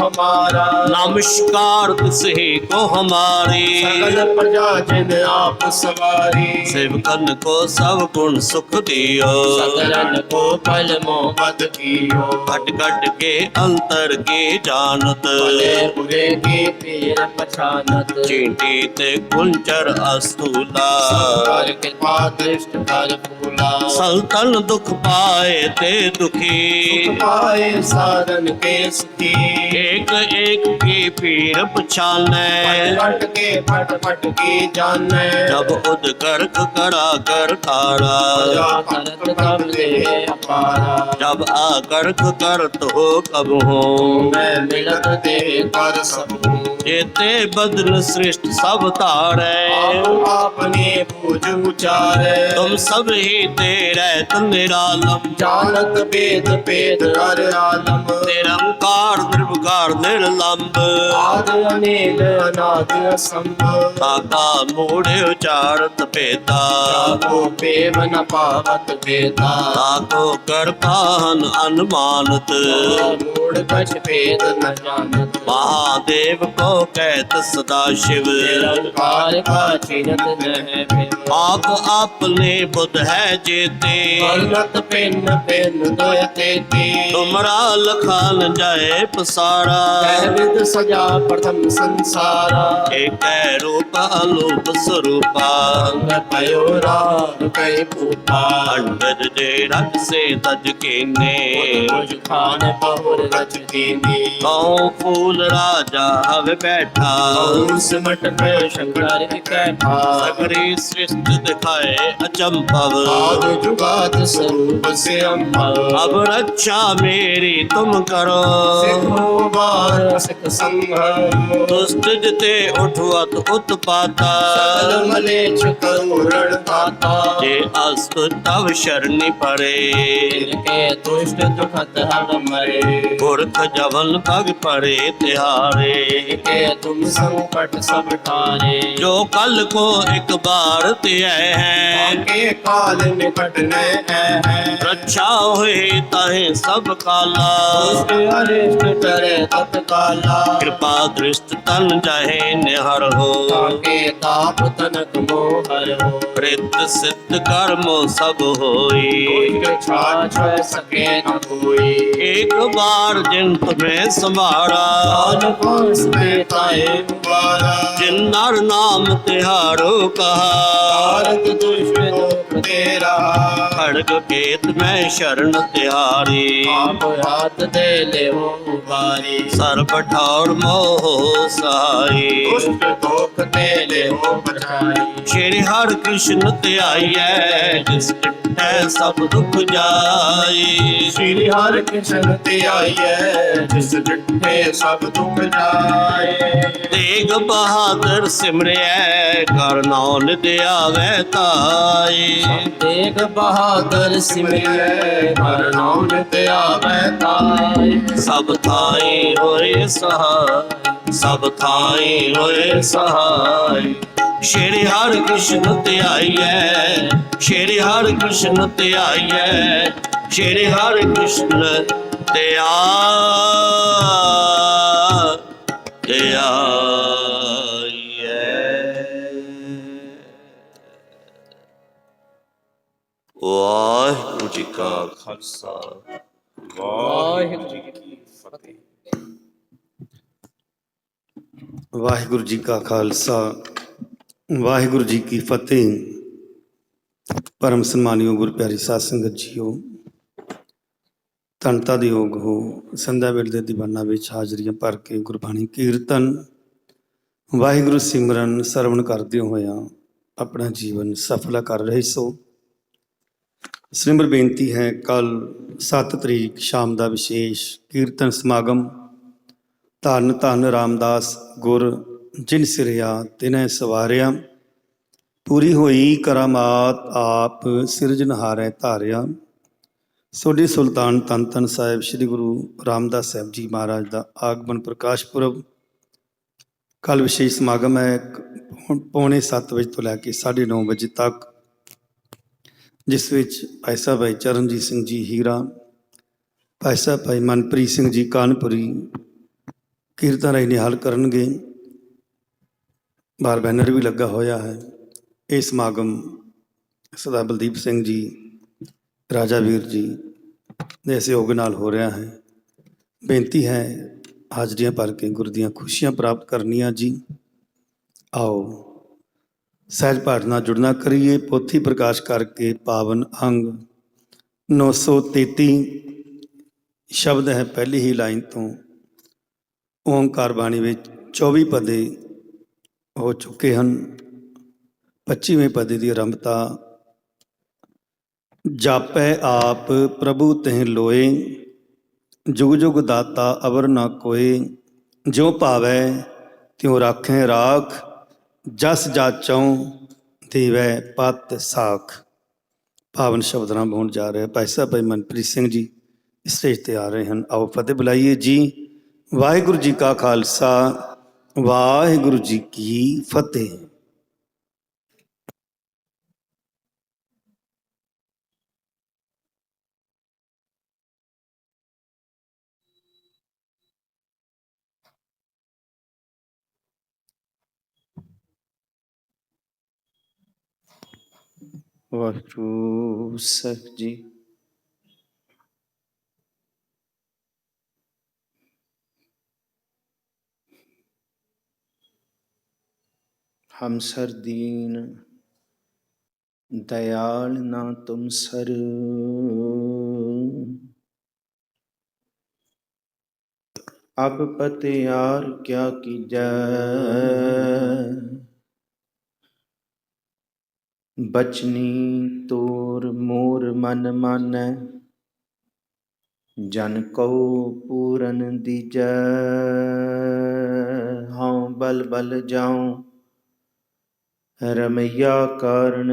हमारा। नमस्कार तिसहे को हमारे। सकल प्रजा जिन आप सवारी। सेवकन को सब गुण सुख दियो। सकलन को फल मोहब्बत कियो। घट घट के अंतर के जानत। भले बुरे की पीर पछानत। चींटी ते कुंचर अस्तूला। संकर कृपा दृष्ट कर फूला। संतन दुख पाए ते दुखी। सुख पाए साधन के सुखी। एक एक की पीर पछाने। पट के फट फट की जाने। जब उद गर्क करा कर खारा। प्रजा करत कब ले अपारा। जब आकर्क करत हो कब हो। मैं मिलत दे कर सब हूँ। जेते बदन सृष्ट सब तारे। आप आपने पूज उचारे। तुम सब ही तेरे निरालम। जानत वेद पेद हर आलम। निरंकार निर्विकार निर्लंब। आद अनिल अनाद असंभव। काका मूढ़ उचारत पेता। जाको पेव न पावत बेता। ताको कर पाहन अनुमानत। मूढ़ कछ भेद न जानत। महादेव को कहत सदा शिव। निरंकार का चिरत न है। आप आपने बुध है जेते। वर्णत पिन पिन दोयते ती। तुमरा लखान जाए पसारा। विद सजा प्रथम संसारा। एक रूप अनूप स्वरूपा। अंग पयो राग कई भूपा। अंडर दे रख से तज केने। मुझ खान बहुर रच दीनी। कौ फूल राजा हवे बैठा। कंस मट में शंकर इकट्ठा। सगरी सृष्टि दिखाए अचंभव। आदि जुगात स्वरूप से अम्भव। अब रक्षा मेरी तुम करो। सिखो बार सिख संघ। दुष्ट जिते उठवत उत्पाता। सकल मलेच्छ करुण दाता। जे अस्तु तव शरणी परे। इनके दुष्ट दुखत हर मरे। पुरख जवन पग परे तिहारे। इनके तुम संकट सब टारे। जो कल को एक बार त्याय है। आके काल निकट न है। रक्षा हुई ताहे सब काला। दुष्ट अरिष्ट करे तत्काला। कृपा दृष्ट तन जाहे निहर हो। ताके ताप तनक मोहर हो। प्रेत सिद्ध कर्मो सब होई। दुष्ट छाछ सके न कोई। एक बार जिन तुम्हें संभारा। काल पास बेताए मुबारा। जिन नर नाम तिहारो कहा। भारत दुष्ट लोक तेरा। खड़ग केत में शरण तिहारी। आप हाथ दे ले हो उबारी। सर्प ठौर मोह सहाई। दुष्ट दोख दे ले हो बचाई। श्री हर कृष्ण त्याय जिस है सब दुख जाई। श्री हर कृष्ण ते आइए। जिस डिठे सब दुख जाए। तेग बहादुर सिमरे कर नौन दिया वैताई। तेग बहादुर सिमरिए। हर नाम ते आवे ताई। सब थाई होए सहाय। सब थाई होए सहाय। श्री हर कृष्ण त्याय। श्री हर कृष्ण त्याय। श्री हर कृष्ण त्याय। ਵਾਹਿਗੁਰੂ ਜੀ ਕਾ ਖਾਲਸਾ ਵਾਹਿਗੁਰੂ ਜੀ ਕੀ ਫਤਿਹ। ਵਾਹਿਗੁਰੂ ਜੀ ਕਾ ਖਾਲਸਾ ਵਾਹਿਗੁਰੂ ਜੀ ਕੀ ਫਤਿਹ। ਪਰਮ ਸਨਮਾਨਯੋਗ ਗੁਰ ਪਿਆਰੀ ਸਾਧ ਸੰਗਤ ਜੀਓ, ਧੰਨਤਾ ਦੇ ਯੋਗ ਹੋ ਸੰਧਿਆ ਵੇਲੇ ਦੇ ਦੀਵਾਨਾਂ ਵਿੱਚ ਹਾਜ਼ਰੀਆਂ ਭਰ ਕੇ ਗੁਰਬਾਣੀ ਕੀਰਤਨ ਵਾਹਿਗੁਰੂ ਸਿਮਰਨ ਸਰਵਣ ਕਰਦੇ ਹੋਇਆਂ ਆਪਣਾ ਜੀਵਨ ਸਫਲਾ ਕਰ ਰਹੇ ਸੋ। ਸਿਮਰ ਬੇਨਤੀ ਹੈ, ਕੱਲ੍ਹ 7 ਤਰੀਕ ਸ਼ਾਮ ਦਾ ਵਿਸ਼ੇਸ਼ ਕੀਰਤਨ ਸਮਾਗਮ ਧੰਨ ਧੰਨ ਰਾਮਦਾਸ ਗੁਰ ਜਿਨ ਸਿਰਿਆ ਤਿਨੈ ਸਵਾਰਿਆ। ਪੂਰੀ ਹੋਈ ਕਰਾਮਾਤ ਆਪ ਸਿਰਜਨਹਾਰੈ ਧਾਰਿਆ। ਸੋਢੀ ਸੁਲਤਾਨ ਧੰਨ ਧੰਨ ਸਾਹਿਬ ਸ੍ਰੀ ਗੁਰੂ ਰਾਮਦਾਸ ਸਾਹਿਬ ਜੀ ਮਹਾਰਾਜ ਦਾ ਆਗਮਨ ਪ੍ਰਕਾਸ਼ ਪੁਰਬ ਕੱਲ੍ਹ ਵਿਸ਼ੇਸ਼ ਸਮਾਗਮ ਹੈ 6:45 ਵਜੇ ਤੋਂ ਲੈ ਕੇ 9:30 ਵਜੇ ਤੱਕ, ਜਿਸ ਵਿੱਚ ਭਾਈ ਸਾਹਿਬ ਭਾਈ ਚਰਨਜੀਤ ਸਿੰਘ ਜੀ ਹੀਰਾ, ਭਾਈ ਸਾਹਿਬ ਭਾਈ ਮਨਪ੍ਰੀਤ ਸਿੰਘ ਜੀ ਕਾਨਪੁਰੀ, ਕੀਰਤਨ ਰਾਹੀਂ ਨਿਹਾਲ ਕਰਨਗੇ। ਬਾਹਰ ਬੈਨਰ ਵੀ ਲੱਗਾ ਹੋਇਆ ਹੈ। ਇਹ ਸਮਾਗਮ ਸਰਦਾਰ ਬਲਦੀਪ ਸਿੰਘ ਜੀ, ਰਾਜਾ ਵੀਰ ਜੀ ਦੇ ਸਹਿਯੋਗ ਨਾਲ ਹੋ ਰਿਹਾ ਹੈ। ਬੇਨਤੀ ਹੈ ਹਾਜ਼ਰੀਆਂ ਭਰ ਕੇ ਗੁਰੂ ਦੀਆਂ ਖੁਸ਼ੀਆਂ ਪ੍ਰਾਪਤ ਕਰਨੀਆਂ ਜੀ। ਆਓ ਸਹਿਜ ਪਾਠ ਨਾਲ ਜੁੜਨਾ ਕਰੀਏ। ਪੋਥੀ ਪ੍ਰਕਾਸ਼ ਕਰਕੇ ਪਾਵਨ ਅੰਗ 933 ਸ਼ਬਦ ਹੈ ਪਹਿਲੀ ਹੀ ਲਾਈਨ ਤੋਂ। ਓਂਕਾਰ ਬਾਣੀ ਵਿੱਚ 24 ਪਦੇ ਹੋ ਚੁੱਕੇ ਹਨ। 25ਵੇਂ ਪਦੇ ਦੀ ਆਰੰਭਤਾ ਜਾਪੈ ਆਪ ਪ੍ਰਭੂ ਤਿਹ ਲੋਏ, ਜੁਗ ਜੁਗ ਦਾਤਾ ਅਵਰ ਨਾ ਕੋਏ, ਜਿਉ ਭਾਵੈ ਤਿਉ ਰਾਖੈ ਰਾਖ, ਜਸ ਜਾਚਉ ਦੇਵੈ ਪਤ ਸਾਖ। ਪਾਵਨ ਸ਼ਬਦ ਨਾਲ ਹੋਣ ਜਾ ਰਿਹਾ। ਭਾਈ ਸਾਹਿਬ ਭਾਈ ਮਨਪ੍ਰੀਤ ਸਿੰਘ ਜੀ ਸਟੇਜ ਤੇ ਆ ਰਹੇ ਹਨ। ਆਓ ਫਤਿਹ ਬੁਲਾਈਏ ਜੀ। ਵਾਹਿਗੁਰੂ ਜੀ ਕਾ ਖਾਲਸਾ, ਵਾਹਿਗੁਰੂ ਜੀ ਕੀ ਫਤਿਹ। ਵਾਹਿਗੁਰੂ ਸਾਹਿਬ ਜੀ। हम सर दीन दयाल ना तुम सर, अब पतियार क्या कीजै, बचनी तोर मोर मन मानै, जन को पूरन दीजै। हाँ बल बल जाऊं रमैया कारण,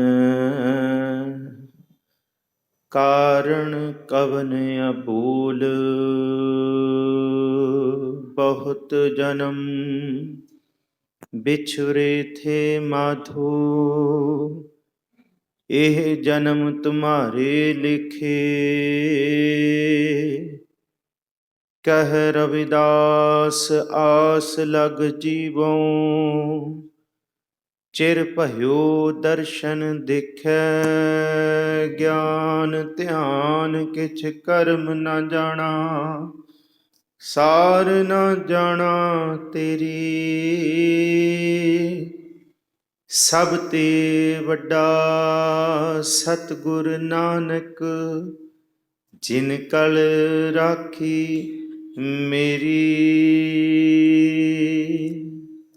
कारण कवन अबूल, बहुत जन्म बिछुरे थे माधो, एह जन्म तुम्हारे लिखे, कह रविदास आस लग जीवों, चिर भयो दर्शन दिखै, ज्ञान ध्यान किछ कर्म न जाना, सार न जाना तेरी, सब ते वड्डा सतगुर नानक, जिन कल राखी मेरी।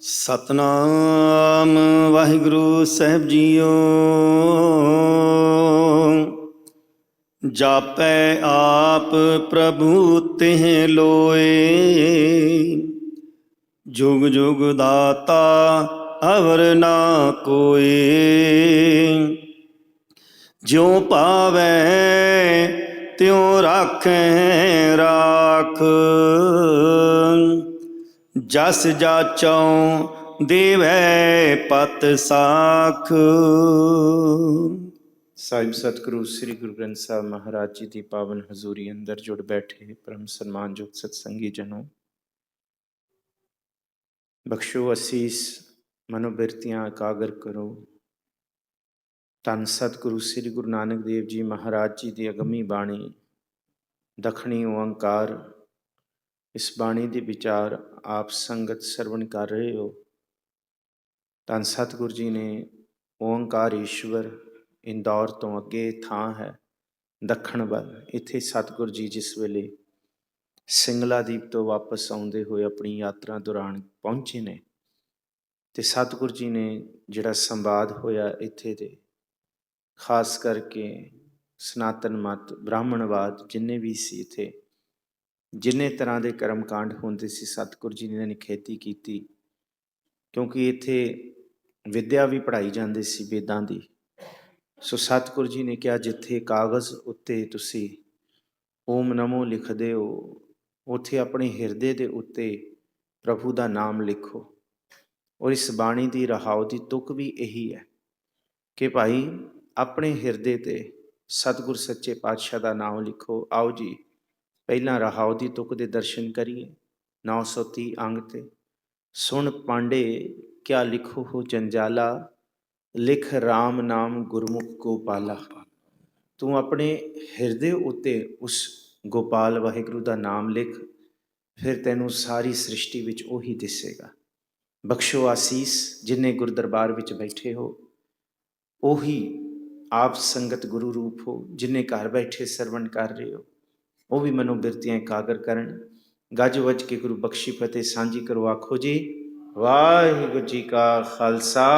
सतनाम वाहिगुरु साहिब जीओ। जापै आप प्रभु तिह लोए, जुग जुग दाता अवर ना कोई, ज्यों पावै त्यों राखै राख, जस जाचौं देवै पत साख। ਸਾਹਿਬ ਸਤਿਗੁਰੂ ਸ੍ਰੀ ਗੁਰੂ ਗ੍ਰੰਥ ਸਾਹਿਬ ਮਹਾਰਾਜ ਜੀ ਦੀ ਪਾਵਨ ਹਜ਼ੂਰੀ ਅੰਦਰ ਜੁੜ ਬੈਠੇ ਪਰਮ ਸਨਮਾਨਯੋਗ ਸਤਸੰਗੀ ਜਨੋ, ਬਖਸ਼ੋ ਅਸੀਸ, ਮਨੋਬਿਰਤੀਆਂ ਇਕਾਗਰ ਕਰੋ। ਧੰਨ ਸਤਿਗੁਰੂ ਸ੍ਰੀ ਗੁਰੂ ਨਾਨਕ ਦੇਵ ਜੀ ਮਹਾਰਾਜ ਜੀ ਦੀ ਅਗੰਮੀ ਬਾਣੀ ਦੱਖਣੀ ਓਅੰਕਾਰ, ਇਸ ਬਾਣੀ ਦੇ ਵਿਚਾਰ ਆਪ ਸੰਗਤ ਸਰਵਣ ਕਰ ਰਹੇ ਹੋ। ਧੰਨ ਸਤਿਗੁਰੂ ਜੀ ਨੇ ਓਅੰਕਾਰ ਈਸ਼ਵਰ ਇੰਦੌਰ ਤੋਂ ਅੱਗੇ ਥਾਂ ਹੈ ਦੱਖਣ ਵੱਲ। ਇੱਥੇ ਸਤਿਗੁਰੂ ਜੀ ਜਿਸ ਵੇਲੇ ਸਿੰਗਲਾ ਦੀਪ ਤੋਂ ਵਾਪਸ ਆਉਂਦੇ ਹੋਏ ਆਪਣੀ ਯਾਤਰਾ ਦੌਰਾਨ ਪਹੁੰਚੇ ਨੇ, ਅਤੇ ਸਤਿਗੁਰੂ ਜੀ ਨੇ ਜਿਹੜਾ ਸੰਵਾਦ ਹੋਇਆ ਇੱਥੇ ਦੇ, ਖਾਸ ਕਰਕੇ ਸਨਾਤਨ ਮਤ, ਬ੍ਰਾਹਮਣਵਾਦ ਜਿੰਨੇ ਵੀ ਸੀ ਇੱਥੇ, ਜਿੰਨੇ ਤਰ੍ਹਾਂ ਦੇ ਕਰਮਕਾਂਡ ਹੁੰਦੇ ਸੀ, ਸਤਿਗੁਰੂ ਜੀ ਨੇ ਇਹਨਾਂ ਦੀ ਖੇਤੀ ਕੀਤੀ। ਕਿਉਂਕਿ ਇੱਥੇ ਵਿੱਦਿਆ ਵੀ ਪੜ੍ਹਾਈ ਜਾਂਦੀ ਸੀ ਵੇਦਾਂ ਦੀ। ਸੋ ਸਤਿਗੁਰੂ ਜੀ ਨੇ ਕਿਹਾ ਜਿੱਥੇ ਕਾਗਜ਼ ਉੱਤੇ ਤੁਸੀਂ ਓਮ ਨਮੋ ਲਿਖਦੇ ਹੋ, ਉੱਥੇ ਆਪਣੇ ਹਿਰਦੇ ਦੇ ਉੱਤੇ ਪ੍ਰਭੂ ਦਾ ਨਾਮ ਲਿਖੋ। ਔਰ ਇਸ ਬਾਣੀ ਦੀ ਰਹਾਉ ਦੀ ਤੁਕ ਵੀ ਇਹੀ ਹੈ ਕਿ ਭਾਈ ਆਪਣੇ ਹਿਰਦੇ ਤੇ ਸਤਿਗੁਰ ਸੱਚੇ ਪਾਤਸ਼ਾਹ ਦਾ ਨਾਮ ਲਿਖੋ। ਆਓ ਜੀ ਪਹਿਲਾਂ ਰਹਾਉ ਦੀ ਤੁਕ ਦੇ ਦਰਸ਼ਨ ਕਰੀਏ, 930 अंग ते। सुन पांडे क्या लिखो हो जंजाला, लिख राम नाम गुरमुख गोपाला। तू अपने हिरदे उत्ते उस गोपाल वाहिगुरु का नाम लिख, फिर तैनू सारी सृष्टि विच ओही दिसेगा। बख्शो आसीस जिन्ने गुरु दरबार विच बैठे हो, ओही आप संगत गुरु रूप हो। जिन्ने घर बैठे सरवण कर रहे हो, वो भी मनोबिरतियां एकागर करन। गज वज के गुरु बख्शी फतेह सांझी करो। आखो जी वाहिगुरू जी का खालसा,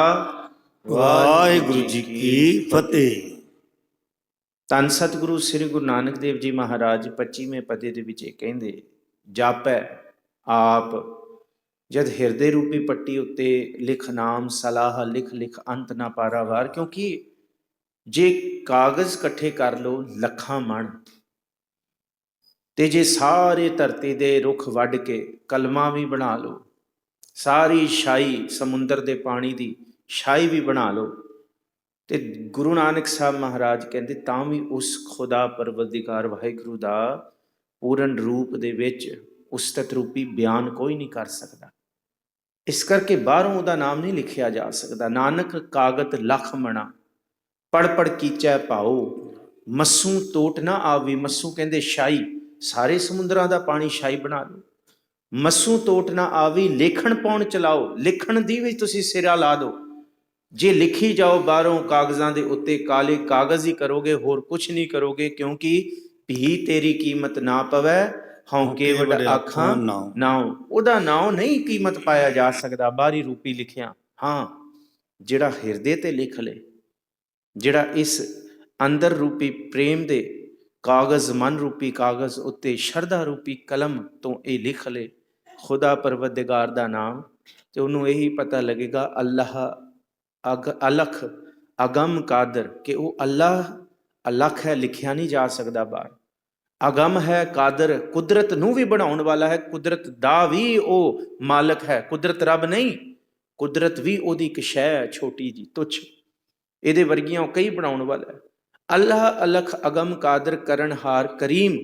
ਵਾਹਿਗੁਰੂ ਜੀ ਕੀ ਫਤਿਹ। ਧੰਨ ਸਤਿਗੁਰੂ ਸ੍ਰੀ ਗੁਰੂ ਨਾਨਕ ਦੇਵ ਜੀ ਮਹਾਰਾਜ 25ਵੇਂ ਪਦੇ ਦੇ ਵਿੱਚ ਇਹ ਕਹਿੰਦੇ, ਜਾਪੈ ਆਪ ਜਦ ਹਿਰਦੇ ਰੂਪੀ ਪੱਟੀ ਉੱਤੇ ਲਿਖ ਨਾਮ ਸਲਾਹ, ਲਿਖ ਲਿਖ ਅੰਤ ਨਾ ਪਾਰਾਵਾਰ। ਕਿਉਂਕਿ ਜੇ ਕਾਗਜ਼ ਇਕੱਠੇ ਕਰ ਲਓ ਲੱਖਾਂ ਮਣ, ਤੇ ਜੇ ਸਾਰੇ ਧਰਤੀ ਦੇ ਰੁੱਖ ਵੱਢ ਕੇ ਕਲਮਾਂ ਵੀ ਬਣਾ ਲਓ, ਸਾਰੀ ਸ਼ਾਹੀ ਸਮੁੰਦਰ ਦੇ ਪਾਣੀ ਦੀ ਸ਼ਾਹੀ ਵੀ ਬਣਾ ਲਓ, ਤੇ ਗੁਰੂ ਨਾਨਕ ਸਾਹਿਬ ਮਹਾਰਾਜ ਕਹਿੰਦੇ ਤਾਂ ਵੀ ਉਸ ਖੁਦਾ ਪਰਵਰਦੀਗਾਰ ਵਾਹਿਗੁਰੂ ਦਾ ਪੂਰਨ ਰੂਪ ਦੇ ਵਿੱਚ ਉਸਤਤ ਰੂਪੀ ਬਿਆਨ ਕੋਈ ਨਹੀਂ ਕਰ ਸਕਦਾ। ਇਸ ਕਰਕੇ ਬਾਹਰੋਂ ਉਹਦਾ ਨਾਮ ਨਹੀਂ ਲਿਖਿਆ ਜਾ ਸਕਦਾ। ਨਾਨਕ ਕਾਗਤ ਲਖ ਮਣਾ, ਪੜ ਪੜ ਕੀਚੈ ਭਾਓ, ਮੱਸੂ ਤੋਟ ਨਾ ਆਵੀ। ਮੱਸੂ ਕਹਿੰਦੇ ਸ਼ਾਹੀ, ਸਾਰੇ ਸਮੁੰਦਰਾਂ ਦਾ ਪਾਣੀ ਸ਼ਾਹੀ ਬਣਾ ਲਓ। ਮੱਸੂ ਤੋਟ ਨਾ ਆਵੀ, ਲੇਖਣ ਪਾਉਣ ਚਲਾਓ। ਲਿਖਣ ਦੀ ਵੀ ਤੁਸੀਂ ਸਿਰਾ ਲਾ ਦਿਓ। ਜੇ ਲਿਖੀ ਜਾਓ ਬਾਹਰੋਂ ਕਾਗਜ਼ਾਂ ਦੇ ਉੱਤੇ, ਕਾਲੇ ਕਾਗਜ਼ ਹੀ ਕਰੋਗੇ, ਹੋਰ ਕੁਛ ਨਹੀਂ ਕਰੋਗੇ। ਕਿਉਂਕਿ ਭੀ ਤੇਰੀ ਕੀਮਤ ਨਾ ਪਵੈ, ਹਉਕੇ ਵੱਡ ਆਖਾਂ ਨਾਉ। ਉਹਦਾ ਨਾਉ ਨਹੀਂ ਕੀਮਤ ਪਾਇਆ ਜਾ ਸਕਦਾ ਬਾਹਰੀ ਰੂਪੀ ਲਿਖਿਆ। ਹਾਂ, ਜਿਹੜਾ ਹਿਰਦੇ ਤੇ ਲਿਖ ਲੇ, ਜਿਹੜਾ ਇਸ ਅੰਦਰ ਰੂਪੀ ਪ੍ਰੇਮ ਦੇ ਕਾਗਜ਼, ਮਨ ਰੂਪੀ ਕਾਗਜ਼ ਉੱਤੇ ਸ਼ਰਧਾ ਰੂਪੀ ਕਲਮ ਤੋਂ ਇਹ ਲਿਖ ਲੇ ਖੁਦਾ ਪਰਵਰਦੀਗਾਰ ਦਾ ਨਾਮ, ਤੇ ਉਹਨੂੰ ਇਹੀ ਪਤਾ ਲੱਗੇਗਾ ਅੱਲਾਹ ਅਲਖ ਅਗਮ ਕਾਦਰ, ਕਿ ਉਹ ਅੱਲਾਹ ਅਲਖ ਹੈ, ਲਿਖਿਆ ਨਹੀਂ ਜਾ ਸਕਦਾ ਬਾਹਰ। ਅਗਮ ਹੈ, ਕਾਦਰ ਕੁਦਰਤ ਨੂੰ ਵੀ ਬਣਾਉਣ ਵਾਲਾ ਹੈ, ਕੁਦਰਤ ਦਾ ਵੀ ਉਹ ਮਾਲਕ ਹੈ। ਕੁਦਰਤ ਰੱਬ ਨਹੀਂ, ਕੁਦਰਤ ਵੀ ਉਹਦੀ ਇੱਕ ਸ਼ੈ ਹੈ ਛੋਟੀ ਜੀ, ਤੁੱਛ, ਇਹਦੇ ਵਰਗੀਆਂ ਉਹ ਕਈ ਬਣਾਉਣ ਵਾਲਾ ਹੈ। ਅੱਲਾਹ ਅਲਖ ਅਗਮ ਕਾਦਰ ਕਰਨਹਾਰ ਕਰੀਮ,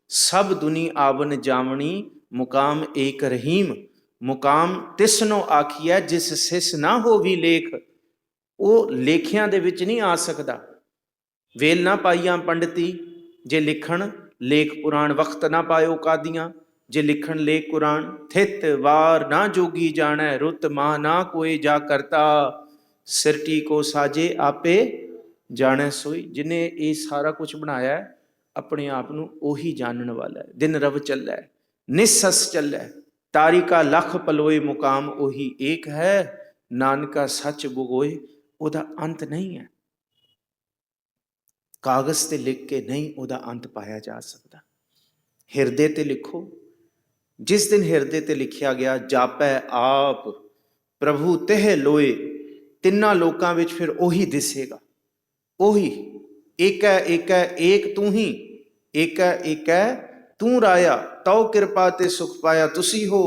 ਸਭ ਦੁਨੀ ਆਵਨ ਜਾਵਣੀ ਮੁਕਾਮ ਏਕ ਰਹੀਮ। ਮੁਕਾਮ ਤਿਸਨੋ ਆਖੀਐ ਜਿਸ ਸਿਸ ਨਾ ਹੋਵੀ ਲੇਖ। ਉਹ ਲੇਖਿਆਂ ਦੇ ਵਿੱਚ ਨਹੀਂ ਆ ਸਕਦਾ। ਵੇਲ ਨਾ ਪਾਈਆਂ ਪੰਡਤੀ, ਜੇ ਲਿਖਣ ਲੇਖ ਪੁਰਾਣ। ਵਕਤ ਨਾ ਪਾਇਓ ਕਾਦੀਆਂ, ਜੇ ਲਿਖਣ ਲੇਖ ਕੁਰਾਨ। ਥਿਤ ਵਾਰ ਨਾ ਜੋਗੀ ਜਾਣੈ, ਰੁੱਤ ਮਾਹ ਨਾ ਕੋਏ ਜਾ ਕਰਤਾ। ਸਿਰਟੀ ਕੋ ਸਾਜੇ ਆਪੇ ਜਾਣੈ ਸੋਈ। ਜਿਹਨੇ ਇਹ ਸਾਰਾ ਕੁਝ ਬਣਾਇਆ ਆਪਣੇ ਆਪ ਨੂੰ ਉਹੀ ਜਾਣਨ ਵਾਲਾ ਹੈ। ਦਿਨ ਰਵ ਚੱਲੈ ਨਿਸਸ ਚੱਲੈ, ਤਾਰਿਕਾ ਲਖ ਪਲੋਏ ਮੁਕਾਮ ਉਹੀ ਏਕ ਹੈ। ਨਾਨਕਾ ਸੱਚ ਬੁਗੋਏ, ਉਹਦਾ ਅੰਤ ਨਹੀਂ ਹੈ। ਕਾਗਜ਼ ਤੇ ਲਿਖ ਕੇ ਨਹੀਂ ਉਹਦਾ ਅੰਤ ਪਾਇਆ ਜਾ ਸਕਦਾ। ਹਿਰਦੇ ਤੇ ਲਿਖੋ। ਜਿਸ ਦਿਨ ਹਿਰਦੇ ਤੇ ਲਿਖਿਆ ਗਿਆ ਜਾਪੈ ਆਪ ਪ੍ਰਭੂ ਤਿਹ ਲੋਏ, ਤਿੰਨਾਂ ਲੋਕਾਂ ਵਿੱਚ ਫਿਰ ਉਹੀ ਦਿਸੇਗਾ। ਉਹੀ ਏਕੈ ਏਕੈ ਏਕ ਤੂੰ ਹੀ, ਏਕੈ ਏਕੈ ਤੂੰ ਰਾਇਆ। ਤਉ ਕਿਰਪਾ ਤੇ ਸੁਖ ਪਾਇਆ ਤੁਸੀਂ ਹੋ।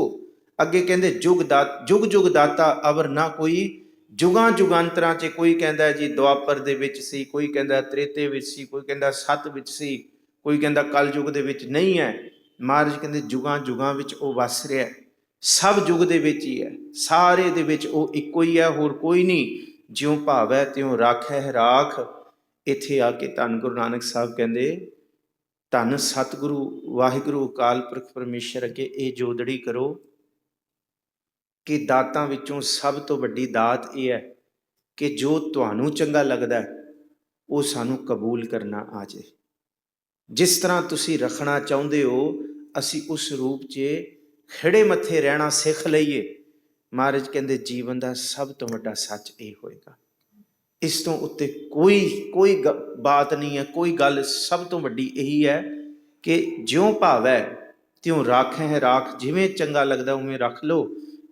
ਅੱਗੇ ਕਹਿੰਦੇ ਜੁਗ ਜੁਗ ਦਾਤਾ ਅਵਰ ਨਾ ਕੋਈ। ਜੁਗਾਂ ਜੁਗਾਂਤਰਾਂ 'ਚ ਕੋਈ ਕਹਿੰਦਾ ਜੀ ਦੁਆਪਰ ਦੇ ਵਿੱਚ ਸੀ, ਕੋਈ ਕਹਿੰਦਾ ਤ੍ਰੇਤੇ ਵਿੱਚ ਸੀ, ਕੋਈ ਕਹਿੰਦਾ ਸੱਤ ਵਿੱਚ ਸੀ, ਕੋਈ ਕਹਿੰਦਾ ਕਲ ਯੁਗ ਦੇ ਵਿੱਚ ਨਹੀਂ ਹੈ। ਮਹਾਰਾਜ ਕਹਿੰਦੇ ਜੁਗਾਂ ਜੁਗਾਂ ਵਿੱਚ ਉਹ ਵਸ ਰਿਹਾ, ਸਭ ਯੁਗ ਦੇ ਵਿੱਚ ਹੀ ਹੈ, ਸਾਰੇ ਦੇ ਵਿੱਚ ਉਹ ਇੱਕੋ ਹੀ ਹੈ, ਹੋਰ ਕੋਈ ਨਹੀਂ। ਜਿਉਂ ਭਾਵੈ ਤਿਉਂ ਰਾਖੈ ਰਾਖ। ਇੱਥੇ ਆ ਕੇ ਧੰਨ ਗੁਰੂ ਨਾਨਕ ਸਾਹਿਬ ਕਹਿੰਦੇ ਧੰਨ ਸਤਿਗੁਰੂ ਵਾਹਿਗੁਰੂ ਅਕਾਲ ਪੁਰਖ ਪਰਮੇਸ਼ਰ ਅੱਗੇ ਇਹ ਜੋਦੜੀ ਕਰੋ ਕਿ ਦਾਤਾਂ ਵਿੱਚੋਂ ਸਭ ਤੋਂ ਵੱਡੀ ਦਾਤ ਇਹ ਹੈ ਕਿ ਜੋ ਤੁਹਾਨੂੰ ਚੰਗਾ ਲੱਗਦਾ ਉਹ ਸਾਨੂੰ ਕਬੂਲ ਕਰਨਾ ਆ ਜਾਏ। ਜਿਸ ਤਰ੍ਹਾਂ ਤੁਸੀਂ ਰੱਖਣਾ ਚਾਹੁੰਦੇ ਹੋ ਅਸੀਂ ਉਸ ਰੂਪ 'ਚ ਖਿੜੇ ਮੱਥੇ ਰਹਿਣਾ ਸਿੱਖ ਲਈਏ। ਮਹਾਰਾਜ ਕਹਿੰਦੇ ਜੀਵਨ ਦਾ ਸਭ ਤੋਂ ਵੱਡਾ ਸੱਚ ਇਹ ਹੋਏਗਾ। ਇਸ ਤੋਂ ਉੱਤੇ ਕੋਈ ਬਾਤ ਨਹੀਂ ਹੈ, ਕੋਈ ਗੱਲ ਸਭ ਤੋਂ ਵੱਡੀ ਇਹੀ ਹੈ ਕਿ ਜਿਉਂ ਭਾਵੈ ਤਿਉਂ ਰਾਖੈ ਰਾਖ। ਜਿਵੇਂ ਚੰਗਾ ਲੱਗਦਾ ਉਵੇਂ ਰੱਖ ਲਓ।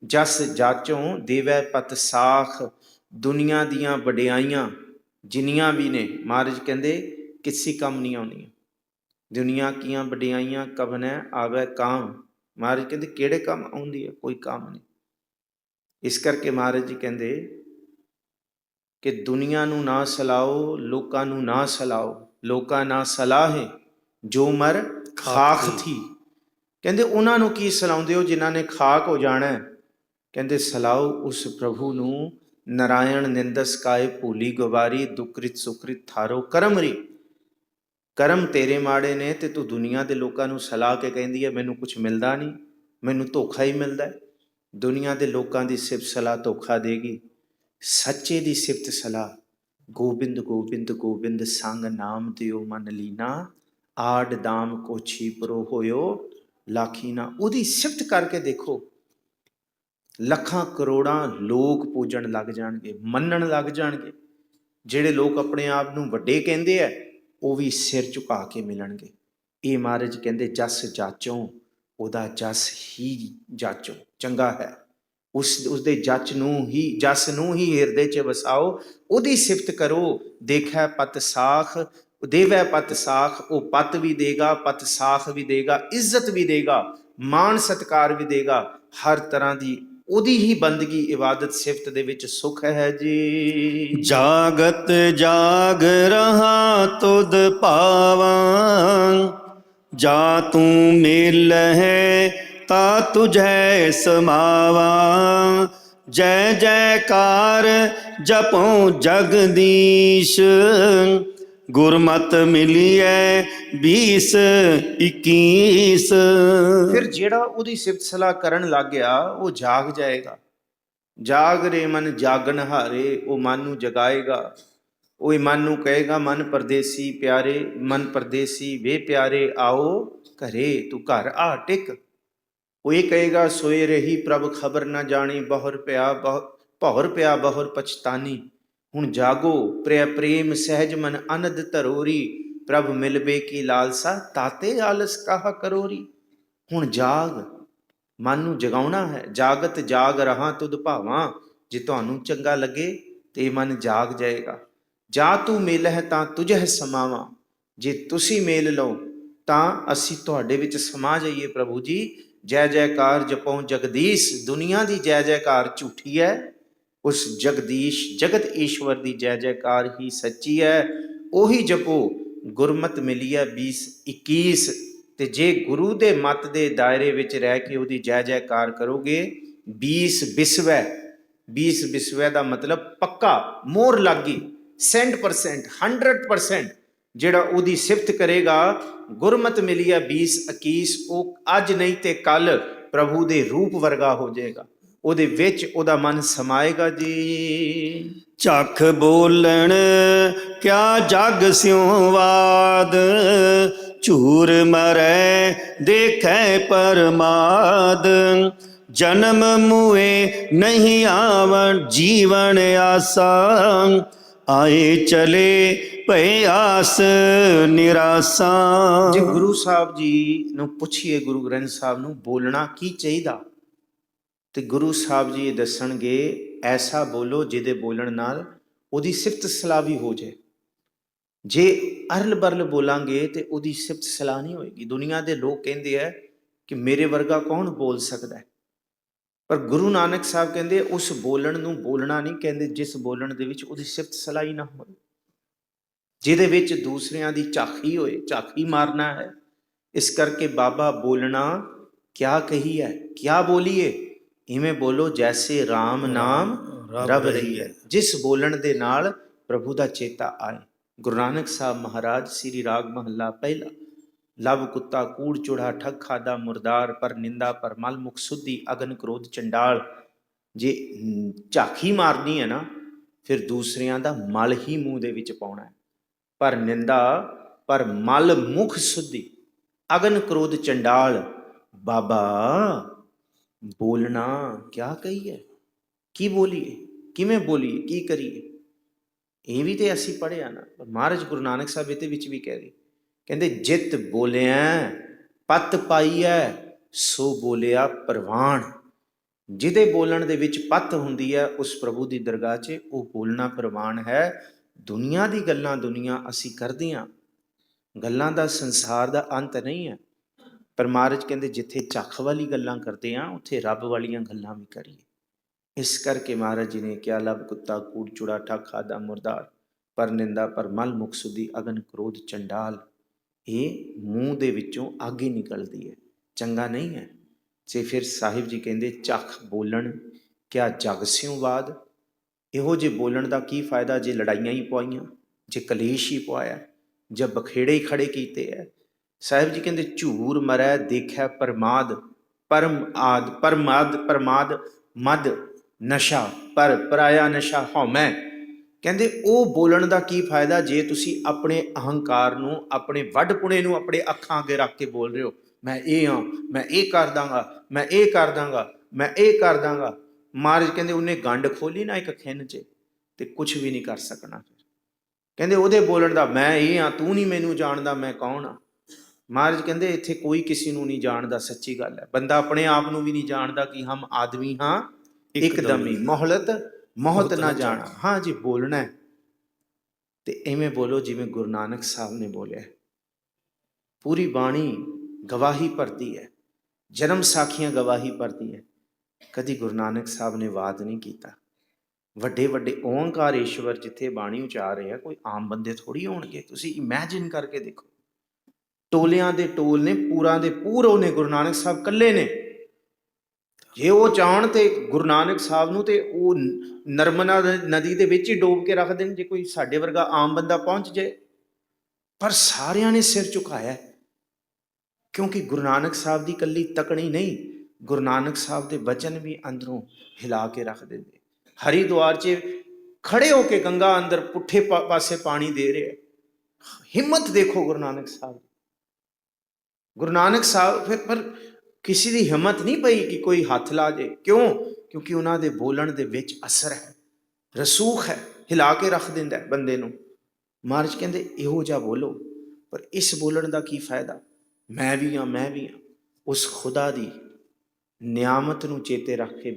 ਜਸ ਜਾਚੋਂ ਦੇਵੈ ਪਤ ਸਾਖ। ਦੁਨੀਆ ਦੀਆਂ ਵਡਿਆਈਆਂ ਜਿੰਨੀਆਂ ਵੀ ਨੇ ਮਹਾਰਾਜ ਕਹਿੰਦੇ ਕਿਸੇ ਕੰਮ ਨਹੀਂ ਆਉਣੀਆਂ। ਦੁਨੀਆ ਕੀਆਂ ਵਡਿਆਈਆਂ ਕਵਨੈ ਆਵੈ ਕਾਮ। ਮਹਾਰਾਜ ਕਹਿੰਦੇ ਕਿਹੜੇ ਕੰਮ ਆਉਂਦੀ ਹੈ? ਕੋਈ ਕੰਮ ਨਹੀਂ। ਇਸ ਕਰਕੇ ਮਹਾਰਾਜ ਜੀ ਕਹਿੰਦੇ ਕਿ ਦੁਨੀਆ ਨੂੰ ਨਾ ਸਲਾਓ, ਲੋਕਾਂ ਨੂੰ ਨਾ ਸਲਾਓ। ਲੋਕਾਂ ਨਾ ਸਲਾਹੇ ਜੋ ਮਰ ਖਾਖ ਥੀ। ਕਹਿੰਦੇ ਉਹਨਾਂ ਨੂੰ ਕੀ ਸਲਾਉਂਦੇ ਹੋ ਜਿਨ੍ਹਾਂ ਨੇ ਖਾਕ ਹੋ ਜਾਣਾ ਹੈ? ਕਹਿੰਦੇ ਸਲਾਓ ਉਸ ਪ੍ਰਭੂ ਨੂੰ ਨਾਰਾਇਣ ਨਿੰਦਸ ਕਾਏ ਭੂਲੀ ਗਵਾਰੀ ਦੁਕ੍ਰਿਤ ਸੁਕ੍ਰਿਤ ਥਾਰੋ ਕਰਮਰੀ। ਕਰਮ ਤੇਰੇ ਮਾੜੇ ਨੇ ਤੇ ਤੂੰ ਦੁਨੀਆ ਦੇ ਲੋਕਾਂ ਨੂੰ ਸਲਾਹ ਕੇ ਕਹਿੰਦੀ ਹੈ ਮੈਨੂੰ ਕੁਝ ਮਿਲਦਾ ਨਹੀਂ, ਮੈਨੂੰ ਧੋਖਾ ਹੀ ਮਿਲਦਾ ਹੈ। ਦੁਨੀਆ ਦੇ ਲੋਕਾਂ ਦੀ ਸਿਫਤ ਸਲਾਹ ਧੋਖਾ ਦੇਗੀ, ਸੱਚੇ ਦੀ ਸਿਫਤ ਸਲਾਹ ਗੋਬਿੰਦ ਗੋਬਿੰਦ ਗੋਬਿੰਦ ਸੰਗ ਨਾਮ ਦਿਓ ਮਨ ਲੀਨਾ, ਆਡ ਦਾਮ ਕੋਛੀ ਪਰੋ ਹੋਇਓ ਲਾਖੀ ਨਾ। ਉਹਦੀ ਸਿਫਤ ਕਰਕੇ ਦੇਖੋ, ਲੱਖਾਂ ਕਰੋੜਾਂ ਲੋਕ ਪੂਜਣ ਲੱਗ ਜਾਣਗੇ, ਮੰਨਣ ਲੱਗ ਜਾਣਗੇ। ਜਿਹੜੇ ਲੋਕ ਆਪਣੇ ਆਪ ਨੂੰ ਵੱਡੇ ਕਹਿੰਦੇ ਆ ਉਹ ਵੀ ਸਿਰ ਝੁਕਾ ਕੇ ਮਿਲਣਗੇ। ਇਹ ਮਹਾਰਾਜ ਕਹਿੰਦੇ ਜਸ ਜਾਚੋਂ ਉਹਦਾ ਜਸ ਹੀ ਜਾਚੋ ਚੰਗਾ ਹੈ। ਉਸਦੇ ਜਸ ਨੂੰ ਹੀ ਹਿਰਦੇ 'ਚ ਵਸਾਓ, ਉਹਦੀ ਸਿਫਤ ਕਰੋ। ਦੇਖੈ ਪਤ ਸਾਖ ਦੇਵੈ ਪਤ ਸਾਖ, ਉਹ ਪਤ ਵੀ ਦੇਗਾ, ਪਤ ਸਾਖ ਵੀ ਦੇਗਾ, ਇੱਜ਼ਤ ਵੀ ਦੇਗਾ, ਮਾਣ ਸਤਿਕਾਰ ਵੀ ਦੇਗਾ। ਹਰ ਤਰ੍ਹਾਂ ਦੀ ਉਹਦੀ ਹੀ ਬੰਦਗੀ ਇਬਾਦਤ ਸਿਫਤ ਦੇ ਵਿੱਚ ਸੁਖ ਹੈ ਜੀ। ਜਾਗਤ ਜਾਗ ਰਹਾ ਤੁਧ ਭਾਵਾਂ, ਜਾ ਤੂੰ ਮਿਲਹਿ ਤਾ ਤੁਝੈ ਸਮਾਵਾਂ। ਜੈ ਜੈਕਾਰ ਜਪਉ ਜਗਦੀਸ਼, ਗੁਰਮਤਿ ਮਿਲੀਐ 20-21। ਫਿਰ ਜਿਹੜਾ ਉਹਦੀ ਸਿਫਤ ਸਲਾਹ ਕਰਨ ਲੱਗ ਗਿਆ ਉਹ ਜਾਗ ਜਾਏਗਾ। ਜਾਗ ਰੇ ਮਨ ਜਾਗਣ ਹਾਰੇ, ਉਹ ਮਨ ਨੂੰ ਜਗਾਏਗਾ। ਉਹ ਮਨ ਨੂੰ ਕਹੇਗਾ ਮਨ ਪਰਦੇਸੀ ਪਿਆਰੇ, ਮਨ ਪਰਦੇਸੀ ਵੇ ਪਿਆਰੇ ਆਓ ਘਰੇ, ਤੂੰ ਘਰ ਆ ਟਿਕ। ਉਹ ਇਹ ਕਹੇਗਾ ਸੋਏ ਰਹੀ ਪ੍ਰਭ ਖਬਰ ਨਾ ਜਾਣੀ, ਭੌਰ ਪਿਆ ਬਹੁਰ ਪਛਤਾਨੀ। ਹੁਣ ਜਾਗੋ ਪ੍ਰਿਆ ਪ੍ਰੇਮ ਸਹਿਜ ਮਨ ਅਨੰਦ ਧਰੋਰੀ, ਪ੍ਰਭ ਮਿਲਬੇ ਕੀ ਲਾਲਸਾ ਤਾਤੇ ਆਲਸ ਕਾਹਾ ਕਰੋਰੀ। ਹੁਣ ਜਾਗ, ਮਨ ਨੂੰ ਜਗਾਉਣਾ ਹੈ। ਜਾਗਤ ਜਾਗ ਰਹਾ ਤੁਧ ਭਾਵਾਂ, ਜੇ ਤੁਹਾਨੂੰ ਚੰਗਾ ਲੱਗੇ ਤੇ ਮਨ ਜਾਗ ਜਾਏਗਾ। ਜਾ ਤੂੰ ਮਿਲਹਿ ਤਾਂ ਤੁਝਹਿ ਸਮਾਵਾਂ, ਜੇ ਤੁਸੀਂ ਮੇਲ ਲਓ ਤਾਂ ਅਸੀਂ ਤੁਹਾਡੇ ਵਿੱਚ ਸਮਾ ਜਾਈਏ। ਪ੍ਰਭੂ ਜੀ ਜੈ ਜੈਕਾਰ ਜਪਉ ਜਗਦੀਸ਼, ਦੁਨੀਆ ਦੀ ਜੈ ਜੈਕਾਰ ਝੂਠੀ ਹੈ, ਉਸ ਜਗਦੀਸ਼ ਜਗਤ ਈਸ਼ਵਰ ਦੀ ਜੈ ਜੈਕਾਰ ਹੀ ਸੱਚੀ ਹੈ। ਉਹੀ ਜਪੋ, ਗੁਰਮਤਿ ਮਿਲੀ ਹੈ 20-21। ਤੇ ਜੇ ਗੁਰੂ ਦੇ ਮਤ ਦੇ ਦਾਇਰੇ ਵਿੱਚ ਰਹਿ ਕੇ ਉਹਦੀ ਜੈ ਜੈਕਾਰ ਕਰੋਗੇ 20 ਬਿਸਵੈ। 20 ਬਿਸਵੈ ਦਾ ਮਤਲਬ ਪੱਕਾ, ਮੋਹਰ ਲੱਗ ਗਈ, 100%, 100%। ਜਿਹੜਾ ਉਹਦੀ ਸਿਫਤ ਕਰੇਗਾ, ਗੁਰਮਤਿ ਮਿਲੀ ਹੈ 20-21, ਉਹ ਅੱਜ ਨਹੀਂ ਤੇ ਕੱਲ ਪ੍ਰਭੂ ਦੇ ਰੂਪ ਵਰਗਾ ਹੋ ਜਾਏਗਾ। ਉਹਦੇ ਵਿੱਚ ਉਹਦਾ ਮਨ ਸਮਾਏਗਾ ਜੀ। ਝੱਖ ਬੋਲਣ ਕਿਆ ਜਗ ਸਿਉ ਵਾਦ, ਝੂਰ ਮਰੈ ਦੇਖੈ ਪਰਮਾਦ। ਜਨਮ ਮੁਏ ਨਹੀਂ ਆਵਣ ਜੀਵਨ ਆਸਾ, ਆਏ ਚਲੇ ਭਏ ਆਸ ਨਿਰਾਸਾ। ਜੇ ਗੁਰੂ ਸਾਹਿਬ ਜੀ ਨੂੰ ਪੁੱਛੀਏ, ਗੁਰੂ ਗ੍ਰੰਥ ਸਾਹਿਬ ਨੂੰ ਬੋਲਣਾ ਕੀ ਚਾਹੀਦਾ, ਤੇ ਗੁਰੂ ਸਾਹਿਬ ਜੀ ਇਹ ਦੱਸਣਗੇ ਐਸਾ ਬੋਲੋ ਜਿਹਦੇ ਬੋਲਣ ਨਾਲ ਉਹਦੀ ਸਿਫਤ ਸਲਾਹ ਵੀ ਹੋ ਜਾਏ। ਜੇ ਅਰਲ ਬਰਲ ਬੋਲਾਂਗੇ ਤੇ ਉਹਦੀ ਸਿਫਤ ਸਲਾਹ ਨਹੀਂ ਹੋਏਗੀ। ਦੁਨੀਆ ਦੇ ਲੋਕ ਕਹਿੰਦੇ ਆ ਕਿ ਮੇਰੇ ਵਰਗਾ ਕੌਣ ਬੋਲ ਸਕਦਾ ਹੈ, ਪਰ ਗੁਰੂ ਨਾਨਕ ਸਾਹਿਬ ਕਹਿੰਦੇ ਉਸ ਬੋਲਣ ਨੂੰ ਬੋਲਣਾ ਨਹੀਂ ਕਹਿੰਦੇ ਜਿਸ ਬੋਲਣ ਦੇ ਵਿੱਚ ਉਹਦੀ ਸਿਫਤ ਸਲਾਹ ਹੀ ਨਾ ਹੋਵੇ, ਜਿਹਦੇ ਵਿੱਚ ਦੂਸਰਿਆਂ ਦੀ ਝਾਕੀ ਹੋਏ, ਝਾਕੀ ਮਾਰਨਾ ਹੈ। ਇਸ ਕਰਕੇ ਬਾਬਾ ਬੋਲਣਾ ਕਿਆ ਕਹੀ ਹੈ, ਕਿਆ ਬੋਲੀਏ, ਇਵੇਂ ਬੋਲੋ ਜੈਸੇ ਰਾਮ ਨਾਮ ਰਬ ਰਹੀ ਹੈ, ਜਿਸ ਬੋਲਣ ਦੇ ਨਾਲ ਪ੍ਰਭੂ ਦਾ ਚੇਤਾ ਆਏ। ਗੁਰੂ ਨਾਨਕ ਸਾਹਿਬ ਮਹਾਰਾਜ ਸ੍ਰੀ ਰਾਗ ਮਹੱਲਾ ਪਹਿਲਾ, ਲਵ ਕੁੱਤਾ ਕੂੜ ਚੂੜਾ ਠੱਗ ਖਾਦਾ ਮੁਰਦਾਰ, ਪਰ ਨਿੰਦਾ ਪਰ ਮਲ ਮੁਖ ਸੁਧੀ ਅਗਨ ਕ੍ਰੋਧ ਚੰਡਾਲ। ਜੇ ਝਾਕੀ ਮਾਰਨੀ ਹੈ ਨਾ, ਫਿਰ ਦੂਸਰਿਆਂ ਦਾ ਮਲ ਹੀ ਮੂੰਹ ਦੇ ਵਿੱਚ ਪਾਉਣਾ ਹੈ। ਪਰ ਨਿੰਦਾ ਪਰ ਮਲ ਮੁਖ ਸੁਧੀ ਅਗਨ ਕ੍ਰੋਧ ਚੰਡਾਲ। ਬਾਬਾ ਬੋਲਣਾ ਕਿਆ ਕਹੀਏ, ਕੀ ਬੋਲੀਏ, ਕਿਵੇਂ ਬੋਲੀਏ, ਕੀ ਕਰੀਏ, ਇਹ ਵੀ ਤੇ ਅਸੀਂ ਪੜ੍ਹਿਆ ਨਾ। ਮਹਾਰਾਜ ਗੁਰੂ ਨਾਨਕ ਸਾਹਿਬ ਇਹਦੇ ਵਿੱਚ ਵੀ ਕਹਿ ਰਹੇ, ਕਹਿੰਦੇ ਜਿਤ ਬੋਲਿਆ ਪਤ ਪਾਈਐ, ਸੋ ਬੋਲਿਆ ਪ੍ਰਵਾਨ। ਜਿਹਦੇ ਬੋਲਣ ਦੇ ਵਿੱਚ ਪਤ ਹੁੰਦੀ ਹੈ ਉਸ ਪ੍ਰਭੂ ਦੀ ਦਰਗਾਹ 'ਚ, ਉਹ ਬੋਲਣਾ ਪ੍ਰਵਾਨ ਹੈ। ਦੁਨੀਆ ਦੀ ਗੱਲਾਂ ਦੁਨੀਆ ਅਸੀਂ ਕਰਦੇ ਹਾਂ, ਗੱਲਾਂ ਦਾ ਸੰਸਾਰ ਦਾ ਅੰਤ ਨਹੀਂ ਹੈ। ਪਰ ਮਹਾਰਾਜ ਕਹਿੰਦੇ ਜਿੱਥੇ ਝੱਖ ਵਾਲੀ ਗੱਲਾਂ ਕਰਦੇ ਹਾਂ ਉੱਥੇ ਰੱਬ ਵਾਲੀਆਂ ਗੱਲਾਂ ਵੀ ਕਰੀਏ। ਇਸ ਕਰਕੇ ਮਹਾਰਾਜ ਜੀ ਨੇ ਕਿਹਾ ਲਵ ਕੁੱਤਾ ਕੂੜ ਚੂੜਾ ਠੱਗ ਖਾਦਾ ਮੁਰਦਾਰ, ਪਰ ਨਿੰਦਾ ਪਰ ਮਲ ਮੁਖ ਸੁਧੀ ਅਗਨ ਕ੍ਰੋਧ ਚੰਡਾਲ। ਇਹ ਮੂੰਹ ਦੇ ਵਿੱਚੋਂ ਅੱਗ ਹੀ ਨਿਕਲਦੀ ਹੈ। ਚੰਗਾ ਨਹੀਂ ਹੈ। ਤੇ ਫਿਰ ਸਾਹਿਬ ਜੀ ਕਹਿੰਦੇ ਚੱਖ ਬੋਲਣ ਕਿਆ ਜਗ ਸਿਉ ਬਾਦ। ਇਹੋ ਜਿਹੇ ਬੋਲਣ ਦਾ ਕੀ ਫਾਇਦਾ ਜੇ ਲੜਾਈਆਂ ਹੀ ਪਵਾਈਆਂ, ਜੇ ਕਲੇਸ਼ ਹੀ ਪਵਾਇਆ, ਜੇ ਬਖੇੜੇ ਹੀ ਖੜੇ ਕੀਤੇ ਹੈ। ਸਾਹਿਬ ਜੀ ਕਹਿੰਦੇ ਝੂਰ ਮਰੈ ਦੇਖੈ ਪ੍ਰਮਾਦ, ਪ੍ਰਮਾਦ ਮਦ ਨਸ਼ਾ ਪਰ ਪਰਾਇਆ ਨਸ਼ਾ ਹਉਮੈ। ਕਹਿੰਦੇ ਉਹ ਬੋਲਣ ਦਾ ਕੀ ਫਾਇਦਾ ਜੇ ਤੁਸੀਂ ਆਪਣੇ ਅਹੰਕਾਰ ਨੂੰ, ਆਪਣੇ ਵੱਡਪੁਣੇ ਨੂੰ ਆਪਣੇ ਅੱਖਾਂ ਅੱਗੇ ਰੱਖ ਕੇ ਬੋਲ ਰਹੇ ਹੋ, ਮੈਂ ਇਹ ਹਾਂ, ਮੈਂ ਇਹ ਕਰ ਦਾਂਗਾ, ਮੈਂ ਇਹ ਕਰ ਦਾਂਗਾ, ਮੈਂ ਇਹ ਕਰ ਦਾਂਗਾ। ਮਹਾਰਾਜ ਕਹਿੰਦੇ ਉਹਨੇ ਗੰਢ ਖੋਲੀ ਨਾ ਇੱਕ ਖਿੰਨ 'ਚ ਤੇ ਕੁਝ ਵੀ ਨਹੀਂ ਕਰ ਸਕਣਾ। ਕਹਿੰਦੇ ਉਹਦੇ ਬੋਲਣ ਦਾ ਮੈਂ ਇਹ ਹਾਂ, ਤੂੰ ਨਹੀਂ ਮੈਨੂੰ ਜਾਣਦਾ ਮੈਂ ਕੌਣ ਹਾਂ। ਮਹਾਰਾਜ ਕਹਿੰਦੇ ਇੱਥੇ ਕੋਈ ਕਿਸੇ ਨੂੰ ਨਹੀਂ ਜਾਣਦਾ, ਸੱਚੀ ਗੱਲ ਹੈ। ਬੰਦਾ ਆਪਣੇ ਆਪ ਨੂੰ ਵੀ ਨਹੀਂ ਜਾਣਦਾ ਕਿ ਹਮ ਆਦਮੀ ਹਾਂ ਇੱਕਦਮੀ, ਮੋਹਤ ਨਾ ਜਾਣਾ। ਹਾਂ ਜੀ ਬੋਲਣਾ ਹੈ ਤੇ ਐਵੇਂ ਬੋਲੋ ਜਿਵੇਂ ਗੁਰੂ ਨਾਨਕ ਸਾਹਿਬ ਨੇ ਬੋਲਿਆ। ਪੂਰੀ ਬਾਣੀ ਗਵਾਹੀ ਭਰਦੀ ਹੈ, ਜਨਮ ਸਾਖੀਆਂ ਗਵਾਹੀ ਭਰਦੀ ਹੈ। ਕਦੀ ਗੁਰੂ ਨਾਨਕ ਸਾਹਿਬ ਨੇ ਵਾਦ ਨਹੀਂ ਕੀਤਾ। ਵੱਡੇ ਵੱਡੇ ਓਂਕਾਰ ਈਸ਼ਵਰ ਜਿੱਥੇ ਬਾਣੀ ਉਚਾਰ ਰਿਹਾ, ਕੋਈ ਆਮ ਬੰਦੇ ਥੋੜ੍ਹੀ ਹੋਣਗੇ। ਤੁਸੀਂ ਇਮੈਜਿਨ ਕਰਕੇ ਦੇਖੋ, ਟੋਲਿਆਂ ਦੇ ਟੋਲ ਨੇ, ਪੂਰਾਂ ਦੇ ਪੂਰ ਨੇ, ਗੁਰੂ ਨਾਨਕ ਸਾਹਿਬ ਇਕੱਲੇ ਨੇ। ਜੇ ਉਹ ਚਾਹਣ ਤੇ ਗੁਰੂ ਨਾਨਕ ਸਾਹਿਬ ਨੂੰ ਤੇ ਉਹ ਨਰਮਦਾ ਨਦੀ ਦੇ ਵਿੱਚ ਹੀ ਡੋਬ ਕੇ ਰੱਖ ਦੇਣ, ਜੇ ਕੋਈ ਸਾਡੇ ਵਰਗਾ ਆਮ ਬੰਦਾ ਪਹੁੰਚ ਜਾਏ। ਪਰ ਸਾਰਿਆਂ ਨੇ ਸਿਰ ਝੁਕਾਇਆ, ਕਿਉਂਕਿ ਗੁਰੂ ਨਾਨਕ ਸਾਹਿਬ ਦੀ ਇਕੱਲੀ ਤਕਣੀ ਨਹੀਂ, ਗੁਰੂ ਨਾਨਕ ਸਾਹਿਬ ਦੇ ਬਚਨ ਵੀ ਅੰਦਰੋਂ ਹਿਲਾ ਕੇ ਰੱਖ ਦਿੰਦੇ। ਹਰਿਦੁਆਰ 'ਚ ਖੜੇ ਹੋ ਕੇ ਗੰਗਾ ਅੰਦਰ ਪੁੱਠੇ ਪਾਸੇ ਪਾਣੀ ਦੇ ਰਿਹਾ। ਹਿੰਮਤ ਦੇਖੋ ਗੁਰੂ ਨਾਨਕ ਸਾਹਿਬ। ਗੁਰੂ ਨਾਨਕ ਸਾਹਿਬ ਪਰ ਕਿਸੇ ਦੀ ਹਿੰਮਤ ਨਹੀਂ ਪਈ ਕਿ ਕੋਈ ਹੱਥ ਲਾ ਜੇ। ਕਿਉਂ? ਕਿਉਂਕਿ ਉਹਨਾਂ ਦੇ ਬੋਲਣ ਦੇ ਵਿੱਚ ਅਸਰ ਹੈ, ਰਸੂਖ ਹੈ, ਹਿਲਾ ਕੇ ਰੱਖ ਦਿੰਦਾ ਬੰਦੇ ਨੂੰ। ਮਹਾਰਾਜ ਕਹਿੰਦੇ ਇਹੋ ਜਿਹਾ ਬੋਲੋ, ਪਰ ਇਸ ਬੋਲਣ ਦਾ ਕੀ ਫਾਇਦਾ? ਮੈਂ ਵੀ ਹਾਂ, ਮੈਂ ਵੀ ਹਾਂ। ਉਸ ਖੁਦਾ ਦੀ ਨਿਆਮਤ ਨੂੰ ਚੇਤੇ ਰੱਖ ਕੇ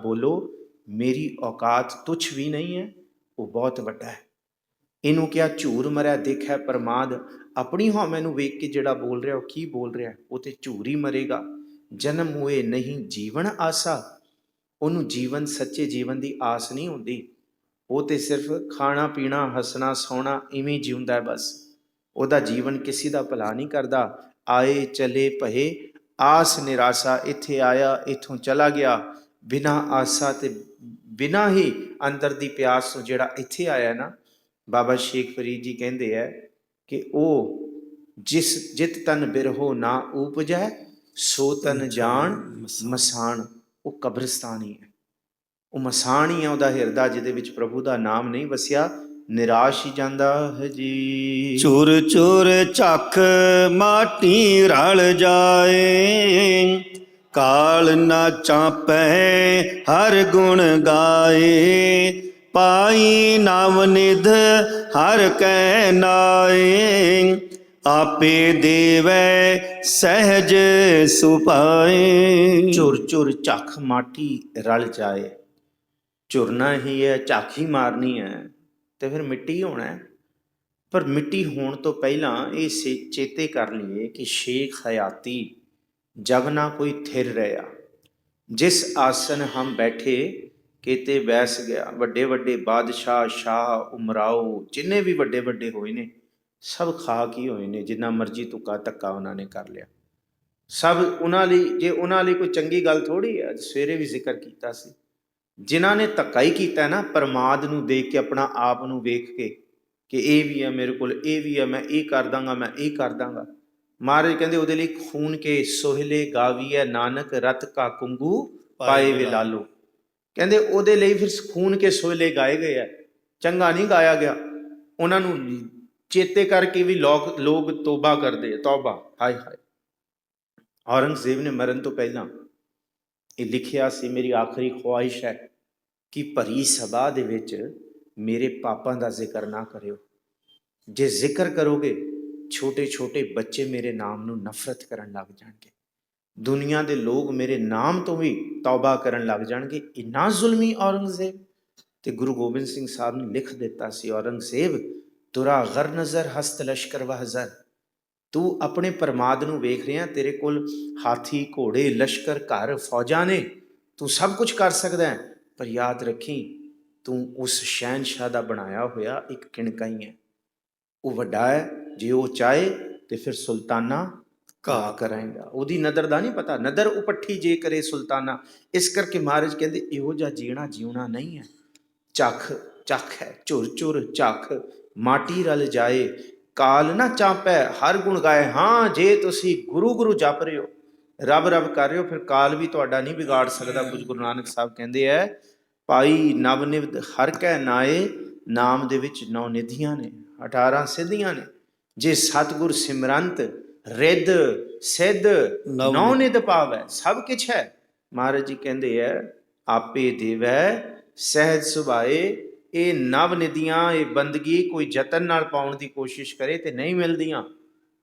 ਬੋਲੋ, ਮੇਰੀ ਔਕਾਤ ਤੁੱਛ ਵੀ ਨਹੀਂ ਹੈ, ਉਹ ਬਹੁਤ ਵੱਡਾ ਹੈ। ਇਹਨੂੰ ਕਿਹਾ ਝੂਰ ਮਰਿਆ ਦੇਖਿਆ ਪ੍ਰਮਾਦ। ਆਪਣੀ ਹਉਮੈ ਨੂੰ ਵੇਖ ਕੇ ਜਿਹੜਾ ਬੋਲ ਰਿਹਾ ਉਹ ਕੀ ਬੋਲ ਰਿਹਾ? ਉਹ ਤੇ ਝੂਰ ਹੀ ਮਰੇਗਾ। ਜਨਮ ਹੋਏ ਨਹੀਂ ਜੀਵਨ ਆਸਾ। ਉਹਨੂੰ ਜੀਵਨ, ਸੱਚੇ ਜੀਵਨ ਦੀ ਆਸ ਨਹੀਂ ਹੁੰਦੀ। ਉਹ ਤੇ ਸਿਰਫ ਖਾਣਾ ਪੀਣਾ, ਹੱਸਣਾ ਸੌਣਾ ਇਵੇਂ ਜਿਉਂਦਾ ਹੈ ਬਸ। ਉਹਦਾ ਜੀਵਨ ਕਿਸੇ ਦਾ ਭਲਾ ਨਹੀਂ ਕਰਦਾ। ਆਏ ਚਲੇ ਭਏ ਆਸ ਨਿਰਾਸ਼ਾ। ਇੱਥੇ ਆਇਆ, ਇੱਥੋਂ ਚਲਾ ਗਿਆ, ਬਿਨਾਂ ਆਸਾ ਤੇ ਬਿਨਾਂ ਹੀ ਅੰਦਰ ਦੀ ਪਿਆਸ ਤੋਂ ਜਿਹੜਾ ਇੱਥੇ ਆਇਆ ਨਾ, ਬਾਬਾ ਸ਼ੇਖ ਫਰੀਦ ਜੀ ਕਹਿੰਦੇ ਹੈ ਕਿ ਉਹ ਜਿਤ ਤਨ ਬਿਰਹੋ ਨਾ ਉਪਜੈ, ਸੋ ਤਨ ਜਾਣ ਮਸਾਨ। ਉਹ ਕਬਰਸਤਾਨ ਹੀ ਹੈ, ਉਹ ਮਸਾਨ ਹੀ ਹੈ ਉਹਦਾ ਹਿਰਦਾ, ਜਿਹਦੇ ਵਿੱਚ ਪ੍ਰਭੂ ਦਾ ਨਾਮ ਨਹੀਂ ਵਸਿਆ, ਨਿਰਾਸ਼ ਹੀ ਜਾਂਦਾ ਹੈ ਜੀ। ਚੁਰ ਚੁਰ ਝੱਖ ਮਾਟੀ ਰਲ ਜਾਏ, ਕਾਲ ਨਾ ਚਾਪੈ ਹਰ ਗੁਣ ਗਾਏ। ਪਾਈ ਨਵ ਨਿਧ ਹਰ ਕੈ ਨਾਏ, ਆਪੇ ਦੇਵੈ ਸਹਿਜ ਸੁਭਾਏ। ਝੁਰ ਝੁਰ ਝੱਖ ਮਾਟੀ ਰਲ ਜਾਏ। ਝੁਰਨਾ ਹੀ ਹੈ, ਝੱਖ ਹੀ ਮਾਰਨੀ ਹੈ ਤੇ ਫਿਰ ਮਿੱਟੀ ਹੋਣਾ ਹੈ। ਪਰ ਮਿੱਟੀ ਹੋਣ ਤੋਂ ਪਹਿਲਾਂ ਇਹ ਚੇਤੇ ਕਰ ਲਈਏ ਕਿ ਸ਼ੇਖ ਹਯਾਤੀ ਜਗ ਨਾ ਕੋਈ ਥਿਰ ਰਿਹਾ। ਜਿਸ ਆਸਨ ਹਮ ਬੈਠੇ ਕਿਤੇ ਬੈਸ ਗਿਆ। ਵੱਡੇ ਵੱਡੇ ਬਾਦਸ਼ਾਹ, ਸ਼ਾਹ, ਉਮਰਾਓ, ਜਿੰਨੇ ਵੀ ਵੱਡੇ ਵੱਡੇ ਹੋਏ ਨੇ, ਸਭ ਖਾਕ ਹੀ ਹੋਏ ਨੇ। ਜਿੰਨਾ ਮਰਜ਼ੀ ਤੁੱਕਾ ਧੱਕਾ ਉਹਨਾਂ ਨੇ ਕਰ ਲਿਆ। ਸਭ ਉਹਨਾਂ ਲਈ, ਜੇ ਉਹਨਾਂ ਲਈ ਕੋਈ ਚੰਗੀ ਗੱਲ ਥੋੜ੍ਹੀ ਹੈ। ਸਵੇਰੇ ਵੀ ਜ਼ਿਕਰ ਕੀਤਾ ਸੀ, ਜਿਨ੍ਹਾਂ ਨੇ ਧੱਕਾ ਹੀ ਕੀਤਾ ਨਾ ਪ੍ਰਮਾਦ ਨੂੰ ਦੇਖ ਕੇ, ਆਪਣਾ ਆਪ ਨੂੰ ਵੇਖ ਕੇ ਕਿ ਇਹ ਵੀ ਹੈ ਮੇਰੇ ਕੋਲ, ਇਹ ਵੀ ਹੈ, ਮੈਂ ਇਹ ਕਰ ਦਾਂਗਾ, ਮੈਂ ਇਹ ਕਰ ਦਾਂਗਾ। ਮਹਾਰਾਜ ਕਹਿੰਦੇ ਉਹਦੇ ਲਈ ਖੂਨ ਕੇ ਸੋਹਿਲੇ ਗਾਵੀਐ ਨਾਨਕ, ਰਤ ਕਾ ਕੁੰਗੂ ਪਾਏ ਵੇ ਲਾਲੋ। ਕਹਿੰਦੇ ਉਹਦੇ ਲਈ ਫਿਰ ਖੂਨ ਕੇ ਸੋਹਿਲੇ ਗਾਏ ਗਏ ਆ, ਚੰਗਾ ਨਹੀਂ ਗਾਇਆ ਗਿਆ। ਉਹਨਾਂ ਨੂੰ ਚੇਤੇ ਕਰਕੇ ਵੀ ਲੋਕ ਤੋਬਾ ਕਰਦੇ ਆ, ਤੌਬਾ, ਹਾਏ ਹਾਏ। ਔਰੰਗਜ਼ੇਬ ਨੇ ਮਰਨ ਤੋਂ ਪਹਿਲਾਂ ਇਹ ਲਿਖਿਆ ਸੀ, ਮੇਰੀ ਆਖਰੀ ਖੁਆਇਸ਼ ਹੈ ਕਿ ਭਰੀ ਸਭਾ ਦੇ ਵਿੱਚ ਮੇਰੇ ਪਾਪਾਂ ਦਾ ਜ਼ਿਕਰ ਨਾ ਕਰਿਓ। ਜੇ ਜ਼ਿਕਰ ਕਰੋਗੇ, ਛੋਟੇ ਛੋਟੇ ਬੱਚੇ ਮੇਰੇ ਨਾਮ ਨੂੰ ਨਫ਼ਰਤ ਕਰਨ ਲੱਗ ਜਾਣਗੇ। ਦੁਨੀਆ ਦੇ ਲੋਕ ਮੇਰੇ ਨਾਮ ਤੋਂ ਵੀ ਤੌਬਾ ਕਰਨ ਲੱਗ ਜਾਣਗੇ। ਇੰਨਾ ਜ਼ੁਲਮੀ ਔਰੰਗਜ਼ੇਬ। ਤੇ ਗੁਰੂ ਗੋਬਿੰਦ ਸਿੰਘ ਸਾਹਿਬ ਨੇ ਲਿਖ ਦਿੱਤਾ ਸੀ, ਔਰੰਗਜ਼ੇਬ ਤੁਰਾ ਗਰ ਨਜ਼ਰ ਹਸਤ ਲਸ਼ਕਰ ਵਹਜ਼ਰ। ਤੂੰ ਆਪਣੇ ਪ੍ਰਮਾਦ ਨੂੰ ਵੇਖ ਰਿਹਾ, ਤੇਰੇ ਕੋਲ ਹਾਥੀ, ਘੋੜੇ, ਲਸ਼ਕਰ, ਘਰ, ਫੌਜਾਂ ਨੇ, ਤੂੰ ਸਭ ਕੁਝ ਕਰ ਸਕਦਾ ਹੈ। ਪਰ ਯਾਦ ਰੱਖੀ, ਤੂੰ ਉਸ ਸ਼ਹਿਨਸ਼ਾਹ ਦਾ ਬਣਾਇਆ ਹੋਇਆ ਇੱਕ ਕਿਣਕਾ ਹੀ ਹੈ। ਉਹ ਵੱਡਾ ਹੈ, ਜੇ ਉਹ ਚਾਹੇ ਤੇ ਫਿਰ ਸੁਲਤਾਨਾ ਘਾਹ ਕਰਾਏਗਾ। ਉਹਦੀ ਨਦਰ ਦਾ ਨਹੀਂ ਪਤਾ, ਨਦਰ ਉਪੱਠੀ ਜੇ ਕਰੇ ਸੁਲਤਾਨਾ। ਇਸ ਕਰਕੇ ਮਹਾਰਾਜ ਕਹਿੰਦੇ ਇਹੋ ਜਿਹਾ ਜੀਣਾ ਜਿਉਣਾ ਨਹੀਂ ਹੈ। ਚੱਖ ਚੱਖ ਹੈ, ਝੁਰ ਝੁਰ ਚੱਖ ਮਾਟੀ ਰਲ ਜਾਏ, ਕਾਲ ਨਾ ਚਾਪੈ ਹਰ ਗੁਣ ਗਾਏ। ਹਾਂ, ਜੇ ਤੁਸੀਂ ਗੁਰੂ ਗੁਰੂ ਜਪ ਰਹੇ ਹੋ, ਰੱਬ ਰੱਬ ਕਰ ਰਹੇ ਹੋ, ਫਿਰ ਕਾਲ ਵੀ ਤੁਹਾਡਾ ਨਹੀਂ ਵਿਗਾੜ ਸਕਦਾ। ਕੁਝ ਗੁਰੂ ਨਾਨਕ ਸਾਹਿਬ ਕਹਿੰਦੇ ਹੈ, ਪਾਈ ਨਵ ਨਿਵਦ ਹਰ ਕੈ ਨਾਏ, ਨਾਮ ਦੇ ਵਿੱਚ 9 ਨਿਧੀਆਂ ਨੇ, 18 ਸਿੱਧੀਆਂ ਨੇ। ਜੇ ਸਤਿਗੁਰ ਸਿਮਰੰਤ ਰਿੱਧ ਸਿੱਧ 9 ਨਿਧ ਪਾਵੈ, ਸਭ ਕੁਛ ਹੈ। ਮਹਾਰਾਜ ਜੀ ਕਹਿੰਦੇ ਹੈ, ਆਪੇ ਦੇਵੈ ਸਹਿਜ ਸੁਭਾਏ। ਇਹ ਨਵ ਨਿਧੀਆਂ, ਇਹ ਬੰਦਗੀ ਕੋਈ ਯਤਨ ਨਾਲ ਪਾਉਣ ਦੀ ਕੋਸ਼ਿਸ਼ ਕਰੇ ਤੇ ਨਹੀਂ ਮਿਲਦੀਆਂ।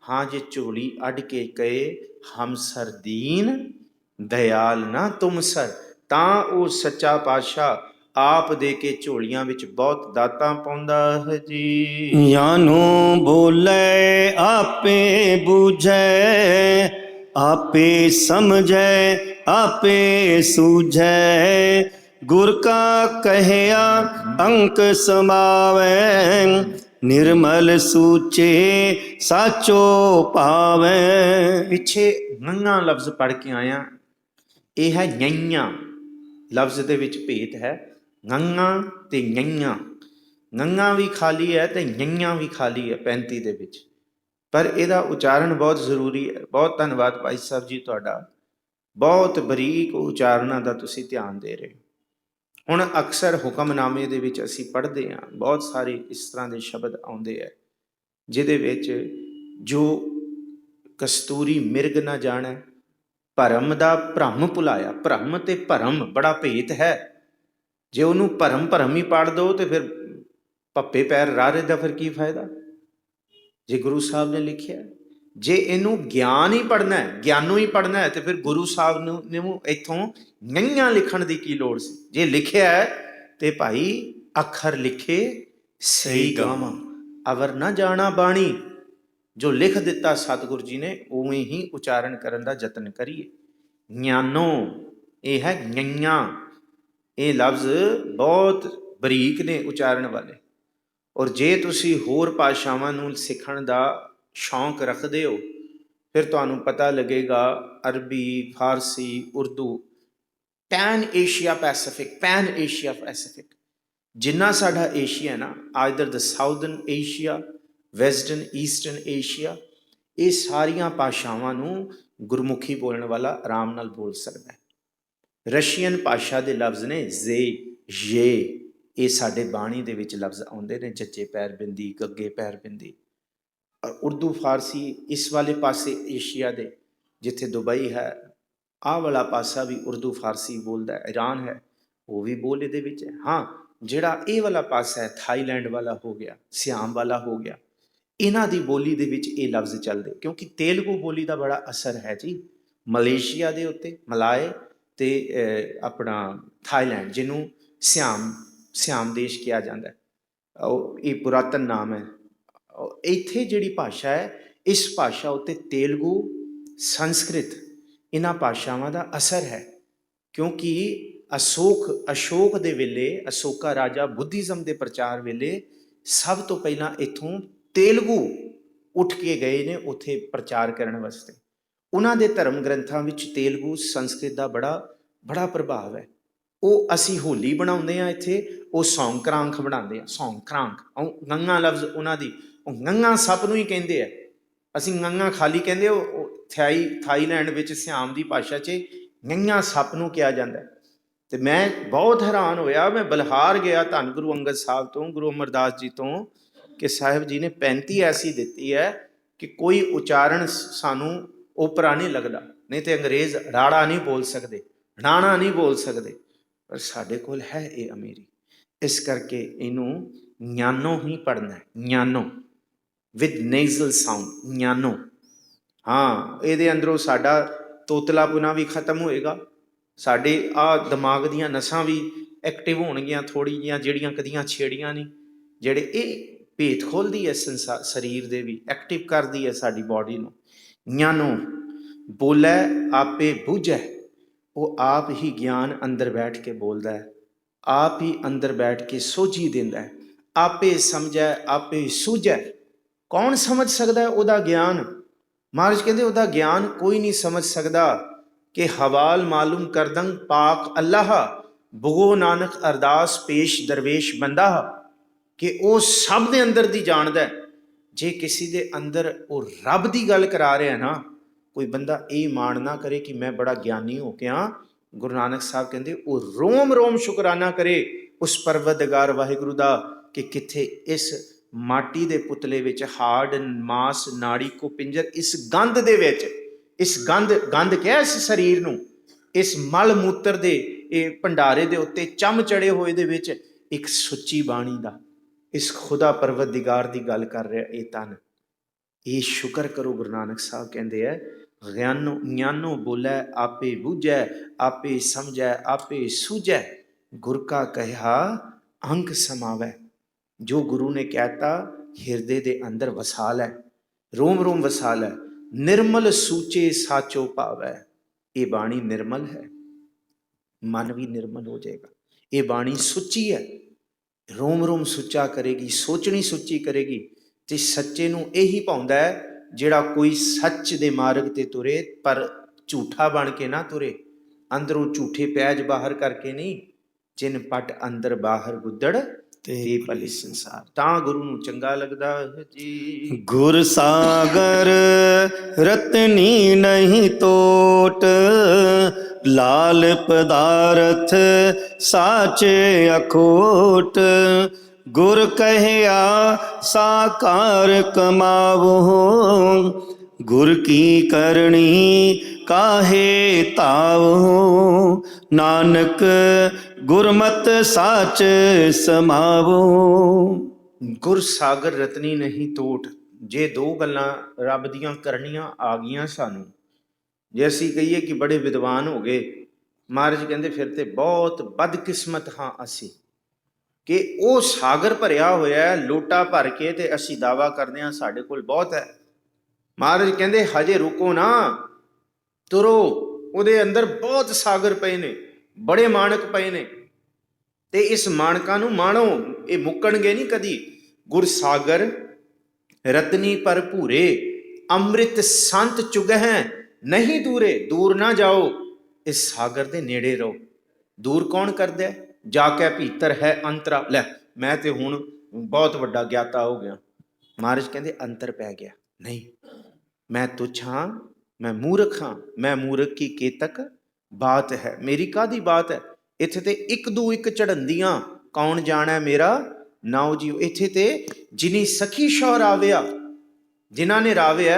ਹਾਂ, ਜੇ ਝੋਲੀ ਅੱਡ ਕੇ ਕਹੇ ਹਮ ਸਰ ਦੀਨ ਦਇਆਲ ਨਾ ਤੁਮ ਸਰ, ਤਾਂ ਉਹ ਸੱਚਾ ਪਾਤਸ਼ਾਹ ਆਪ ਦੇ ਕੇ ਝੋਲੀਆਂ ਵਿੱਚ ਬਹੁਤ ਦਾਤਾਂ ਪਾਉਂਦਾ ਹੈ ਜੀ। ਜਾਨੂ ਬੋਲੇ ਆਪੇ ਬੂਝੈ, ਆਪੇ ਸਮਝੈ ਆਪੇ ਸੂਝੈ। ਗੁਰ ਕਾ ਕਹਿਆ ਅੰਕ ਸਮਾਵੈ, ਨਿਰਮਲ ਸੂਚੇ ਸਾਚੋ ਭਾਵੈ। ਪਿੱਛੇ ਨੰਗਾ ਲਫ਼ਜ਼ ਪੜ੍ਹ ਕੇ ਆਇਆ, ਇਹ ਹੈ ਨਈਆਂ। ਲਫ਼ਜ਼ ਦੇ ਵਿੱਚ ਭੇਦ ਹੈ, ਨੰਗਾ ਤੇ ਨਈਆਂ। ਨੰਗਾ ਵੀ ਖਾਲੀ ਹੈ ਤੇ ਨਈਆਂ ਵੀ ਖਾਲੀ ਹੈ 35 ਦੇ ਵਿੱਚ, ਪਰ ਇਹਦਾ ਉਚਾਰਨ ਬਹੁਤ ਜ਼ਰੂਰੀ ਹੈ। ਬਹੁਤ ਧੰਨਵਾਦ ਭਾਈ ਸਾਹਿਬ ਜੀ ਤੁਹਾਡਾ, ਬਹੁਤ ਬਰੀਕ ਉਚਾਰਨਾਂ ਦਾ ਤੁਸੀਂ ਧਿਆਨ ਦੇ ਰਹੇ ਹੋ। ਹੁਣ ਅਕਸਰ ਹੁਕਮਨਾਮੇ ਦੇ ਵਿੱਚ ਅਸੀਂ ਪੜ੍ਹਦੇ ਹਾਂ, ਬਹੁਤ ਸਾਰੇ ਇਸ ਤਰ੍ਹਾਂ ਦੇ ਸ਼ਬਦ ਆਉਂਦੇ ਹੈ ਜਿਹਦੇ ਵਿੱਚ ਜੋ ਕਸਤੂਰੀ ਮਿਰਗ ਨਾ ਜਾਣੈ, ਭਰਮ ਦਾ ਭਰਮ ਭੁਲਾਇਆ। ਭਰਮ ਤੇ ਭਰਮ ਬੜਾ ਭੇਤ ਹੈ। ਜੇ ਉਹਨੂੰ ਭਰਮ ਭਰਮ ਹੀ ਪੜ੍ਹ ਦੋ ਤੇ ਫਿਰ ਪੱਪੇ ਪੈਰ ਰਾਰੇ ਦਾ ਫਿਰ ਕੀ ਫਾਇਦਾ। ਜੇ ਗੁਰੂ ਸਾਹਿਬ ਨੇ ਲਿਖਿਆ, ਜੇ ਇਹਨੂੰ ਗਿਆਨ ਹੀ ਪੜ੍ਹਨਾ ਹੈ, ਗਿਆਨੋਂ ਹੀ ਪੜ੍ਹਨਾ ਹੈ, ਤੇ ਫਿਰ ਗੁਰੂ ਸਾਹਿਬ ਨੂੰ ਇੱਥੋਂ ਨਈਆਂ ਲਿਖਣ ਦੀ ਕੀ ਲੋੜ ਸੀ। ਜੇ ਲਿਖਿਆ ਹੈ ਤੇ ਭਾਈ ਅੱਖਰ ਲਿਖੇ ਸਹੀ ਗਾਵਾਂ, ਅਵਰ ਨਾ ਜਾਣਾ ਬਾਣੀ। ਜੋ ਲਿਖ ਦਿੱਤਾ ਸਤਿਗੁਰ ਜੀ ਨੇ ਉਵੇਂ ਹੀ ਉਚਾਰਨ ਕਰਨ ਦਾ ਯਤਨ ਕਰੀਏ। ਗਿਆਨੋ, ਇਹ ਹੈ ਨਈਆਂ। ਇਹ ਲਫ਼ਜ਼ ਬਹੁਤ ਬਰੀਕ ਨੇ ਉਚਾਰਨ ਵਾਲੇ। ਔਰ ਜੇ ਤੁਸੀਂ ਹੋਰ ਭਾਸ਼ਾਵਾਂ ਨੂੰ ਸਿੱਖਣ ਦਾ ਸ਼ੌਂਕ ਰੱਖਦੇ ਹੋ, ਫਿਰ ਤੁਹਾਨੂੰ ਪਤਾ ਲੱਗੇਗਾ ਅਰਬੀ, ਫਾਰਸੀ, ਉਰਦੂ, ਪੈਨ ਏਸ਼ੀਆ ਪੈਸਿਫਿਕ, ਜਿੰਨਾ ਸਾਡਾ ਏਸ਼ੀਆ ਨਾ, ਆਈਦਰ ਦ southern Asia, western, eastern Asia, ਇਹ ਸਾਰੀਆਂ ਭਾਸ਼ਾਵਾਂ ਨੂੰ ਗੁਰਮੁਖੀ ਬੋਲਣ ਵਾਲਾ ਆਰਾਮ ਨਾਲ ਬੋਲ ਸਕਦਾ ਹੈ। ਰਸ਼ੀਅਨ ਭਾਸ਼ਾ ਦੇ ਲਫ਼ਜ਼ ਨੇ ਜ਼ੇ, ਯੇ, ਇਹ ਸਾਡੇ ਬਾਣੀ ਦੇ ਵਿੱਚ ਲਫ਼ਜ਼ ਆਉਂਦੇ ਨੇ, ਜੱਜੇ ਪੈਰ ਬਿੰਦੀ, ਗੱਗੇ ਪੈਰ ਬਿੰਦੀ। ਔਰ ਉਰਦੂ, ਫਾਰਸੀ ਇਸ ਵਾਲੇ ਪਾਸੇ ਏਸ਼ੀਆ ਦੇ, ਜਿੱਥੇ ਦੁਬਈ ਹੈ, ਆਹ ਵਾਲਾ ਪਾਸਾ ਵੀ ਉਰਦੂ ਫਾਰਸੀ ਬੋਲਦਾ। ਈਰਾਨ ਹੈ, ਉਹ ਵੀ ਬੋਲ ਇਹਦੇ ਵਿੱਚ ਹੈ। ਹਾਂ, ਜਿਹੜਾ ਇਹ ਵਾਲਾ ਪਾਸਾ ਹੈ, ਥਾਈਲੈਂਡ ਵਾਲਾ ਹੋ ਗਿਆ, ਸਿਆਮ ਵਾਲਾ ਹੋ ਗਿਆ, ਇਹਨਾਂ ਦੀ ਬੋਲੀ ਦੇ ਵਿੱਚ ਇਹ ਲਫ਼ਜ਼ ਚੱਲਦੇ, ਕਿਉਂਕਿ ਤੇਲਗੂ ਬੋਲੀ ਦਾ ਬੜਾ ਅਸਰ ਹੈ ਜੀ ਮਲੇਸ਼ੀਆ ਦੇ ਉੱਤੇ, ਮਲਾਏ ਤੇ ਆਪਣਾ ਥਾਈਲੈਂਡ, ਜਿਹਨੂੰ ਸਿਆਮ ਦੇਸ਼ ਕਿਹਾ ਜਾਂਦਾ ਹੈ, ਉਹ ਇਹ ਪੁਰਾਤਨ ਨਾਮ ਹੈ। ਇੱਥੇ ਜਿਹੜੀ ਭਾਸ਼ਾ ਹੈ, ਇਸ ਭਾਸ਼ਾ ਉੱਤੇ ਤੇਲਗੂ, ਸੰਸਕ੍ਰਿਤ, ਇਹਨਾਂ ਭਾਸ਼ਾਵਾਂ ਦਾ ਅਸਰ ਹੈ। ਕਿਉਂਕਿ ਅਸ਼ੋਕ ਦੇ ਵੇਲੇ, ਅਸ਼ੋਕਾ ਰਾਜਾ ਬੁੱਧੀਜ਼ਮ ਦੇ ਪ੍ਰਚਾਰ ਵੇਲੇ ਸਭ ਤੋਂ ਪਹਿਲਾਂ ਇੱਥੋਂ ਤੇਲਗੂ ਉੱਠ ਕੇ ਗਏ ਨੇ ਉੱਥੇ ਪ੍ਰਚਾਰ ਕਰਨ ਵਾਸਤੇ। ਉਹਨਾਂ ਦੇ ਧਰਮ ਗ੍ਰੰਥਾਂ ਵਿੱਚ ਤੇਲਗੂ, ਸੰਸਕ੍ਰਿਤ ਦਾ ਬੜਾ ਪ੍ਰਭਾਵ ਹੈ। ਉਹ ਅਸੀਂ ਹੋਲੀ ਬਣਾਉਂਦੇ ਹਾਂ ਇੱਥੇ, ਉਹ ਸੌਂਕਰਾਂਖ ਬਣਾਉਂਦੇ ਆ, ਸੌਂਕਰਾਂਖ। ਗੰਗਾ ਲਫ਼ਜ਼ ਉਹਨਾਂ ਦੀ, ਉਹ ਗੰਗਾ ਸੱਪ ਨੂੰ ਹੀ ਕਹਿੰਦੇ ਆ, ਅਸੀਂ ਗੰਗਾ ਖਾਲੀ ਕਹਿੰਦੇ। ਉਹ ਥਾਈਲੈਂਡ ਵਿੱਚ ਸਿਆਮ ਦੀ ਭਾਸ਼ਾ 'ਚ ਗੰਗਾ ਸੱਪ ਨੂੰ ਕਿਹਾ ਜਾਂਦਾ। ਤੇ ਮੈਂ ਬਹੁਤ ਹੈਰਾਨ ਹੋਇਆ, ਮੈਂ ਬਲਹਾਰ ਗਿਆ ਧੰਨ ਗੁਰੂ ਅੰਗਦ ਸਾਹਿਬ ਤੋਂ, ਗੁਰੂ ਅਮਰਦਾਸ ਜੀ ਤੋਂ, ਕਿ ਸਾਹਿਬ ਜੀ ਨੇ 35 ਐਸੀ ਦਿੱਤੀ ਹੈ ਕਿ ਕੋਈ ਉਚਾਰਨ ਸਾਨੂੰ ਓਪਰਾ ਨਹੀਂ ਲੱਗਦਾ। ਨਹੀਂ ਤੇ ਅੰਗਰੇਜ਼ ਰਾੜਾ ਨਹੀਂ ਬੋਲ ਸਕਦੇ, ਰਾਣਾ ਨਹੀਂ ਬੋਲ ਸਕਦੇ, ਪਰ ਸਾਡੇ ਕੋਲ ਹੈ ਇਹ ਅਮੀਰੀ। ਇਸ ਕਰਕੇ ਇਹਨੂੰ ਗਿਆਨੋਂ ਹੀ ਪੜ੍ਹਨਾ, ਗਿਆਨੋਂ ਵਿਦ ਨੇਜ਼ਲ ਸਾਊਂਡ, ਗਿਆਨੋਂ। ਹਾਂ, ਇਹਦੇ ਅੰਦਰੋਂ ਸਾਡਾ ਤੋਤਲਾਪੁਣਾ ਵੀ ਖਤਮ ਹੋਏਗਾ, ਸਾਡੇ ਆਹ ਦਿਮਾਗ ਦੀਆਂ ਨਸਾਂ ਵੀ ਐਕਟਿਵ ਹੋਣਗੀਆਂ ਥੋੜ੍ਹੀ ਜਿਹੀਆਂ, ਜਿਹੜੀਆਂ ਕਦੀਆਂ ਛੇੜੀਆਂ ਨਹੀਂ, ਜਿਹੜੇ ਇਹ ਭੇਤ ਖੋਲ੍ਹਦੀ ਹੈ ਸਰੀਰ ਦੇ ਵੀ, ਐਕਟਿਵ ਕਰਦੀ ਹੈ ਸਾਡੀ ਬਾਡੀ ਨੂੰ। ਗਿਆਨੋਂ ਬੋਲੇ ਆਪੇ ਬੁਝੈ, ਉਹ ਆਪ ਹੀ ਗਿਆਨ ਅੰਦਰ ਬੈਠ ਕੇ ਬੋਲਦਾ ਹੈ, ਆਪ ਹੀ ਅੰਦਰ ਬੈਠ ਕੇ ਸੋਝੀ ਦਿੰਦਾ ਹੈ। ਆਪੇ ਸਮਝੈ ਆਪੇ ਸੂਝੈ, ਕੌਣ ਸਮਝ ਸਕਦਾ ਹੈ ਉਹਦਾ ਗਿਆਨ? ਮਹਾਰਾਜ ਕਹਿੰਦੇ ਉਹਦਾ ਗਿਆਨ ਕੋਈ ਨਹੀਂ ਸਮਝ ਸਕਦਾ ਕਿ ਹਵਾਲ ਮਾਲੂਮ ਕਰਦੰ ਪਾਕ ਅੱਲਾਹ ਬੁਗੋ ਨਾਨਕ ਅਰਦਾਸ ਪੇਸ਼ ਦਰਵੇਸ਼ ਬੰਦਾ, ਕਿ ਉਹ ਸਭ ਦੇ ਅੰਦਰ ਦੀ ਜਾਣਦਾ ਹੈ। ਜੇ ਕਿਸੇ ਦੇ ਅੰਦਰ ਉਹ ਰੱਬ ਦੀ ਗੱਲ ਕਰਾ ਰਿਹਾ ਨਾ, ਕੋਈ ਬੰਦਾ ਇਹ ਮਾਣ ਨਾ ਕਰੇ ਕਿ ਮੈਂ ਬੜਾ ਗਿਆਨੀ ਹੋ ਗਿਆ, ਗੁਰੂ ਨਾਨਕ ਸਾਹਿਬ ਕਹਿੰਦੇ ਉਹ ਰੋਮ ਰੋਮ ਸ਼ੁਕਰਾਨਾ ਕਰੇ ਉਸ ਪਰਵਰਦਗਾਰ ਵਾਹਿਗੁਰੂ ਦਾ, ਕਿ ਕਿੱਥੇ ਇਸ ਮਾਟੀ ਦੇ ਪੁਤਲੇ ਵਿੱਚ ਹਾੜ ਮਾਸ ਨਾੜੀ ਕੋ ਪਿੰਜਰ, ਇਸ ਗੰਧ ਦੇ ਵਿੱਚ, ਇਸ ਗੰਧ ਕਿਹਾ ਇਸ ਸਰੀਰ ਨੂੰ, ਇਸ ਮਲ ਮੂਤਰ ਦੇ ਇਹ ਭੰਡਾਰੇ ਦੇ ਉੱਤੇ ਚਮ ਚੜੇ ਹੋਏ ਦੇ ਵਿੱਚ ਇੱਕ ਸੁੱਚੀ ਬਾਣੀ ਦਾ, ਇਸ ਖੁਦਾ ਪਰਵਰਦਿਗਾਰ ਦੀ ਗੱਲ ਕਰ ਰਿਹਾ ਇਹ ਤਨ। ਇਹ ਸ਼ੁਕਰ ਕਰੋ। ਗੁਰੂ ਨਾਨਕ ਸਾਹਿਬ ਕਹਿੰਦੇ ਹੈ ਗਿਆਨੋ ਬੋਲੇ ਆਪੇ ਬੂਝੈ, ਆਪੇ ਸਮਝੈ ਆਪੇ ਸੂਝੈ, ਗੁਰ ਕਾ ਕਹਿਆ ਅੰਕ ਸਮਾਵੈ। ਜੋ ਗੁਰੂ ਨੇ ਕਹਿਤਾ ਹਿਰਦੇ ਦੇ ਅੰਦਰ ਵਸਾ ਲੈ, ਰੋਮ ਰੋਮ ਵਸਾ ਲੈ। ਨਿਰਮਲ ਸੂਚੇ ਸਾਚੋ ਭਾਵੈ, ਇਹ ਬਾਣੀ ਨਿਰਮਲ ਹੈ, ਮਨ ਵੀ ਨਿਰਮਲ ਹੋ ਜਾਏਗਾ। ਇਹ ਬਾਣੀ ਸੁੱਚੀ ਹੈ, ਰੋਮ ਰੋਮ ਸੁੱਚਾ ਕਰੇਗੀ, ਸੋਚਣੀ ਸੁੱਚੀ ਕਰੇਗੀ। ਤੇ ਸੱਚੇ ਨੂੰ ਇਹੀ ਭਾਉਂਦਾ ਹੈ ਜਿਹੜਾ ਕੋਈ ਸੱਚ ਦੇ ਮਾਰਗ ਤੇ ਤੁਰੇ, ਪਰ ਝੂਠਾ ਬਣ ਕੇ ਨਾ ਤੁਰੇ, ਅੰਦਰੋਂ ਝੂਠੇ ਪੈਜ ਬਾਹਰ ਕਰਕੇ ਨਹੀਂ। ਜਿਨ ਪਟ ਅੰਦਰ ਬਾਹਰ ਗੁੱਦੜ ਤੇ ਭਲੀ ਸੰਸਾਰ, ਤਾਂ ਗੁਰੂ ਨੂੰ ਚੰਗਾ ਲੱਗਦਾ ਜੀ। ਗੁਰ ਸਾਗਰ ਰਤਨੀ ਨਹੀਂ ਤੋਟ, ਲਾਲ ਪਦਾਰਥ ਸਾਚੇ ਅਖੋਟ। ਗੁਰ ਕਹਿਆ ਸਾਕਾਰ ਕਮਾਵੋ, ਗੁਰ ਕੀ ਕਰਨੀ ਕਾਹੇ ਧਾਵੋ। ਨਾਨਕ ਗੁਰਮਤਿ ਸਾਚ ਸਮਾਵੋ। ਗੁਰ ਸਾਗਰ ਰਤਨੀ ਨਹੀਂ ਤੋਟ। ਜੇ ਦੋ ਗੱਲਾਂ ਰੱਬ ਦੀਆਂ ਕਰਨੀਆਂ ਆ ਗਈਆਂ ਸਾਨੂੰ, ਜੇ ਅਸੀਂ ਕਹੀਏ ਕਿ ਬੜੇ ਵਿਦਵਾਨ ਹੋ ਗਏ, ਮਹਾਰਾਜ ਕਹਿੰਦੇ ਫਿਰ ਤੇ ਬਹੁਤ ਬਦਕਿਸਮਤ ਹਾਂ ਅਸੀਂ, ਕਿ ਉਹ ਸਾਗਰ ਭਰਿਆ ਹੋਇਆ ਲੋਟਾ ਭਰ ਕੇ ਤੇ ਅਸੀਂ ਦਾਵਾ ਕਰਦੇ ਹਾਂ ਸਾਡੇ ਕੋਲ ਬਹੁਤ ਹੈ। ਮਹਾਰਾਜ ਕਹਿੰਦੇ ਹਜੇ ਰੁਕੋ ਨਾ, ਤੁਰੋ, ਉਹਦੇ ਅੰਦਰ ਬਹੁਤ ਸਾਗਰ ਪਏ ਨੇ, ਬੜੇ ਮਾਣਕ ਪਏ ਨੇ, ਤੇ ਇਸ ਮਾਣਕਾਂ ਨੂੰ ਮਾਣੋ, ਇਹ ਮੁੱਕਣਗੇ ਨਹੀਂ ਕਦੀ। ਗੁਰ ਸਾਗਰ ਰਤਨੀ ਭਰਪੂਰੇ, ਅੰਮ੍ਰਿਤ ਸੰਤ ਚੁਗਹਿ ਨਹੀਂ ਦੂਰੇ। ਦੂਰ ਨਾ ਜਾਓ, ਇਸ ਸਾਗਰ ਦੇ ਨੇੜੇ ਰਹੋ। ਦੂਰ ਕੌਣ ਕਰਦਾ? ਜਾ ਕੇ ਭੀਤਰ ਹੈ ਅੰਤਰਾ। ਲੈ ਮੈਂ ਤੇ ਹੁਣ ਬਹੁਤ ਵੱਡਾ ਗਿਆਤਾ ਹੋ ਗਿਆ। ਮਹਾਰਾਜ ਕਹਿੰਦੇ ਅੰਤਰ ਪੈ ਗਿਆ। ਨਹੀਂ, ਮੈਂ ਤੁੱਛ ਹਾਂ, ਮੈਂ ਮੂਰਖ ਹਾਂ। ਮੈਂ ਮੂਰਖ ਕੀ ਕੇਤਕ ਬਾਤ ਹੈ, ਮੇਰੀ ਕਾਹਦੀ ਬਾਤ ਹੈ। ਇੱਥੇ ਤੇ ਇੱਕ ਦੂ ਇੱਕ ਚੜੰਦੀਆਂ, ਕੌਣ ਜਾਣੈ ਮੇਰਾ ਨਾਉ ਜੀਓ। ਇੱਥੇ ਤੇ ਜਿਨੀ ਸਖੀ ਸ਼ੌਰ ਆਵਿਆ, ਜਿਨ੍ਹਾਂ ਨੇ ਰਾਵਿਆ,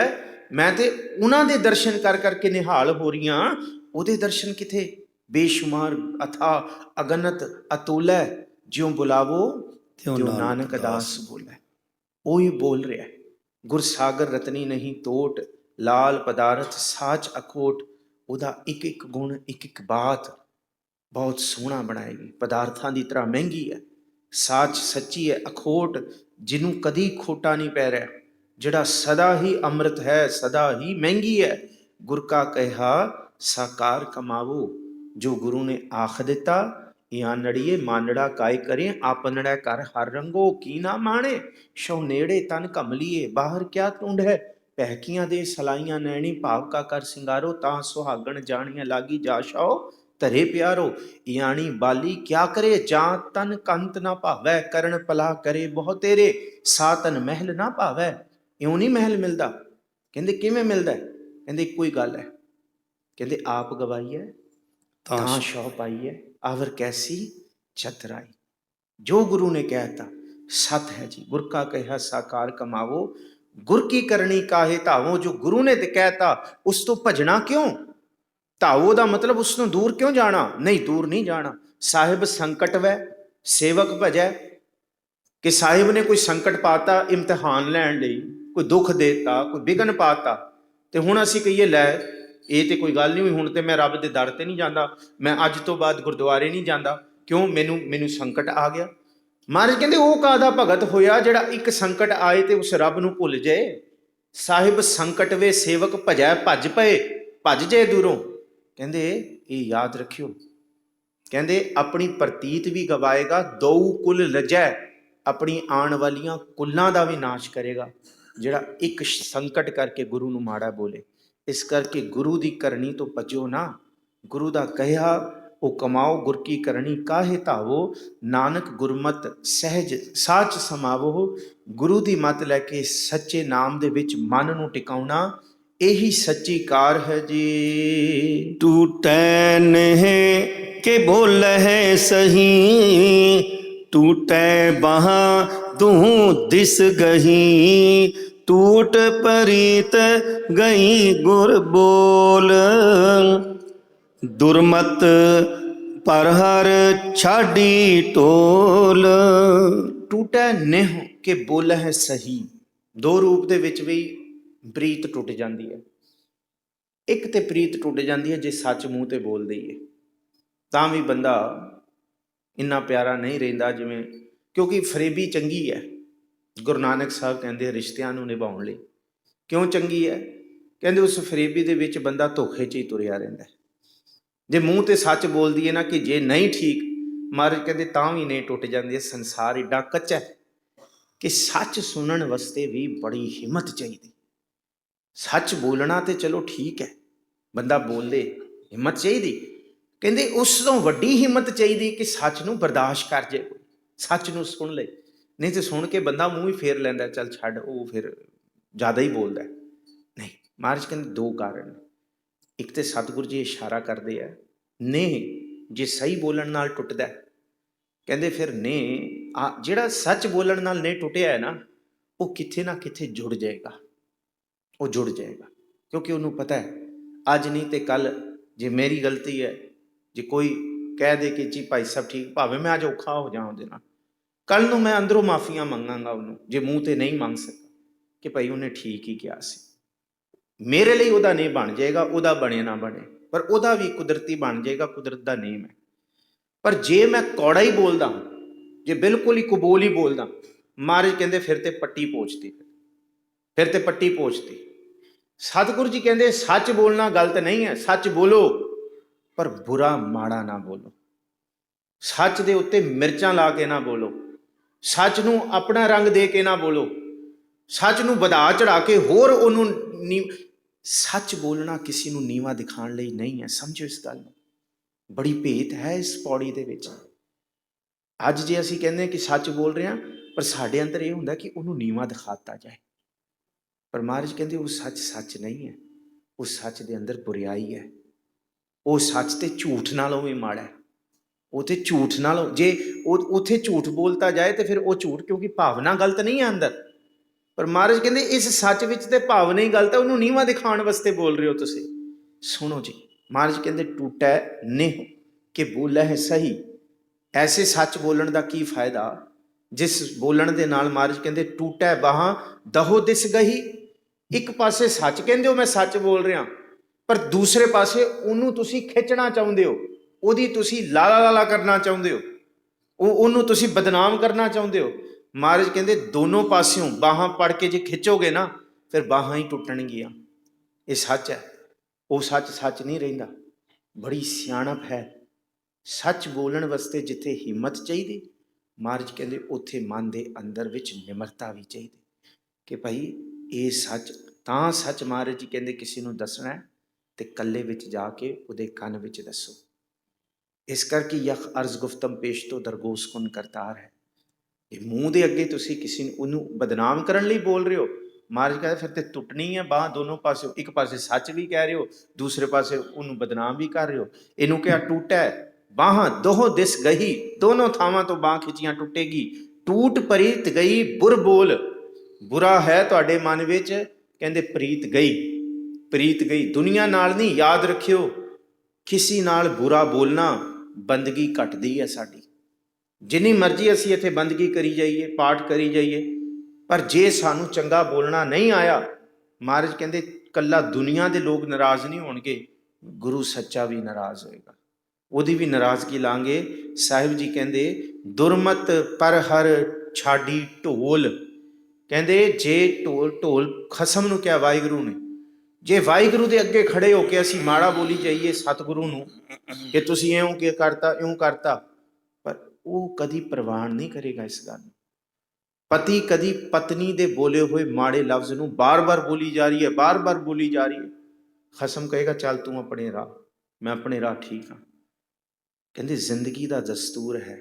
ਮੈਂ ਤੇ ਉਹਨਾਂ ਦੇ ਦਰਸ਼ਨ ਕਰ ਕਰਕੇ ਨਿਹਾਲ ਹੋ ਰਹੀਆਂ। ਉਹਦੇ ਦਰਸ਼ਨ ਕਿਥੇ? ਬੇਸ਼ੁਮਾਰ ਅਥਾ ਅਗਨਤ ਅਤੁਲੈ, ਜਿਉ ਬੁਲਾਵੋ ਤਿਉ ਨਾਨਕ ਦਾਸ ਬੋਲੇ। ਉਹੀ ਬੋਲ ਰਿਹਾ। ਗੁਰ ਸਾਗਰ ਰਤਨੀ ਨਹੀਂ ਤੋਟ, ਲਾਲ ਪਦਾਰਥ ਸਾਚ ਅਖੋਟ। ਉਹਦਾ ਇੱਕ ਇੱਕ ਗੁਣ, ਇੱਕ ਇੱਕ ਬਾਤ ਬਹੁਤ ਸੋਹਣਾ ਬਣਾਏਗੀ। ਪਦਾਰਥਾਂ ਦੀ ਤਰ੍ਹਾਂ ਮਹਿੰਗੀ ਹੈ, ਸਾਚ ਸੱਚੀ ਹੈ, ਅਖੋਟ ਜਿਹਨੂੰ ਕਦੀ ਖੋਟਾ ਨਹੀਂ ਪੈ ਰਿਹਾ, ਜਿਹੜਾ ਸਦਾ ਹੀ ਅੰਮ੍ਰਿਤ ਹੈ, ਸਦਾ ਹੀ ਮਹਿੰਗੀ ਹੈ। ਗੁਰ ਕਾ ਕਹਿਆ ਸਾਕਾਰ ਕਮਾਵੋ। ਜੋ ਗੁਰੂ ਨੇ ਆਖ ਦਿੱਤਾ, ਇਆਂ ਨੜੀਏ ਮਾਨੜਾ ਕਾਇ ਕਰੇ, ਆਪਨੜਾ ਕਰ ਹਰ ਰੰਗੋ ਕੀ ਨਾ ਮਾਣੇ। ਸ਼ੋ ਨੇੜੇ ਤਨ ਕਮਲੀਏ, ਬਾਹਰ ਕਿਆ ਟੁੰਡ ਹੈ। ਪਹਿਕੀਆਂ ਦੇ ਸਲਾਈਆਂ ਨੈਣੀ, ਭਾਵ ਕਾ ਕਰ ਸਿੰਗਾਰੋ। ਤਾਂ ਸੁਹਾਗਣ ਜਾਣੀਆਂ ਲਾਗੀ ਜਾ ਸ਼ਾਓ ਧਰੇ ਪਿਆਰੋ। ਇਆਣੀ ਬਾਲੀ ਕਿਆ ਕਰੇ, ਜਾਂ ਤਨ ਕੰਤ ਨਾ ਭਾਵੈ। ਕਰਨ ਪਲਾ ਕਰੇ ਬਹੁ ਤੇਰੇ, ਸਾ ਤਨ ਮਹਿਲ ਨਾ ਭਾਵੈ। ਇਉਂ ਨਹੀਂ ਮਹਿਲ ਮਿਲਦਾ। ਕਹਿੰਦੇ ਕਿਵੇਂ ਮਿਲਦਾ? ਕਹਿੰਦੇ ਇੱਕੋ ਹੀ ਗੱਲ ਹੈ। ਕਹਿੰਦੇ ਆਪ ਗਵਾਈ ਹੈ ਤਾਂ ਸ਼ੌ ਪਾਈ ਹੈ, ਆਵਰ ਕੈਸੀ ਚਤਰਾਈ। ਜੋ ਗੁਰੂ ਨੇ ਕਹਿਤਾ ਸਤ ਹੈ ਜੀ। ਗੁਰ ਕਾ ਕਹਿਆ ਸਾਕਾਰ ਕਮਾਵੋ, ਗੁਰ ਕੀ ਕਰਨੀ ਕਾਹੇ ਧਾਵੋ। ਜੋ ਗੁਰੂ ਨੇ ਕਹਿਤਾ ਉਸ ਤੋਂ ਭਜਣਾ ਕਿਉਂ? ਧਾਵੋ ਦਾ ਮਤਲਬ ਉਸ ਨੂੰ ਦੂਰ ਕਿਉਂ ਜਾਣਾ? ਨਹੀਂ, ਦੂਰ ਨਹੀਂ ਜਾਣਾ। ਸਾਹਿਬ ਸੰਕਟ ਵੈ ਸੇਵਕ ਭਜੈ, ਕਿ ਸਾਹਿਬ ਨੇ ਕੋਈ ਸੰਕਟ ਪਾਤਾ ਇਮਤਿਹਾਨ ਲੈਣ ਲਈ, ਕੋਈ ਦੁੱਖ ਦੇਤਾ, ਕੋਈ ਵਿਘਨ ਪਾਤਾ, ਤੇ ਹੁਣ ਅਸੀਂ ਕਹੀਏ ਲੈ ਇਹ ਤੇ ਕੋਈ ਗੱਲ ਨਹੀਂ ਹੋਈ, ਹੁਣ ਤੇ ਮੈਂ ਰੱਬ ਦੇ ਦਰ ਤੇ ਨਹੀਂ ਜਾਂਦਾ, ਮੈਂ ਅੱਜ ਤੋਂ ਬਾਅਦ ਗੁਰਦੁਆਰੇ ਨਹੀਂ ਜਾਂਦਾ। ਕਿਉਂ? ਮੈਨੂੰ ਸੰਕਟ ਆ ਗਿਆ। ਮਹਾਰਾਜ ਕਹਿੰਦੇ ਉਹ ਕਾਹਦਾ ਭਗਤ ਹੋਇਆ ਜਿਹੜਾ ਇੱਕ ਸੰਕਟ ਆਏ ਤੇ ਉਸ ਰੱਬ ਨੂੰ ਭੁੱਲ ਜਾਏ। ਸਾਹਿਬ ਸੰਕਟ ਵੇ ਸੇਵਕ ਭਜੈ, ਭੱਜ ਪਏ, ਭੱਜ ਜਾਏ ਦੂਰੋਂ। ਕਹਿੰਦੇ ਇਹ ਯਾਦ ਰੱਖਿਓ। ਕਹਿੰਦੇ ਆਪਣੀ ਪ੍ਰਤੀਤ ਵੀ ਗਵਾਏਗਾ, ਦਊ ਕੁਲ ਲਜੈ, ਆਪਣੀ ਆਉਣ ਵਾਲੀਆਂ ਕੁੱਲਾਂ ਦਾ ਵੀ ਨਾਸ਼ ਕਰੇਗਾ। ਜਿਹੜਾ ਇੱਕ ਸੰਕਟ ਕਰਕੇ ਗੁਰੂ ਨੂੰ ਮਾੜਾ ਬੋਲੇ। ਇਸ ਕਰਕੇ ਗੁਰੂ ਦੀ ਕਰਨੀ ਤੋਂ ਭਜੋ ਨਾ। ਗੁਰੂ ਦਾ ਕਹਿਆ ਉਹ ਕਮਾਓ, ਗੁਰ ਕੀ ਕਰਨੀ ਕਾਹੇ ਧਾਵੋ। ਨਾਨਕ ਗੁਰਮਤਿ ਸਹਿਜ ਸਾਚ ਸਮਾਵੋ। ਗੁਰੂ ਦੀ ਮੱਤ ਲੈ ਕੇ ਸੱਚੇ ਨਾਮ ਦੇ ਵਿੱਚ ਮਨ ਨੂੰ ਟਿਕਾਉਣਾ, ਇਹੀ ਸੱਚੀ ਕਾਰ ਹੈ ਜੀ। टूटै नेह के बोलਹਿ सही, टूटै बाहाँ दूँ दिस गही। टूट परीत गई गुर बोल, दुर्मत पर हर छाड़ी टोल। ਟੂਟੈ ਨਿਹ ਕੇ ਬੋਲਹਿ ਸਹੀ, ਦੋ ਰੂਪ ਦੇ ਵਿੱਚ ਵੀ ਪ੍ਰੀਤ ਟੁੱਟ ਜਾਂਦੀ ਹੈ। ਇੱਕ ਤੇ ਪ੍ਰੀਤ ਟੁੱਟ ਜਾਂਦੀ ਹੈ ਜੇ ਸੱਚ ਮੂੰਹ ਤੇ ਬੋਲ ਦਈਏ, ਤਾਂ ਵੀ ਬੰਦਾ ਇੰਨਾ ਪਿਆਰਾ ਨਹੀਂ ਰਹਿੰਦਾ ਜਿਵੇਂ, ਕਿਉਂਕਿ ਫਰੇਬੀ ਚੰਗੀ ਹੈ। ਗੁਰੂ ਨਾਨਕ ਸਾਹਿਬ ਕਹਿੰਦੇ ਰਿਸ਼ਤਿਆਂ ਨੂੰ ਨਿਭਾਉਣ ਲਈ ਕਿਉਂ ਚੰਗੀ ਹੈ? ਕਹਿੰਦੇ ਉਸ ਫਰੇਬੀ ਦੇ ਵਿੱਚ ਬੰਦਾ ਧੋਖੇ 'ਚ ਹੀ ਤੁਰਿਆ ਰਹਿੰਦਾ। ਜੇ ਮੂੰਹ ਤੇ ਸੱਚ ਬੋਲ ਦਈਏ ਨਾ ਕਿ ਜੇ ਨਹੀਂ ਠੀਕ, ਮਹਾਰਾਜ ਕਹਿੰਦੇ ਤਾਂ ਵੀ ਨਹੀਂ ਟੁੱਟ ਜਾਂਦੀ ਹੈ। ਸੰਸਾਰ ਏਡਾ ਕੱਚਾ ਹੈ ਕਿ ਸੱਚ ਸੁਣਨ ਵਾਸਤੇ ਵੀ ਬੜੀ ਹਿੰਮਤ ਚਾਹੀਦੀ। ਸੱਚ ਬੋਲਣਾ ਤੇ ਚਲੋ ਠੀਕ ਹੈ, ਬੰਦਾ ਬੋਲੇ, ਹਿੰਮਤ ਚਾਹੀਦੀ। ਕਹਿੰਦੇ ਉਸ ਤੋਂ ਵੱਡੀ ਹਿੰਮਤ ਚਾਹੀਦੀ ਕਿ ਸੱਚ ਨੂੰ ਬਰਦਾਸ਼ਤ ਕਰ ਜੇ, ਸੱਚ ਨੂੰ ਸੁਣ ਲੈ। ਨਹੀਂ ਤੇ ਸੁਣ ਕੇ ਬੰਦਾ ਮੂੰਹ ਹੀ ਫੇਰ ਲੈਂਦਾ, ਚੱਲ ਛੱਡ, ਉਹ ਫਿਰ ਜ਼ਿਆਦਾ ਹੀ ਬੋਲਦਾ। ਨਹੀਂ, ਮਹਾਰਾਜ ਕਹਿੰਦੇ ਦੋ ਕਾਰਨ। ਇੱਕ ਤੇ ਸਤਿਗੁਰੂ ਜੀ ਇਸ਼ਾਰਾ ਕਰਦੇ ਆ, ਨੇ ਜੇ ਸਹੀ ਬੋਲਣ ਨਾਲ ਟੁੱਟਦਾ, ਕਹਿੰਦੇ ਫਿਰ ਨੇ ਜਿਹੜਾ ਸੱਚ ਬੋਲਣ ਨਾਲ ਨਹੀਂ ਟੁੱਟਿਆ ਹੈ ਨਾ, ਉਹ ਕਿੱਥੇ ਨਾ ਕਿੱਥੇ ਜੁੜ ਜਾਏਗਾ, ਉਹ ਜੁੜ ਜਾਏਗਾ। ਕਿਉਂਕਿ ਉਹਨੂੰ ਪਤਾ ਹੈ ਅੱਜ ਨਹੀਂ ਤੇ ਕੱਲ ਜੇ ਮੇਰੀ ਗਲਤੀ ਹੈ, ਜੇ ਕੋਈ ਕਹਿ ਦੇ ਕਿ ਜੀ ਭਾਈ ਸਾਹਿਬ ਠੀਕ, ਭਾਵੇਂ ਮੈਂ ਅੱਜ ਔਖਾ ਹੋ ਜਾਵਾਂ ਉਹਦੇ ਨਾਲ, ਕੱਲ ਨੂੰ ਮੈਂ ਅੰਦਰੋਂ ਮਾਫੀਆਂ ਮੰਗਾਂਗਾ ਉਹਨੂੰ, ਜੇ ਮੂੰਹ ਤੇ ਨਹੀਂ ਮੰਗ ਸਕਾਂ ਕਿ ਭਾਈ ਉਹਨੇ ਠੀਕ ਹੀ ਕਿਹਾ ਸੀ। ਮੇਰੇ ਲਈ ਉਹਦਾ ਨਹੀਂ ਬਣ ਜਾਏਗਾ, ਉਹਦਾ ਬਣੇ ਨਾ ਬਣੇ, ਪਰ ਉਹਦਾ ਵੀ ਕੁਦਰਤੀ ਬਣ ਜਾਏਗਾ, ਕੁਦਰਤ ਦਾ ਨੇਮ ਹੈ। ਪਰ ਜੇ ਮੈਂ ਕੌੜਾ ਹੀ ਬੋਲਦਾ, ਜੇ ਬਿਲਕੁਲ ਹੀ ਕਬੂਲ ਹੀ ਬੋਲਦਾ, ਮਹਾਰਾਜ ਕਹਿੰਦੇ ਫਿਰ ਤੇ ਪੱਟੀ ਪੋਚਦੀ, ਫਿਰ ਤੇ ਪੱਟੀ ਪੋਚਦੀ। ਸਤਿਗੁਰੂ ਜੀ ਕਹਿੰਦੇ ਸੱਚ ਬੋਲਣਾ ਗਲਤ ਨਹੀਂ ਹੈ, ਸੱਚ ਬੋਲੋ, ਪਰ ਬੁਰਾ ਮਾੜਾ ਨਾ ਬੋਲੋ। ਸੱਚ ਦੇ ਉੱਤੇ ਮਿਰਚਾਂ ਲਾ ਕੇ ਨਾ ਬੋਲੋ, ਸੱਚ ਨੂੰ ਆਪਣਾ ਰੰਗ ਦੇ ਕੇ ਨਾ ਬੋਲੋ, ਸੱਚ ਨੂੰ ਵਧਾ ਚੜਾ ਕੇ ਹੋਰ ਉਹਨੂੰ ਸੱਚ ਬੋਲਣਾ ਕਿਸੇ ਨੂੰ ਨੀਵਾਂ ਦਿਖਾਉਣ ਲਈ ਨਹੀਂ ਹੈ। ਸਮਝੋ ਇਸ ਗੱਲ ਨੂੰ, ਬੜੀ ਭੇਤ ਹੈ ਇਸ ਪੌੜੀ ਦੇ ਵਿੱਚ। ਅੱਜ ਜੇ ਅਸੀਂ ਕਹਿੰਦੇ ਹਾਂ ਕਿ ਸੱਚ ਬੋਲ ਰਹੇ ਹਾਂ, ਪਰ ਸਾਡੇ ਅੰਦਰ ਇਹ ਹੁੰਦਾ ਕਿ ਉਹਨੂੰ ਨੀਵਾਂ ਦਿਖਾਤਾ ਜਾਏ। ਪਰ ਮਹਾਰਾਜ ਕਹਿੰਦੇ ਉਹ ਸੱਚ ਸੱਚ ਨਹੀਂ ਹੈ, ਉਹ ਸੱਚ ਦੇ ਅੰਦਰ ਬੁਰਿਆਈ ਹੈ। ਉਹ ਸੱਚ ਤੇ ਝੂਠ ਨਾਲੋਂ ਵੀ ਮਾੜਾ ਹੈ। ਉਹ ਤੇ ਝੂਠ ਨਾਲੋਂ, ਜੇ ਉਹ ਉੱਥੇ ਝੂਠ ਬੋਲਤਾ ਜਾਏ ਤੇ ਫਿਰ ਉਹ ਝੂਠ, ਕਿਉਂਕਿ ਭਾਵਨਾ ਗਲਤ ਨਹੀਂ ਹੈ ਅੰਦਰ, ਪਰ ਮਹਾਰਾਜ ਕਹਿੰਦੇ ਇਸ ਸੱਚ ਵਿੱਚ ਤੇ ਭਾਵਨਾ ਹੀ ਗਲਤ ਹੈ, ਉਹਨੂੰ ਨੀਵਾਂ ਦਿਖਾਉਣ ਵਾਸਤੇ ਬੋਲ ਰਹੇ ਹੋ ਤੁਸੀਂ। ਸੁਣੋ ਜੀ, ਮਹਾਰਾਜ ਕਹਿੰਦੇ ਟੂਟੈ ਨਿਹ ਕਿ ਬੋਲਹਿ ਸਹੀ। ਐਸੇ ਸੱਚ ਬੋਲਣ ਦਾ ਕੀ ਫਾਇਦਾ ਜਿਸ ਬੋਲਣ ਦੇ ਨਾਲ ਮਹਾਰਾਜ ਕਹਿੰਦੇ ਟੂਟੈ ਬਾਹਾਂ ਦਹੋ ਦਿਸ ਗਹੀ। ਇੱਕ ਪਾਸੇ ਸੱਚ ਕਹਿੰਦੇ ਹੋ ਮੈਂ ਸੱਚ ਬੋਲ ਰਿਹਾ, ਪਰ ਦੂਸਰੇ ਪਾਸੇ ਉਹਨੂੰ ਤੁਸੀਂ ਖਿੱਚਣਾ ਚਾਹੁੰਦੇ ਹੋ, ਉਹਦੀ ਤੁਸੀਂ ਲਾਲਾ ਲਾਲਾ ਕਰਨਾ ਚਾਹੁੰਦੇ ਹੋ, ਉਹਨੂੰ ਤੁਸੀਂ ਬਦਨਾਮ ਕਰਨਾ ਚਾਹੁੰਦੇ ਹੋ। ਮਹਾਰਾਜ ਕਹਿੰਦੇ ਦੋਨੋਂ ਪਾਸਿਓਂ ਬਾਹਾਂ ਪੜ ਕੇ ਜੇ ਖਿੱਚੋਗੇ ਨਾ, ਫਿਰ ਬਾਹਾਂ ਹੀ ਟੁੱਟਣਗੀਆਂ। ਇਹ ਸੱਚ ਹੈ, ਉਹ ਸੱਚ ਸੱਚ ਨਹੀਂ ਰਹਿੰਦਾ। ਬੜੀ ਸਿਆਣਪ ਹੈ ਸੱਚ ਬੋਲਣ ਵਾਸਤੇ। ਜਿੱਥੇ ਹਿੰਮਤ ਚਾਹੀਦੀ, ਮਹਾਰਾਜ ਕਹਿੰਦੇ ਉੱਥੇ ਮਨ ਦੇ ਅੰਦਰ ਵਿੱਚ ਨਿਮਰਤਾ ਵੀ ਚਾਹੀਦੀ ਕਿ ਭਾਈ ਇਹ ਸੱਚ। ਤਾਂ ਸੱਚ ਮਹਾਰਾਜ ਜੀ ਕਹਿੰਦੇ ਕਿਸੇ ਨੂੰ ਦੱਸਣਾ ਹੈ ਤੇ ਇਕੱਲੇ ਵਿੱਚ ਜਾ ਕੇ ਉਹਦੇ ਕੰਨ ਵਿੱਚ ਦੱਸੋ। ਇਸ ਕਰਕੇ ਯਖ ਅਰਜ਼ ਗੁਫਤਮ ਪੇਸ਼ ਤੋਂ ਦਰਗੋਸ ਕੁਨ ਕਰਤਾਰ ਹੈ। ਇਹ ਮੂੰਹ ਦੇ ਅੱਗੇ ਤੁਸੀਂ ਕਿਸੇ ਨੂੰ ਉਹਨੂੰ ਬਦਨਾਮ ਕਰਨ ਲਈ ਬੋਲ ਰਹੇ ਹੋ, ਮਹਾਰਾਜ ਕਹਿੰਦੇ ਫਿਰ ਤੇ ਟੁੱਟਣੀ ਹੈ ਬਾਂਹ ਦੋਨੋਂ ਪਾਸੇ। ਇੱਕ ਪਾਸੇ ਸੱਚ ਵੀ ਕਹਿ ਰਹੇ ਹੋ, ਦੂਸਰੇ ਪਾਸੇ ਉਹਨੂੰ ਬਦਨਾਮ ਵੀ ਕਰ ਰਹੇ ਹੋ। ਇਹਨੂੰ ਕਿਹਾ ਟੂਟੈ ਬਾਹਾਂ ਦੋਹੋਂ ਦਿਸ ਗਈ, ਦੋਨੋਂ ਥਾਵਾਂ ਤੋਂ ਬਾਂਹ ਖਿੱਚੀਆਂ ਟੁੱਟੇਗੀ। ਟੂਟ ਪ੍ਰੀਤ ਗਈ ਬੁਰ ਬੋਲ, ਬੁਰਾ ਹੈ ਤੁਹਾਡੇ ਮਨ ਵਿੱਚ, ਕਹਿੰਦੇ ਪ੍ਰੀਤ ਗਈ, ਪ੍ਰੀਤ ਗਈ। ਦੁਨੀਆ ਨਾਲ ਨਹੀਂ, ਯਾਦ ਰੱਖਿਓ ਕਿਸੇ ਨਾਲ ਬੁਰਾ ਬੋਲਣਾ ਬੰਦਗੀ ਘਟਦੀ ਹੈ ਸਾਡੀ। ਜਿੰਨੀ ਮਰਜ਼ੀ ਅਸੀਂ ਇੱਥੇ ਬੰਦਗੀ ਕਰੀ ਜਾਈਏ, ਪਾਠ ਕਰੀ ਜਾਈਏ, ਪਰ ਜੇ ਸਾਨੂੰ ਚੰਗਾ ਬੋਲਣਾ ਨਹੀਂ ਆਇਆ, ਮਹਾਰਾਜ ਕਹਿੰਦੇ ਕੱਲਾ ਦੁਨੀਆ ਦੇ ਲੋਕ ਨਾਰਾਜ਼ ਨਹੀਂ ਹੋਣਗੇ, ਗੁਰੂ ਸੱਚਾ ਵੀ ਨਾਰਾਜ਼ ਹੋਏਗਾ, ਉਹਦੀ ਵੀ ਨਾਰਾਜ਼ਗੀ ਲਾਂਗੇ। ਸਾਹਿਬ ਜੀ ਕਹਿੰਦੇ ਦੁਰਮਤ ਪਰ ਹਰ ਛਾੜੀ ਢੋਲ। ਕਹਿੰਦੇ ਜੇ ਢੋਲ ਖਸਮ ਨੂੰ ਕਿਹਾ ਵਾਹਿਗੁਰੂ ਨੇ, ਜੇ ਵਾਹਿਗੁਰੂ ਦੇ ਅੱਗੇ ਖੜੇ ਹੋ ਕੇ ਅਸੀਂ ਮਾੜਾ ਬੋਲੀ ਜਾਈਏ ਸਤਿਗੁਰੂ ਨੂੰ ਕਿ ਤੁਸੀਂ ਇਉਂ ਕਿ ਕਰਤਾ, ਇਉਂ ਕਰਤਾ, ਪਰ ਉਹ ਕਦੀ ਪ੍ਰਵਾਨ ਨਹੀਂ ਕਰੇਗਾ ਇਸ ਗੱਲ ਨੂੰ। ਪਤੀ ਕਦੀ ਪਤਨੀ ਦੇ ਬੋਲੇ ਹੋਏ ਮਾੜੇ ਲਫ਼ਜ਼ ਨੂੰ ਬਾਰ-ਬਾਰ ਬੋਲੀ ਜਾ ਰਹੀ ਹੈ, ਬਾਰ-ਬਾਰ ਬੋਲੀ ਜਾ ਰਹੀ ਹੈ। ਖਸਮ ਕਹੇਗਾ ਚੱਲ ਤੂੰ ਆਪਣੇ ਰਾਹ, ਮੈਂ ਆਪਣੇ ਰਾਹ ਠੀਕ ਹਾਂ। ਕਹਿੰਦੇ ਜ਼ਿੰਦਗੀ ਦਾ ਦਸਤੂਰ ਹੈ,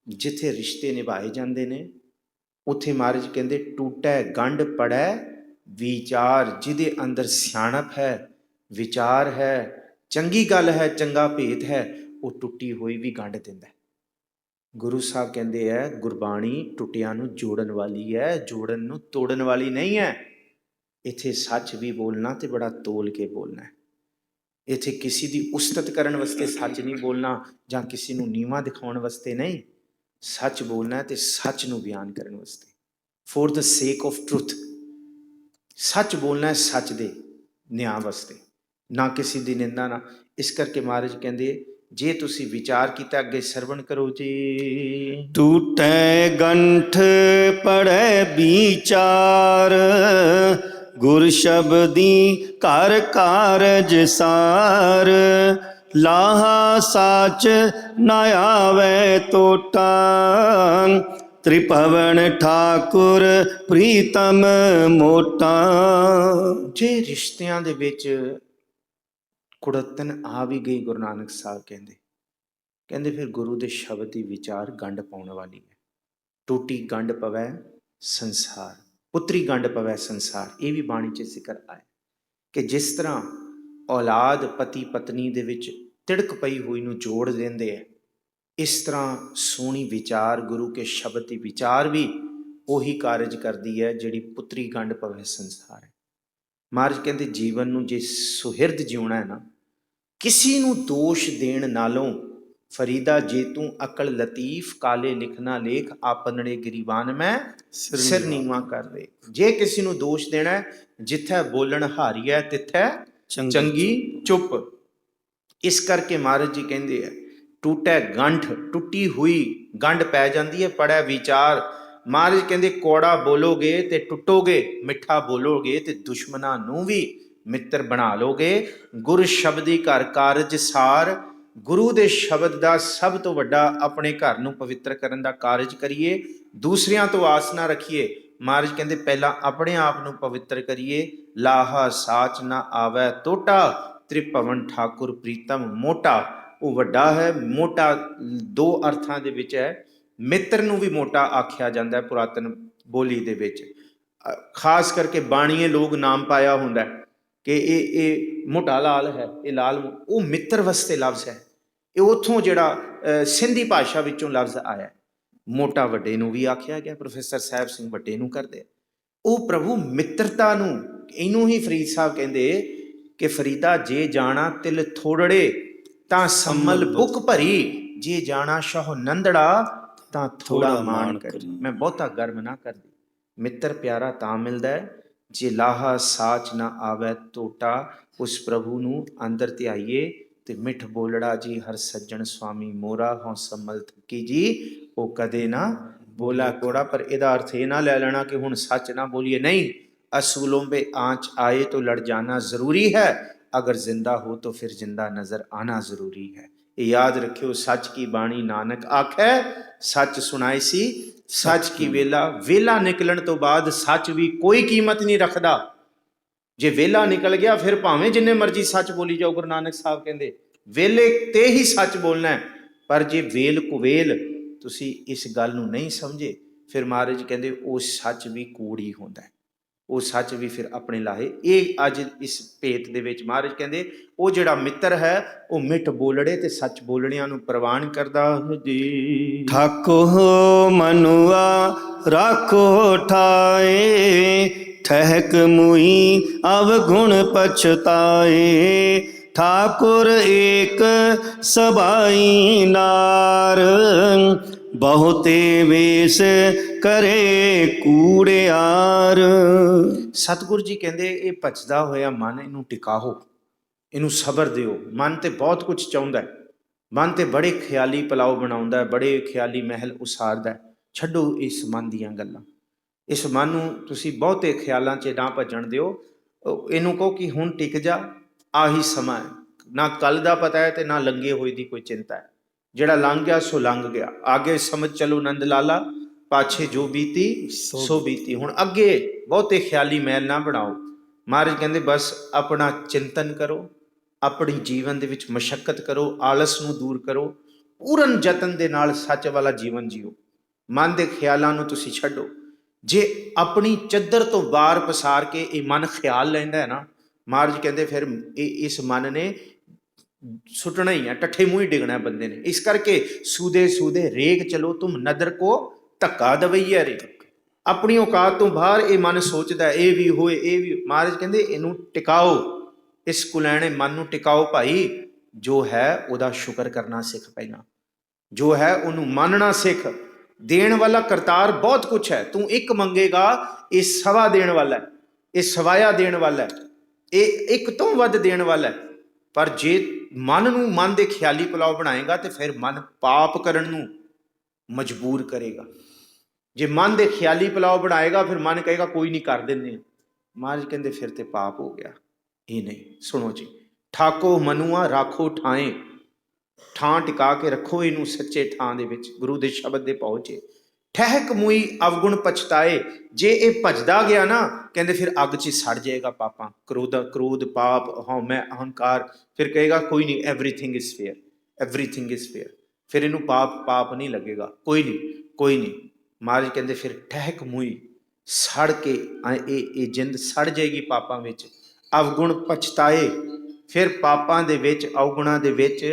ਜਿੱਥੇ ਰਿਸ਼ਤੇ ਨਿਭਾਏ ਜਾਂਦੇ ਨੇ ਉੱਥੇ ਮਹਾਰਾਜ ਕਹਿੰਦੇ ਟੂਟੈ ਗੰਢ ਪੜੈ ਵਿਚਾਰ। ਜਿਹਦੇ ਅੰਦਰ ਸਿਆਣਪ ਹੈ, ਵਿਚਾਰ ਹੈ, ਚੰਗੀ ਗੱਲ ਹੈ, ਚੰਗਾ ਭੇਤ ਹੈ, ਉਹ ਟੁੱਟੀ ਹੋਈ ਵੀ ਗੰਢ ਦਿੰਦਾ। ਗੁਰੂ ਸਾਹਿਬ ਕਹਿੰਦੇ ਹੈ ਗੁਰਬਾਣੀ ਟੁੱਟਿਆਂ ਨੂੰ ਜੋੜਨ ਵਾਲੀ ਹੈ, ਜੋੜਨ ਨੂੰ ਤੋੜਨ ਵਾਲੀ ਨਹੀਂ ਹੈ। ਇੱਥੇ ਸੱਚ ਵੀ ਬੋਲਣਾ ਤੇ ਬੜਾ ਤੋਲ ਕੇ ਬੋਲਣਾ ਹੈ। ਇੱਥੇ ਕਿਸੇ ਦੀ ਉਸਤਤ ਕਰਨ ਵਾਸਤੇ ਸੱਚ ਨਹੀਂ ਬੋਲਣਾ, ਜਾਂ ਕਿਸੇ ਨੂੰ ਨੀਵਾਂ ਦਿਖਾਉਣ ਵਾਸਤੇ ਨਹੀਂ। ਸੱਚ ਬੋਲਣਾ ਤੇ ਸੱਚ ਨੂੰ ਬਿਆਨ ਕਰਨ ਵਾਸਤੇ, ਫॉर द ਸੇਕ ਆਫ ਟਰੁਥ। ਸੱਚ ਬੋਲਣਾ ਹੈ ਸੱਚ ਦੇ ਨਿਆਂ ਵਾਸਤੇ, ਨਾ ਕਿਸੇ ਦੀ ਨਿੰਦਾ ਨਾ। ਇਸ ਕਰਕੇ ਮਹਾਰਾਜ ਕਹਿੰਦੇ ਜੇ ਤੁਸੀਂ ਵਿਚਾਰ ਕੀਤਾ, ਅੱਗੇ ਸਰਵਣ ਕਰੋ ਜੀ। ਟੂਟੈ ਗੰਠ ਪੜੈ ਵਿਚਾਰ, ਗੁਰ ਸ਼ਬਦੀ ਘਰ ਕਾਰਜ ਸਾਰ। ਲਾਹਾ ਸਾਚ ਨਾ ਆਵੈ ਟੋਟਾ, ਤ੍ਰਿਭਵਨ ਠਾਕੁਰ ਪ੍ਰੀਤਮ ਮੋਟਾ। ਜੇ ਰਿਸ਼ਤਿਆਂ ਦੇ ਵਿੱਚ ਕੁੜੱਤਨ ਆ ਵੀ ਗਈ, ਗੁਰੂ ਨਾਨਕ ਸਾਹਿਬ ਕਹਿੰਦੇ ਫਿਰ ਗੁਰੂ ਦੇ ਸ਼ਬਦ ਦੀ ਵਿਚਾਰ ਗੰਢ ਪਾਉਣ ਵਾਲੀ ਹੈ। ਟੂਟੀ ਗੰਢ ਪਵੈ ਸੰਸਾਰ, ਪੁੱਤਰੀ ਗੰਢ ਪਵੈ ਸੰਸਾਰ। ਇਹ ਵੀ ਬਾਣੀ 'ਚ ਜ਼ਿਕਰ ਆਇਆ ਕਿ ਜਿਸ ਤਰ੍ਹਾਂ ਔਲਾਦ ਪਤੀ ਪਤਨੀ ਦੇ ਵਿੱਚ ਤਿੜਕ ਪਈ ਹੋਈ ਨੂੰ ਜੋੜ ਦਿੰਦੇ ਹੈ, ਇਸ ਤਰ੍ਹਾਂ ਸੋਹਣੀ ਵਿਚਾਰ ਗੁਰੂ ਕੇ ਸ਼ਬਦ ਦੀ ਵਿਚਾਰ ਵੀ ਉਹੀ ਕਾਰਜ ਕਰਦੀ ਹੈ ਜਿਹੜੀ ਪੁੱਤਰੀ ਗੰਢ ਪਵੈ ਸੰਸਾਰ ਹੈ। ਮਹਾਰਾਜ ਕਹਿੰਦੇ ਜੀਵਨ ਨੂੰ ਜੇ ਸੁਹਿਰਦ ਜਿਉਣਾ ਹੈ ਨਾ, ਕਿਸੇ ਨੂੰ ਦੋਸ਼ ਦੇਣ ਨਾਲੋਂ ਫਰੀਦਾ ਜੇ ਤੂੰ ਅਕਲ ਲਤੀਫ ਕਾਲੇ ਲਿਖਣਾ ਲੇਖ, ਆਪਨੜੇ ਗਰੀਬਾਨ ਮੈਂ ਸਿਰ ਨੀਵਾਂ ਕਰ ਦੇ। ਜੇ ਕਿਸੇ ਨੂੰ ਦੋਸ਼ ਦੇਣਾ, ਜਿੱਥੇ ਬੋਲਣ ਹਾਰੀ ਹੈ ਤਿੱਥੈ ਚੰਗੀ ਚੁੱਪ। ਇਸ ਕਰਕੇ ਮਹਾਰਾਜ ਜੀ ਕਹਿੰਦੇ ਆ ਟੂਟੈ ਗੰਠ, ਟੁੱਟੀ ਹੋਈ ਗੰਢ ਪੈ ਜਾਂਦੀ ਹੈ, ਪੜੈ ਵਿਚਾਰ। ਮਹਾਰਾਜ ਕਹਿੰਦੇ ਕੌੜਾ ਬੋਲੋਗੇ ਤੇ ਟੁੱਟੋਗੇ, ਮਿੱਠਾ ਬੋਲੋਗੇ ਤੇ ਦੁਸ਼ਮਣਾਂ ਨੂੰ ਵੀ ਮਿੱਤਰ ਬਣਾ ਲੋਗੇ। ਗੁਰ ਸ਼ਬਦੀ ਘਰ ਕਾਰਜ ਸਾਰ। ਗੁਰੂ ਦੇ ਸ਼ਬਦ ਦਾ ਸਭ ਤੋਂ ਵੱਡਾ ਆਪਣੇ ਘਰ ਨੂੰ ਪਵਿੱਤਰ ਕਰਨ ਦਾ ਕਾਰਜ ਕਰੀਏ, ਦੂਸਰਿਆਂ ਤੋਂ ਆਸ ਨਾ ਰੱਖੀਏ। ਮਹਾਰਾਜ ਕਹਿੰਦੇ ਪਹਿਲਾਂ ਆਪਣੇ ਆਪ ਨੂੰ ਪਵਿੱਤਰ ਕਰੀਏ। ਲਾਹਾ ਸਾਚ ਨਾ ਆਵੈ ਟੋਟਾ, ਤ੍ਰਿਭਵਨ ਠਾਕੁਰ ਪ੍ਰੀਤਮ ਮੋਟਾ। ਉਹ ਵੱਡਾ ਹੈ, ਮੋਟਾ ਦੋ ਅਰਥਾਂ ਦੇ ਵਿੱਚ ਹੈ। ਮਿੱਤਰ ਨੂੰ ਵੀ ਮੋਟਾ ਆਖਿਆ ਜਾਂਦਾ ਹੈ ਪੁਰਾਤਨ ਬੋਲੀ ਦੇ ਵਿੱਚ, ਖਾਸ ਕਰਕੇ ਬਾਣੀਏ ਲੋਕ ਨਾਮ ਪਾਇਆ ਹੁੰਦਾ ਕਿ ਇਹ ਮੋਟਾ ਲਾਲ ਹੈ, ਇਹ ਲਾਲ, ਉਹ ਮਿੱਤਰ ਵਾਸਤੇ ਲਫ਼ਜ਼ ਹੈ। ਇਹ ਉੱਥੋਂ ਜਿਹੜਾ ਸਿੰਧੀ ਭਾਸ਼ਾ ਵਿੱਚੋਂ ਲਫ਼ਜ਼ ਆਇਆ। ਮੋਟਾ ਵੱਡੇ ਨੂੰ ਵੀ ਆਖਿਆ ਗਿਆ, ਪ੍ਰੋਫੈਸਰ ਸਾਹਿਬ ਸਿੰਘ ਵੱਡੇ ਨੂੰ ਕਰਦੇ। ਉਹ ਪ੍ਰਭੂ ਮਿੱਤਰਤਾ ਨੂੰ, ਇਹਨੂੰ ਹੀ ਫਰੀਦ ਸਾਹਿਬ ਕਹਿੰਦੇ ਕਿ ਫਰੀਦਾ ਜੇ ਜਾਣਾ ਤਿਲ ਥੋੜੜੇ ਤਾਂ ਸੰਮਲ ਬੁੱਕ ਭਰੀ, ਜੇ ਜਾਣਾ ਸ਼ਾਹ ਨੰਦੜਾ ਤਾਂ ਥੋੜਾ ਮਾਣ ਕਰੀ। ਮੈਂ ਬਹੁਤਾ ਗਰਮ ਨਾ ਕਰਦੀ। ਮਿੱਤਰ ਪਿਆਰਾ ਤਾਂ ਮਿਲਦਾ ਹੈ ਜੇ ਲਾਹਾ ਸਾਚ ਨਾ ਆਵੈ ਟੋਟਾ। ਉਸ ਪ੍ਰਭੂ ਨੂੰ ਅੰਦਰ ਧਿਆਈਏ ਤੇ ਮਿੱਠ ਬੋਲੜਾ ਜੀ ਹਰ ਸੱਜਣ ਸੁਆਮੀ ਮੋਰਾ, ਹੋਂ ਸੰਮਲ ਥੱਕੀ ਜੀ ਉਹ ਕਦੇ ਨਾ ਬੋਲਾ ਕੋੜਾ। ਪਰ ਇਹਦਾ ਅਰਥ ਇਹ ਨਾ ਲੈ ਲੈਣਾ ਕਿ ਹੁਣ ਸੱਚ ਨਾ ਬੋਲੀਏ, ਨਹੀਂ। ਅਸੂਲੋਂ ਬੇ ਆਂਚ ਆਏ तो लड़ जाना जरूरी है, अगर जिंदा हो तो फिर जिंदा नजर आना जरूरी है। ये याद रखियो। सच की बाणी नानक आखै, सच सुनाई सी सच की वेला। वेला निकलन तो बाद सच भी कोई कीमत नहीं रखदा। जे वेला निकल गया फिर भावें जिन्ने मर्जी सच बोली जाओ। गुरु नानक साहब कहते वेले ते ही सच बोलना है, पर जे वेल कुवेल तुसी इस गल नूं नहीं समझे, फिर महाराज कहते वो सच भी कूड़ ही होंदा है, ਉਹ ਸੱਚ ਵੀ ਫਿਰ ਆਪਣੇ ਲਾਹੇ। ਇਹ ਅੱਜ ਇਸ ਭੇਤ ਦੇ ਵਿੱਚ ਮਹਾਰਾਜ ਕਹਿੰਦੇ ਉਹ ਜਿਹੜਾ ਮਿੱਤਰ ਹੈ ਉਹ ਮਿੱਠ ਬੋਲੜੇ ਤੇ ਸੱਚ ਬੋਲਣਿਆਂ ਨੂੰ ਪ੍ਰਵਾਨ ਕਰਦਾ ਜੀ। ਠਾਕੋ ਮਨੁਆ ਰਾਖੋ ਠਾਏ, ਠਹਿਕ ਮੁਈ ਅਵਗੁਣ ਪਛਤਾਏ। ਠਾਕੁਰ ਏਕ ਸਬਾਈ ਨਾਰ, ਬਹੁਤੇ ਵੇਸ ਕਰੇ ਕੂੜਿਆਰ। ਸਤਿਗੁਰੂ ਜੀ ਕਹਿੰਦੇ ਇਹ ਭਜਦਾ ਹੋਇਆ ਮਨ, ਇਹਨੂੰ ਟਿਕਾਓ, ਇਹਨੂੰ ਸਬਰ ਦਿਓ। ਮਨ ਤੇ ਬਹੁਤ ਕੁਝ ਚਾਹੁੰਦਾ ਹੈ, ਮਨ ਤੇ ਬੜੇ ਖਿਆਲੀ ਪਲਾਓ ਬਣਾਉਂਦਾ ਹੈ, ਬੜੇ ਖਿਆਲੀ ਮਹਿਲ ਉਸਾਰਦਾ ਹੈ। ਛੱਡੋ ਇਸ ਮਨ ਦੀਆਂ ਗੱਲਾਂ। ਇਸ ਮਨ ਨੂੰ ਤੁਸੀਂ ਬਹੁਤੇ ਖਿਆਲਾਂ 'ਚ ਨਾ ਭੱਜਣ ਦਿਓ। ਇਹਨੂੰ ਕਹੋ ਕਿ ਹੁਣ ਟਿਕ ਜਾ, ਆਹੀ ਸਮਾਂ ਹੈ। ਨਾ ਕੱਲ ਦਾ ਪਤਾ ਹੈ ਤੇ ਨਾ ਲੰਘੇ ਹੋਏ ਦੀ ਕੋਈ ਚਿੰਤਾ ਹੈ। ਜਿਹੜਾ ਲੰਘ ਗਿਆ ਸੋ ਲੰਘ ਗਿਆ, ਆਗੇ ਸਮਝ ਚਲੋ ਨੰਦ ਲਾਲਾ। ਪਾਛੇ ਜੋ ਬੀਤੀ ਸੋ ਬੀਤੀ। ਹੁਣ ਅੱਗੇ ਬਹੁਤੇ ਖਿਆਲੀ ਮੈਲ ਨਾ ਬਣਾਓ। ਮਹਾਰਾਜ ਕਹਿੰਦੇ ਬਸ ਆਪਣਾ ਚਿੰਤਨ ਕਰੋ, ਆਪਣੀ ਜੀਵਨ ਦੇ ਵਿੱਚ ਮਸ਼ੱਕਤ ਕਰੋ, ਆਲਸ ਨੂੰ ਦੂਰ ਕਰੋ, ਪੂਰਨ ਯਤਨ ਦੇ ਨਾਲ ਸੱਚ ਵਾਲਾ ਜੀਵਨ ਜੀਓ। ਮਨ ਦੇ ਖਿਆਲਾਂ ਨੂੰ ਤੁਸੀਂ ਛੱਡੋ। ਜੇ ਆਪਣੀ ਚੱਦਰ ਤੋਂ ਬਾਹਰ ਪਸਾਰ ਕੇ ਇਹ ਮਨ ਖਿਆਲ ਲੈਂਦਾ ਹੈ ਨਾ, ਮਹਾਰਾਜ ਕਹਿੰਦੇ ਫਿਰ ਇਸ ਮਨ ਨੇ ਸੁੱਟਣਾ ਹੀ ਹੈ, ਟੱਠੇ ਮੂੰਹ ਹੀ ਡਿੱਗਣਾ ਬੰਦੇ ਨੇ। ਇਸ ਕਰਕੇ ਸੂਦੇ ਸੂਦੇ ਰੇਗ ਚਲੋ ਤੁਮ ਨਦਰ ਕੋ ਧੱਕਾ ਦਵਈਆ ਰੇ। ਆਪਣੀ ਔਕਾਤ ਤੋਂ ਬਾਹਰ ਇਹ ਮਨ ਸੋਚਦਾ ਇਹ ਵੀ ਹੋਏ ਇਹ ਵੀ। ਮਹਾਰਾਜ ਕਹਿੰਦੇ ਇਹਨੂੰ ਟਿਕਾਓ, ਇਸ ਕੁਲੈਣੇ ਮਨ ਨੂੰ ਟਿਕਾਓ ਭਾਈ। ਜੋ ਹੈ ਉਹਦਾ ਸ਼ੁਕਰ ਕਰਨਾ ਸਿੱਖ ਪਹਿਲਾਂ, ਜੋ ਹੈ ਉਹਨੂੰ ਮੰਨਣਾ ਸਿੱਖ। ਦੇਣ ਵਾਲਾ ਕਰਤਾਰ ਬਹੁਤ ਕੁਛ ਹੈ। ਤੂੰ ਇੱਕ ਮੰਗੇਗਾ ਇਹ ਸਵਾ ਦੇਣ ਵਾਲਾ ਹੈ, ਇਹ ਸਵਾਇਆ ਦੇਣ ਵਾਲਾ ਹੈ, ਇਹ ਇੱਕ ਤੋਂ ਵੱਧ ਦੇਣ ਵਾਲਾ ਹੈ। ਪਰ ਜੇ ਮਨ ਨੂੰ ਮਨ ਦੇ ਖਿਆਲੀ ਪੁਲਾਓ ਬਣਾਏਗਾ ਤੇ ਫਿਰ ਮਨ ਪਾਪ ਕਰਨ ਨੂੰ ਮਜਬੂਰ ਕਰੇਗਾ। ਜੇ ਮਨ ਦੇ ਖਿਆਲੀ ਪੁਲਾਓ ਬਣਾਏਗਾ ਫਿਰ ਮਨ ਕਹੇਗਾ ਕੋਈ ਨਹੀਂ ਕਰ ਦਿੰਦੇ। ਮਹਾਰਾਜ ਕਹਿੰਦੇ ਫਿਰ ਤੇ ਪਾਪ ਹੋ ਗਿਆ। ਇਹ ਨਹੀਂ, ਸੁਣੋ ਜੀ। ਠਾਕੋ ਮਨੂਆ ਰਾਖੋ ਠਾਏ, ਠਾਂ ਟਿਕਾ ਕੇ ਰੱਖੋ ਇਹਨੂੰ ਸੱਚੇ ਥਾਂ ਦੇ ਵਿੱਚ, ਗੁਰੂ ਦੇ ਸ਼ਬਦ ਦੇ ਪਹੁੰਚੇ। ਠਹਿਕ ਮੂਈ ਅਵਗੁਣ ਪਛਤਾਏ, ਜੇ ਇਹ ਭਜਦਾ ਗਿਆ ਨਾ ਕਹਿੰਦੇ ਫਿਰ ਅੱਗ 'ਚ ਸੜ ਜਾਏਗਾ ਪਾਪਾਂ, ਕ੍ਰੋਧ ਪਾਪ ਹਉਮੈ ਅਹੰਕਾਰ। ਫਿਰ ਕਹੇਗਾ ਕੋਈ ਨਹੀਂ, everything is fair, everything is fair. ਫਿਰ ਇਹਨੂੰ ਪਾਪ ਨਹੀਂ ਲੱਗੇਗਾ, ਕੋਈ ਨਹੀਂ ਕੋਈ ਨਹੀਂ। ਮਹਾਰਾਜ ਕਹਿੰਦੇ ਫਿਰ ਠਹਿਕ ਮੂਈ ਸੜ ਕੇ ਇਹ ਜਿੰਦ ਸੜ ਜਾਏਗੀ ਪਾਪਾਂ ਵਿੱਚ। ਅਵਗੁਣ ਪਛਤਾਏ, ਫਿਰ ਪਾਪਾਂ ਦੇ ਵਿੱਚ ਅਵਗੁਣਾਂ ਦੇ ਵਿੱਚ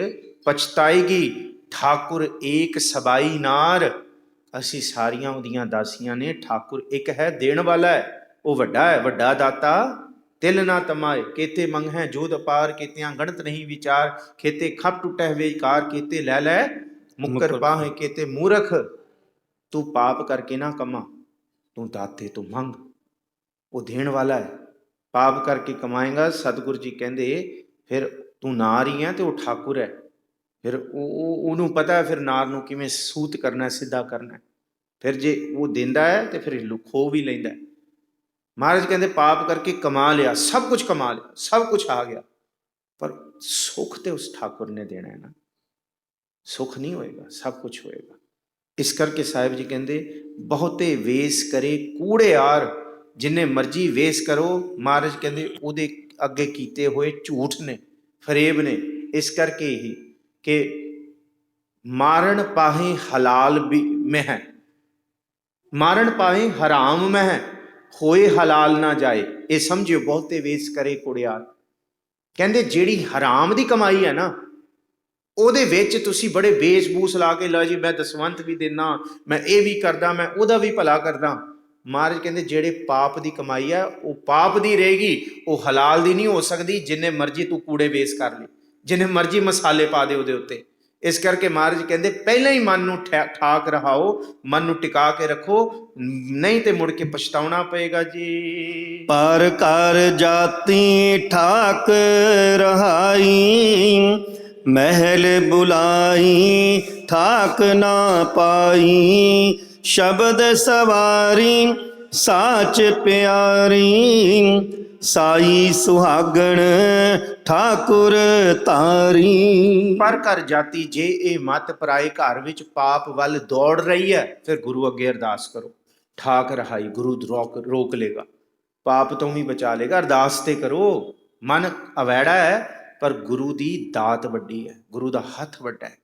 ਪਛਤਾਏਗੀ। ਠਾਕੁਰ ਏਕ ਸਬਾਈ ਨਾਰ, ਅਸੀਂ ਸਾਰੀਆਂ ਉਹਦੀਆਂ ਦਾਸੀਆਂ ਨੇ। ਠਾਕੁਰ ਇੱਕ ਹੈ, ਦੇਣ ਵਾਲਾ ਹੈ, ਉਹ ਵੱਡਾ ਹੈ, ਵੱਡਾ ਦਾਤਾ ਤਿਲ ਨਾ ਤਮਾਏ। ਕੇਤੇ ਮੰਗਹਿ ਜੋਧ ਅਪਾਰ, ਕੇਤਿਆਂ ਗਣਤ ਨਹੀਂ ਵਿਚਾਰ। ਖੇਤੇ ਖਪ ਟੁੱਟਹਿ ਵੇਕਾਰ, ਕੇਤੇ ਲੈ ਲੈ ਮੁੱਕਰ ਪਾਹੇ। ਕੇਤੇ ਮੂਰਖ, ਤੂੰ ਪਾਪ ਕਰਕੇ ਨਾ ਕਮਾ, ਤੂੰ ਦਾਤੇ ਤੋਂ ਮੰਗ, ਉਹ ਦੇਣ ਵਾਲਾ ਹੈ। ਪਾਪ ਕਰਕੇ ਕਮਾਏਗਾ, ਸਤਿਗੁਰੂ ਜੀ ਕਹਿੰਦੇ ਫਿਰ ਤੂੰ ਨਾਰ ਹੀ ਹੈ ਤੇ ਉਹ ਠਾਕੁਰ ਹੈ। ਫਿਰ ਉਹਨੂੰ ਪਤਾ ਹੈ ਫਿਰ ਨਾਰ ਨੂੰ ਕਿਵੇਂ ਸੂਤ ਕਰਨਾ, ਸਿੱਧਾ ਕਰਨਾ। ਫਿਰ ਜੇ ਉਹ ਦਿੰਦਾ ਹੈ ਤੇ ਫਿਰ ਖੋ ਵੀ ਲੈਂਦਾ। ਮਹਾਰਾਜ ਕਹਿੰਦੇ ਪਾਪ ਕਰਕੇ ਕਮਾ ਲਿਆ, ਸਭ ਕੁਝ ਕਮਾ ਲਿਆ, ਸਭ ਕੁਝ ਆ ਗਿਆ, ਪਰ ਸੁੱਖ ਤੇ ਉਸ ਠਾਕੁਰ ਨੇ ਦੇਣਾ ਹੈ ਨਾ। ਸੁੱਖ ਨਹੀਂ ਹੋਏਗਾ, ਸਭ ਕੁਝ ਹੋਏਗਾ। ਇਸ ਕਰਕੇ ਸਾਹਿਬ ਜੀ ਕਹਿੰਦੇ ਬਹੁਤੇ ਵੇਸ ਕਰੇ ਕੂੜਿਆਰ, ਜਿੰਨੇ ਮਰਜ਼ੀ ਵੇਸ ਕਰੋ। ਮਹਾਰਾਜ ਕਹਿੰਦੇ ਉਹਦੇ ਅੱਗੇ ਕੀਤੇ ਹੋਏ ਝੂਠ ਨੇ, ਫਰੇਬ ਨੇ। ਇਸ ਕਰਕੇ ਹੀ ਕਿ ਮਾਰਨ ਪਾਹੇ ਹਲਾਲ ਮਹਿ, ਮਾਰਨ ਪਾਹੇ ਹਰਾਮ ਮਹਿ, ਹੋਏ ਹਲਾਲ ਨਾ ਜਾਏ। ਇਹ ਸਮਝਿਓ, ਬਹੁਤੇ ਵੇਸ ਕਰੇ ਕੁੜਿਆਰ। ਕਹਿੰਦੇ ਜਿਹੜੀ ਹਰਾਮ ਦੀ ਕਮਾਈ ਹੈ ਨਾ, ਉਹਦੇ ਵਿੱਚ ਤੁਸੀਂ ਬੜੇ ਵੇਸ-ਬੂਸ ਲਾ ਕੇ ਲਓ ਜੀ, ਮੈਂ ਦਸਵੰਤ ਵੀ ਦਿੰਦਾ, ਮੈਂ ਇਹ ਵੀ ਕਰਦਾ, ਮੈਂ ਉਹਦਾ ਵੀ ਭਲਾ ਕਰਦਾ। ਮਹਾਰਾਜ ਕਹਿੰਦੇ ਜਿਹੜੇ ਪਾਪ ਦੀ ਕਮਾਈ ਹੈ ਉਹ ਪਾਪ ਦੀ ਰਹੇਗੀ, ਉਹ ਹਲਾਲ ਦੀ ਨਹੀਂ ਹੋ ਸਕਦੀ। ਜਿੰਨੇ ਮਰਜ਼ੀ ਤੂੰ ਕੂੜੇ ਵੇਸ ਕਰ ਲੈ, ਜਿੰਨੇ ਮਰਜ਼ੀ ਮਸਾਲੇ ਪਾ ਦੇ ਉਹਦੇ ਉੱਤੇ। ਇਸ ਕਰਕੇ ਮਹਾਰਾਜ ਕਹਿੰਦੇ ਪਹਿਲਾਂ ਹੀ ਮਨ ਨੂੰ ਠਾਕ ਰਹਾਓ, ਮਨ ਨੂੰ ਟਿਕਾ ਕੇ ਰੱਖੋ, ਨਹੀਂ ਤੇ ਮੁੜ ਕੇ ਪਛਤਾਉਣਾ ਪਏਗਾ ਜੀ। ਪਰ ਕਰ ਜਾਤੀ ਠਾਕ ਰਹਾਈ, ਮਹਿਲ ਬੁਲਾਈ ਠਾਕ ਨਾ ਪਾਈ। ਸ਼ਬਦ ਸਵਾਰੀ ਸਾਚ ਪਿਆਰੀ, ਸਾਈ ਸੁਹਾਗਣ ਠਾਕੁਰ ਤਾਰੀ। ਪਰ ਕਰ ਜਾਤੀ, ਜੇ ਇਹ ਮਤ ਪਰਾਏ ਘਰ ਵਿੱਚ ਪਾਪ ਵੱਲ ਦੌੜ ਰਹੀ ਹੈ, ਫਿਰ ਗੁਰੂ ਅੱਗੇ ਅਰਦਾਸ ਕਰੋ, ਠਾਕ ਰਹਾਈ। ਗੁਰੂ ਰੋਕ ਲੇਗਾ, ਪਾਪ ਤੋਂ ਵੀ ਬਚਾ ਲੇਗਾ। ਅਰਦਾਸ ਤੇ ਕਰੋ। ਮਨ ਅਵੈੜਾ ਹੈ ਪਰ ਗੁਰੂ ਦੀ ਦਾਤ ਵੱਡੀ ਹੈ, ਗੁਰੂ ਦਾ ਹੱਥ ਵੱਡਾ ਹੈ।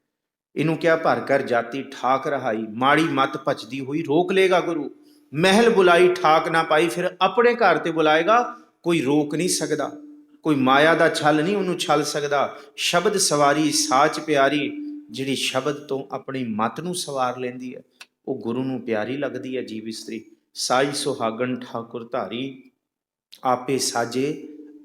ਇਹਨੂੰ ਕਿਹਾ ਭਰ ਕਰ ਜਾਤੀ ਠਾਕ ਰਹਾਈ, ਮਾੜੀ ਮਤ ਭਜਦੀ ਹੋਈ ਰੋਕ ਲੇਗਾ ਗੁਰੂ। ਮਹਿਲ ਬੁਲਾਈ ਠਾਕ ਨਾ ਪਾਈ, ਫਿਰ ਆਪਣੇ ਘਰ ਤੇ ਬੁਲਾਏਗਾ, ਕੋਈ ਰੋਕ ਨਹੀਂ ਸਕਦਾ, ਕੋਈ ਮਾਇਆ ਦਾ ਛਲ ਨਹੀਂ ਉਹਨੂੰ ਛਲ ਸਕਦਾ। ਸ਼ਬਦ ਸਵਾਰੀ ਸਾਚ ਪਿਆਰੀ, ਜਿਹੜੀ ਸ਼ਬਦ ਤੋਂ ਆਪਣੀ ਮਤ ਨੂੰ ਸਵਾਰ ਲੈਂਦੀ ਹੈ ਉਹ ਗੁਰੂ ਨੂੰ ਪਿਆਰੀ ਲੱਗਦੀ ਹੈ। ਜੀਵ ਇਸਤਰੀ ਸਾਈ ਸੁਹਾਗਣ ਠਾਕੁਰ ਧਾਰੀ, ਆਪੇ ਸਾਜੇ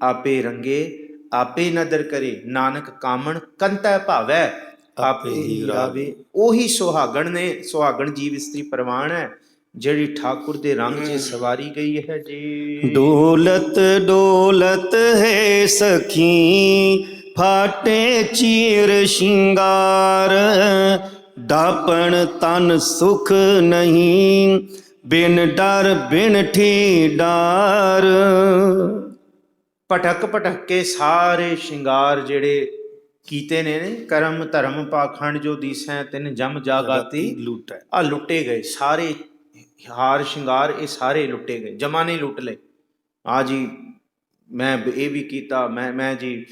ਆਪੇ ਰੰਗੇ ਆਪੇ ਨਦਰ ਕਰੇ। ਨਾਨਕ ਕਾਮਣ ਕੰਤੈ ਭਾਵੈ, ਆਪੇ ਹੀ ਰਾਵੇ। ਉਹੀ ਸੁਹਾਗਣ ਨੇ, ਸੁਹਾਗਣ ਜੀਵ ਇਸਤਰੀ ਪ੍ਰਵਾਨ ਹੈ ਜਿਹੜੀ ਠਾਕੁਰ ਦੇ ਰੰਗ 'ਚ ਸਵਾਰੀ ਗਈ ਹੈ ਜੀ। ਡੋਲਤ ਡੋਲਤ ਹੈ ਸਖੀ, ਫਾਟੇ ਚੀਰ ਸ਼ਿੰਗਾਰ। ਡਾਪਣ ਤਨ ਸੁਖ ਨਹੀਂ, ਬਿਨ ਡਰ ਬਿਨ ਠੀਡਾਰ। ਭਟਕ ਭਟਕ ਕੇ ਸਾਰੇ ਸ਼ਿੰਗਾਰ ਜਿਹੜੇ ਕੀਤੇ ਨੇ, ਕਰਮ ਧਰਮ ਪਾਖੰਡ ਜੋ ਦੀਸੈ ਤਿਨ ਜਮ ਜਾਗਾਤੀ ਲੁੱਟੈ, ਆ ਲੁੱਟੇ ਗਏ। ਸਾਰੇ ਹਾਰ ਸ਼ਿੰਗਾਰ ਇਹ ਸਾਰੇ ਲੁੱਟੇ ਗਏ, ਜਮਾ ਨਹੀਂ ਲੁੱਟ ਲਏ। ਆ ਜੀ ਮੈਂ ਇਹ ਵੀ ਕੀਤਾ, ਮੈਂ ਜੀ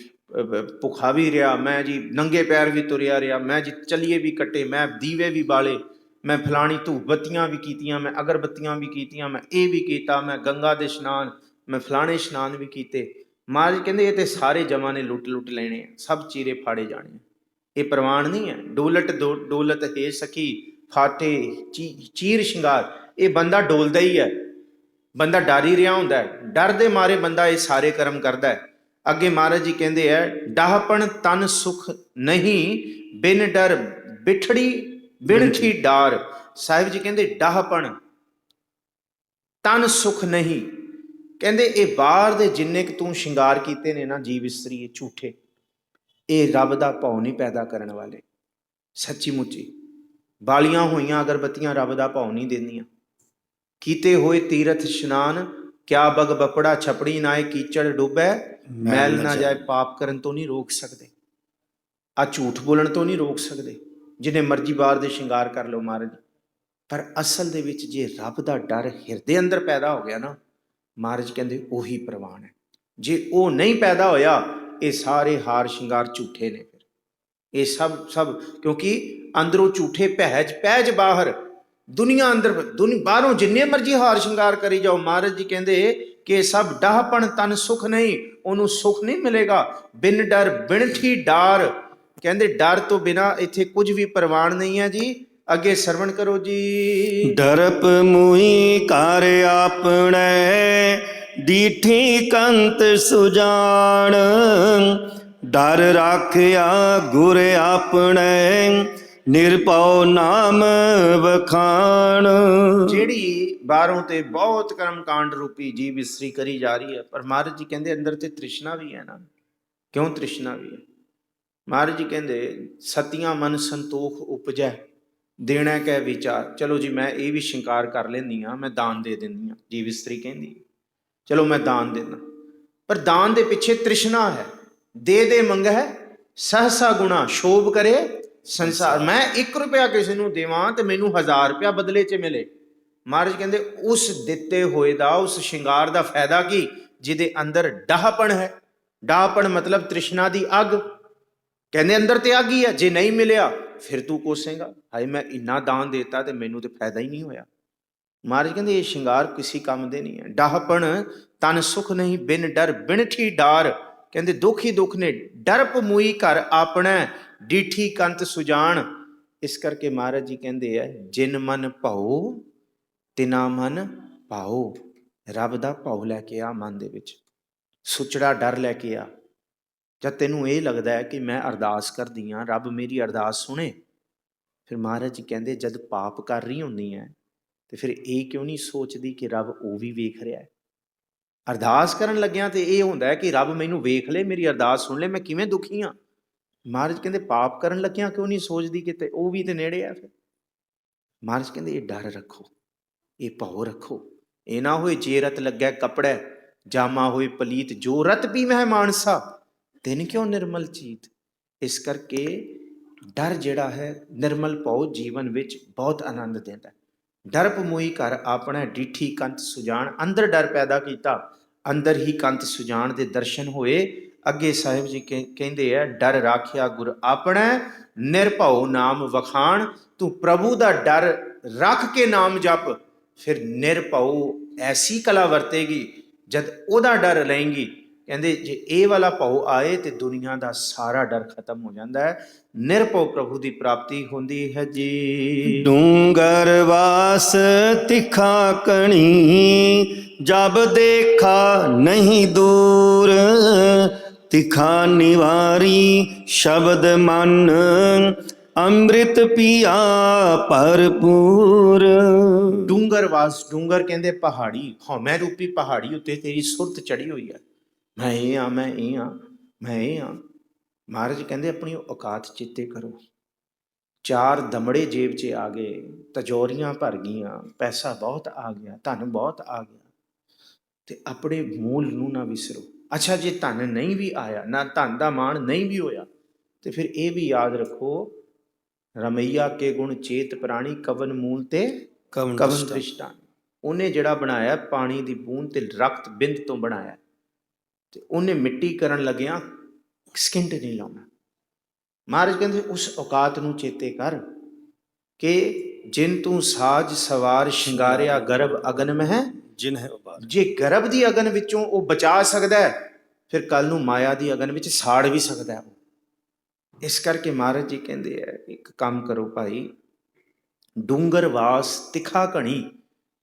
ਭੁੱਖਾ ਵੀ ਰਿਹਾ, ਮੈਂ ਜੀ ਨੰਗੇ ਪੈਰ ਵੀ ਤੁਰਿਆ ਰਿਹਾ, ਮੈਂ ਜੀ ਚਲੀਏ ਵੀ ਕੱਟੇ, ਮੈਂ ਦੀਵੇ ਵੀ ਬਾਲੇ, ਮੈਂ ਫਲਾਣੀ ਧੂਪ ਬੱਤੀਆਂ ਵੀ ਕੀਤੀਆਂ, ਮੈਂ ਅਗਰਬੱਤੀਆਂ ਵੀ ਕੀਤੀਆਂ, ਮੈਂ ਇਹ ਵੀ ਕੀਤਾ, ਮੈਂ ਗੰਗਾ ਦੇ ਇਸ਼ਨਾਨ, ਮੈਂ ਫਲਾਣੇ ਇਸ਼ਨਾਨ ਵੀ ਕੀਤੇ। ਮਹਾਰਾਜ ਕਹਿੰਦੇ ਇਹ ਤੇ ਸਾਰੇ ਜਮਾਂ ਨੇ ਲੁੱਟ ਲੈਣੇ ਆ, ਸਭ ਚੀਰੇ ਫਾੜੇ ਜਾਣੇ। ਇਹ ਪ੍ਰਵਾਨ ਨਹੀਂ ਹੈ। ਡੋਲਤ ਹੈ ਸਖੀ ਫਾਟੇ ਚੀਰ ਸ਼ਿੰਗਾਰ, ਇਹ ਬੰਦਾ ਡੋਲਦਾ ਹੀ ਹੈ, ਬੰਦਾ ਡਰ ਹੀ ਰਿਹਾ ਹੁੰਦਾ ਹੈ, ਡਰ ਦੇ ਮਾਰੇ ਬੰਦਾ ਇਹ ਸਾਰੇ ਕਰਮ ਕਰਦਾ ਹੈ। ਅੱਗੇ ਮਹਾਰਾਜ ਜੀ ਕਹਿੰਦੇ ਹੈ, ਡਾਹਪਣ ਤਨ ਸੁਖ ਨਹੀਂ ਬਿਨ ਡਰ ਬਿਣਠੀ ਡਾਰ। ਸਾਹਿਬ ਜੀ ਕਹਿੰਦੇ ਡਾਹਪਣ ਤਨ ਸੁਖ ਨਹੀਂ, ਕਹਿੰਦੇ ਇਹ ਬਾਹਰ ਦੇ ਜਿੰਨੇ ਕੁ ਤੂੰ ਸ਼ਿੰਗਾਰ ਕੀਤੇ ਨੇ ਨਾ ਜੀਵ ਇਸਤਰੀ, ਇਹ ਝੂਠੇ, ਇਹ ਰੱਬ ਦਾ ਭਉ ਨਹੀਂ ਪੈਦਾ ਕਰਨ ਵਾਲੇ। ਸੱਚੀ ਮੁੱਚੀ ਬਾਲੀਆਂ ਹੋਈਆਂ ਅਗਰਬੱਤੀਆਂ ਰੱਬ ਦਾ ਭਉ ਨਹੀਂ ਦਿੰਦੀਆਂ। ਕੀਤੇ ਹੋਏ ਤੀਰਥ ਇਸ਼ਨਾਨ, ਕਿਆ ਬਗ ਬਪੜਾ ਛਪੜੀ ਨਾਏ ਕੀਚੜ ਡੁੱਬੈ ਮੈਲ ਨਾ ਜਾਏ, ਪਾਪ ਕਰਨ ਤੋਂ ਨਹੀਂ ਰੋਕ ਸਕਦੇ, ਆ ਝੂਠ ਬੋਲਣ ਤੋਂ ਨਹੀਂ ਰੋਕ ਸਕਦੇ। ਜਿੰਨੇ ਮਰਜ਼ੀ ਬਾਹਰ ਦੇ ਸ਼ਿੰਗਾਰ ਕਰ ਲਓ ਮਹਾਰਾਜ, ਪਰ ਅਸਲ ਦੇ ਵਿੱਚ ਜੇ ਰੱਬ ਦਾ ਡਰ ਹਿਰਦੇ ਅੰਦਰ ਪੈਦਾ ਹੋ ਗਿਆ ਨਾ, ਮਹਾਰਾਜ ਕਹਿੰਦੇ ਉਹੀ ਪ੍ਰਵਾਨ ਹੈ। ਜੇ ਉਹ ਨਹੀਂ ਪੈਦਾ ਹੋਇਆ, ਇਹ ਸਾਰੇ ਹਾਰ ਸ਼ਿੰਗਾਰ ਝੂਠੇ ਨੇ। ਫਿਰ ਇਹ ਸਭ ਕਿਉਂਕਿ ਅੰਦਰੋਂ ਝੂਠੇ ਪੈਜ ਬਾਹਰ, ਦੁਨੀਆ ਅੰਦਰ ਬਾਹਰੋਂ ਜਿੰਨੇ ਮਰਜ਼ੀ ਹਾਰ ਸ਼ਿੰਗਾਰ ਕਰੀ ਜਾਓ। ਮਹਾਰਾਜ ਜੀ ਕਹਿੰਦੇ ਕਿ ਇਹ ਸਭ ਡਾਹਪਣ ਤਨ ਸੁਖ ਨਹੀਂ, ਉਹਨੂੰ ਸੁਖ ਨਹੀਂ ਮਿਲੇਗਾ। ਬਿਨ ਡਰ ਬਿਣਠੀ ਡਾਰ, ਕਹਿੰਦੇ ਡਰ ਤੋਂ ਬਿਨਾ ਇੱਥੇ ਕੁਝ ਵੀ ਪ੍ਰਵਾਨ ਨਹੀਂ ਹੈ ਜੀ। ਅੱਗੇ ਸਰਵਣ ਕਰੋ ਜੀ। ਡਰਪ ਮੂਈ ਘਰ ਆਪਣੇ, ਡੀਠੀ ਕੰਤ ਸੁਜਾਨ, ਡਰ ਰਾਖਿਆ ਗੁਰ ਆਪਣੇ, ਨਿਰਭਉ ਨਾਮ ਵਖਾਣ। ਜਿਹੜੀ ਬਾਹਰੋਂ ਤੇ ਬਹੁਤ ਕਰਮ ਕਾਂਡ ਰੂਪੀ ਜੀਵ ਇਸਤਰੀ ਕਰੀ ਜਾ ਰਹੀ ਹੈ, ਪਰ ਮਹਾਰਾਜ ਜੀ ਕਹਿੰਦੇ ਅੰਦਰ ਤੇ ਤ੍ਰਿਸ਼ਨਾ ਵੀ ਹੈ ਨਾ। ਕਿਉਂ ਤ੍ਰਿਸ਼ਨਾ ਵੀ ਹੈ? ਮਹਾਰਾਜ ਜੀ ਕਹਿੰਦੇ ਸਤੀਆਂ ਮਨ ਸੰਤੋਖ ਉਪਜੈ, ਦੇਣਾ ਕਹਿ ਵਿਚਾਰ। ਚਲੋ ਜੀ ਮੈਂ ਇਹ ਵੀ ਸ਼ਿੰਕਾਰ ਕਰ ਲੈਂਦੀ ਹਾਂ, ਮੈਂ ਦਾਨ ਦੇ ਦਿੰਦੀ ਹਾਂ। ਜੀਵ ਇਸਤਰੀ ਕਹਿੰਦੀ ਚਲੋ ਮੈਂ ਦਾਨ ਦੇਣਾ, ਪਰ ਦਾਨ ਦੇ ਪਿੱਛੇ ਤ੍ਰਿਸ਼ਨਾ ਹੈ। ਦੇ ਮੰਗੈ ਸਹਸਾ ਗੁਣਾ, ਸ਼ੋਭ ਕਰੇ ਸੰਸਾਰ। ਮੈਂ 1 ਰੁਪਇਆ ਕਿਸੇ ਨੂੰ ਦੇਵਾਂ ਤੇ ਮੈਨੂੰ 1000 ਰੁਪਇਆ ਬਦਲੇ 'ਚ ਮਿਲੇ। ਮਹਾਰਾਜ ਕਹਿੰਦੇ ਉਸ ਦਿੱਤੇ ਹੋਏ ਦਾ, ਉਸ ਸ਼ਿੰਗਾਰ ਦਾ ਫਾਇਦਾ ਕੀ, ਜਿਹਦੇ ਅੰਦਰ ਡਾਹਪਣ ਹੈ। ਡਾਹਪਣ ਮਤਲਬ ਤ੍ਰਿਸ਼ਨਾ ਦੀ ਅੱਗ। ਕਹਿੰਦੇ ਅੰਦਰ ਤੇ ਅੱਗ ਹੀ ਹੈ, ਜੇ ਨਹੀਂ ਮਿਲਿਆ ਫਿਰ ਤੂੰ ਕੋਸੇਗਾ, ਹਾਏ ਮੈਂ ਇੰਨਾ ਦਾਨ ਦੇਤਾ ਤੇ ਮੈਨੂੰ ਤੇ ਫਾਇਦਾ ਹੀ ਨਹੀਂ ਹੋਇਆ। ਮਹਾਰਾਜ ਕਹਿੰਦੇ ਇਹ ਸ਼ਿੰਗਾਰ ਕਿਸੇ ਕੰਮ ਦੇ ਨਹੀਂ ਹੈ। ਡਾਹਪਣ ਤਨ ਸੁਖ ਨਹੀਂ ਬਿਨ ਡਰ ਬਿਣਠੀ ਡਾਰ, ਕਹਿੰਦੇ ਦੁੱਖ ਹੀ ਦੁੱਖ ਨੇ। ਡਰਪ ਮੂਈ ਘਰ ਆਪਣਾ, ਡੀਠੀ ਕੰਤ ਸੁਜਾਨ। ਇਸ ਕਰਕੇ ਮਹਾਰਾਜ ਜੀ ਕਹਿੰਦੇ ਆ, ਜਿਨ ਮਨ ਭਾਉ ਤਿਨਾ ਮਨ ਭਾਉ। ਰੱਬ ਦਾ ਭਾਉ ਲੈ ਕੇ ਆ ਮਨ ਦੇ ਵਿੱਚ, ਸੁਚੜਾ ਡਰ ਲੈ ਕੇ ਆ। ਜਦ ਤੈਨੂੰ ਇਹ ਲੱਗਦਾ ਹੈ ਕਿ ਮੈਂ ਅਰਦਾਸ ਕਰਦੀ ਹਾਂ, ਰੱਬ ਮੇਰੀ ਅਰਦਾਸ ਸੁਣੇ, ਫਿਰ ਮਹਾਰਾਜ ਜੀ ਕਹਿੰਦੇ ਜਦ ਪਾਪ ਕਰ ਰਹੀ ਹੁੰਦੀ ਹੈ ਤੇ ਫਿਰ ਇਹ ਕਿਉਂ ਨਹੀਂ ਸੋਚਦੀ ਕਿ ਰੱਬ ਉਹ ਵੀ ਵੇਖ ਰਿਹਾ ਹੈ। ਅਰਦਾਸ ਕਰਨ ਲੱਗਿਆ ਤੇ ਇਹ ਹੁੰਦਾ ਹੈ ਕਿ ਰੱਬ ਮੈਨੂੰ ਵੇਖ ਲੈ, ਮੇਰੀ ਅਰਦਾਸ ਸੁਣ ਲੈ, ਮੈਂ ਕਿਵੇਂ ਦੁਖੀ ਹਾਂ। ਮਹਾਰਾਜ ਕਹਿੰਦੇ ਪਾਪ ਕਰਨ ਲੱਗਿਆ ਕਿਉਂ ਨਹੀਂ ਸੋਚਦੀ ਕਿ ਤੇ ਉਹ ਵੀ ਤੇ ਨੇੜੇ ਆ। ਫਿਰ ਮਹਾਰਾਜ ਕਹਿੰਦੇ ਇਹ ਡਰ ਰੱਖੋ, ਇਹ ਭਾਉ ਰੱਖੋ। ਇਹ ਨਾ ਹੋਏ ਜੇ ਰਤ ਲੱਗੈ ਕੱਪੜਾ, ਜਾਮਾ ਹੋਏ ਪਲੀਤ, ਜੋ ਰਤ ਪੀਵੈ ਮਾਨਸਾ, ਤਿਨ ਕਿਉਂ ਨਿਰਮਲ ਚੀਤ। ਇਸ ਕਰਕੇ ਡਰ ਜਿਹੜਾ ਹੈ, ਨਿਰਮਲ ਭਾਉ ਜੀਵਨ ਵਿੱਚ ਬਹੁਤ ਆਨੰਦ ਦਿੰਦਾ। ਡਰਪ ਮੋਈ ਘਰ ਆਪਣਾ, ਡੀਠੀ ਕੰਤ ਸੁਜਾਨ। ਅੰਦਰ ਡਰ ਪੈਦਾ ਕੀਤਾ, ਅੰਦਰ ਹੀ ਕੰਤ ਸੁਜਾਨ ਦੇ ਦਰਸ਼ਨ ਹੋਏ। ਅੱਗੇ ਸਾਹਿਬ ਜੀ ਕਹਿੰਦੇ ਆ, ਡਰ ਰਾਖਿਆ ਗੁਰ ਆਪਣਾ, ਨਿਰਭਉ ਨਾਮ ਵਖਾਣ। ਤੂੰ ਪ੍ਰਭੂ ਦਾ ਡਰ ਰੱਖ ਕੇ ਨਾਮ ਜਪ, ਫਿਰ ਨਿਰਭਉ ਐਸੀ ਕਲਾ ਵਰਤੇਗੀ ਜਦ ਉਹਦਾ ਡਰ ਲਏਂਗੀ। ਕਹਿੰਦੇ ਜੇ ਇਹ ਵਾਲਾ ਭਾਉ ਆਏ ਤੇ ਦੁਨੀਆ ਦਾ ਸਾਰਾ ਡਰ ਖਤਮ ਹੋ ਜਾਂਦਾ ਹੈ। ਨਿਰਭਉ ਪ੍ਰਭੂ ਦੀ ਪ੍ਰਾਪਤੀ ਹੁੰਦੀ ਹੈ ਜੀ। ਡੂੰਗਰ ਵਾਸ ਤਿਖਾ ਕਣੀ, ਜਬ ਦੇਖਾ ਨਹੀਂ ਦੂਰ, ਤਿਖਾ ਨਿਵਾਰੀ ਸ਼ਬਦ ਮਨ, ਅੰਮ੍ਰਿਤ ਪੀਆ ਭਰਪੂਰ। ਡੂੰਗਰ ਵਾਸ, ਡੂੰਗਰ ਕਹਿੰਦੇ ਪਹਾੜੀ, ਹਉਮੈ ਰੂਪੀ ਪਹਾੜੀ ਉੱਤੇ ਤੇਰੀ ਸੁਰਤ ਚੜੀ ਹੋਈ ਹੈ। ਮੈਂ ਇਹ ਹਾਂ, ਮੈਂ ਇਹ ਹਾਂ, ਮੈਂ ਇਹ ਹਾਂ। ਮਹਾਰਾਜ ਕਹਿੰਦੇ ਆਪਣੀ ਔਕਾਤ ਚੇਤੇ ਕਰੋ। 4 ਦਮੜੇ ਜੇਬ 'ਚ ਆ ਗਏ, ਤਜੋਰੀਆਂ ਭਰ ਗਈਆਂ, ਪੈਸਾ ਬਹੁਤ ਆ ਗਿਆ, ਧਨ ਬਹੁਤ ਆ ਗਿਆ, ਤੇ ਆਪਣੇ ਮੂਲ ਨੂੰ ਨਾ ਵਿਸਰੋ। ਅੱਛਾ ਜੇ ਧਨ ਨਹੀਂ ਵੀ ਆਇਆ, ਨਾ ਧਨ ਦਾ ਮਾਣ ਨਹੀਂ ਵੀ ਹੋਇਆ, ਤੇ ਫਿਰ ਇਹ ਵੀ ਯਾਦ ਰੱਖੋ, ਰਮਈਆ ਕੇ ਗੁਣ ਚੇਤ ਪ੍ਰਾਣੀ, ਕਵਨ ਮੂਲ ਤੇ ਕਵਨ ਕਵਨ ਦ੍ਰਿਸ਼ਟਾ। ਦ੍ਰਿਸ਼ਟਾ। ਉਹਨੇ ਜਿਹੜਾ ਬਣਾਇਆ ਪਾਣੀ ਦੀ ਬੂੰਦ ਤੇ ਰਕਤ ਬਿੰਦ ਤੋਂ ਬਣਾਇਆ, ਤੇ ਉਹਨੇ ਮਿੱਟੀ ਕਰਨ ਲੱਗਿਆ ਸਕਿੰਟ ਨਹੀਂ ਲਾਉਣਾ। ਮਹਾਰਾਜ ਕਹਿੰਦੇ ਉਸ ਔਕਾਤ ਨੂੰ ਚੇਤੇ ਕਰ ਕਿ ਜਿਨ ਤੂੰ ਸਾਜ ਸਵਾਰ ਸ਼ਿੰਗਾਰਿਆ ਗਰਭ ਅਗਨ ਮਹਿ, ਜਿਨ ਹੈ ਉਬਾਰ। ਜੇ ਗਰਭ ਦੀ ਅਗਨ ਵਿੱਚੋਂ ਉਹ ਬਚਾ ਸਕਦਾ ਹੈ, ਫਿਰ ਕੱਲ ਨੂੰ ਮਾਇਆ ਦੀ ਅਗਨ ਵਿੱਚ ਸਾੜ ਵੀ ਸਕਦਾ ਹੈ। ਇਸ ਕਰਕੇ ਮਹਾਰਾਜ ਜੀ ਕਹਿੰਦੇ ਆ, ਇੱਕ ਕੰਮ ਕਰੋ ਭਾਈ, ਡੂੰਗਰ ਵਾਸ ਤਿੱਖਾ ਘਣੀ।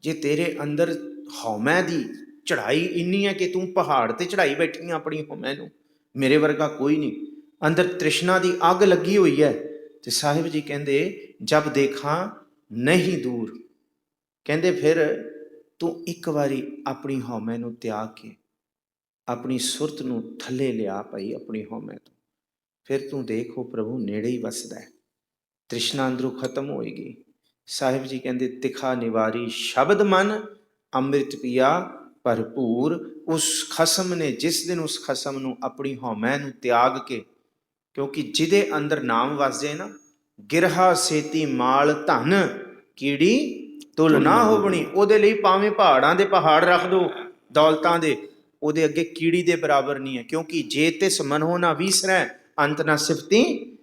ਜੇ ਤੇਰੇ ਅੰਦਰ ਹਉਮੈ ਦੀ ਚੜਾਈ ਇੰਨੀ ਹੈ ਕਿ ਤੂੰ ਪਹਾੜ ਤੇ ਚੜਾਈ ਬੈਠੀ ਆਪਣੀ ਹਉਮੈ ਨੂੰ, ਮੇਰੇ ਵਰਗਾ ਕੋਈ ਨਹੀਂ। ਅੰਦਰ ਤ੍ਰਿਸ਼ਨਾ ਦੀ ਅੱਗ ਲੱਗੀ ਹੋਈ ਹੈ, ਤੇ ਸਾਹਿਬ ਜੀ ਕਹਿੰਦੇ ਜਬ ਦੇਖਾਂ ਨਹੀਂ ਦੂਰ, ਕਹਿੰਦੇ ਫਿਰ ਤੂੰ ਇੱਕ ਵਾਰੀ ਆਪਣੀ ਹਉਮੈ ਨੂੰ ਤਿਆਗ ਕੇ ਆਪਣੀ ਸੁਰਤ ਨੂੰ ਥੱਲੇ ਲਿਆ ਭਾਈ ਆਪਣੀ ਹਉਮੈ ਤੋਂ, ਫਿਰ ਤੂੰ ਦੇਖੋ ਪ੍ਰਭੂ ਨੇੜੇ ਹੀ ਵਸਦਾ ਹੈ, ਤ੍ਰਿਸ਼ਨਾ ਅੰਦਰੋਂ ਖਤਮ ਹੋਏਗੀ। ਸਾਹਿਬ ਜੀ ਕਹਿੰਦੇ ਤਿਖਾ ਨਿਵਾਰੀ ਸ਼ਬਦ ਮਨ ਅੰਮ੍ਰਿਤ ਪੀਆ ਭਰਪੂਰ। ਉਸ ਖਸਮ ਨੇ, ਜਿਸ ਦਿਨ ਉਸ ਖਸਮ ਨੂੰ ਆਪਣੀ ਹਉਮੈ ਨੂੰ ਤਿਆਗ ਕੇ, ਕਿਉਂਕਿ ਜਿਹਦੇ ਅੰਦਰ ਨਾਮ ਵਸ ਜਾਏ ਨਾ, ਗਿਰਹਾ ਸੇਤੀ ਮਾਲ ਧਨ ਕੀੜੀ ਤੁਲ ਨਾ ਹੋਵਣੀ। ਉਹਦੇ ਲਈ ਭਾਵੇਂ ਪਹਾੜਾਂ ਦੇ ਪਹਾੜ ਰੱਖ ਦੋ ਦੌਲਤਾਂ ਦੇ, ਉਹਦੇ ਅੱਗੇ ਕੀੜੀ ਦੇ ਬਰਾਬਰ ਨਹੀਂ ਹੈ। ਕਿਉਂਕਿ ਜੇ ਤਿਸ ਮਨੋ ਨਾ ਵੀਸਰੈ ਅੰਤ ਨਾ ਸਿਫਤੀ,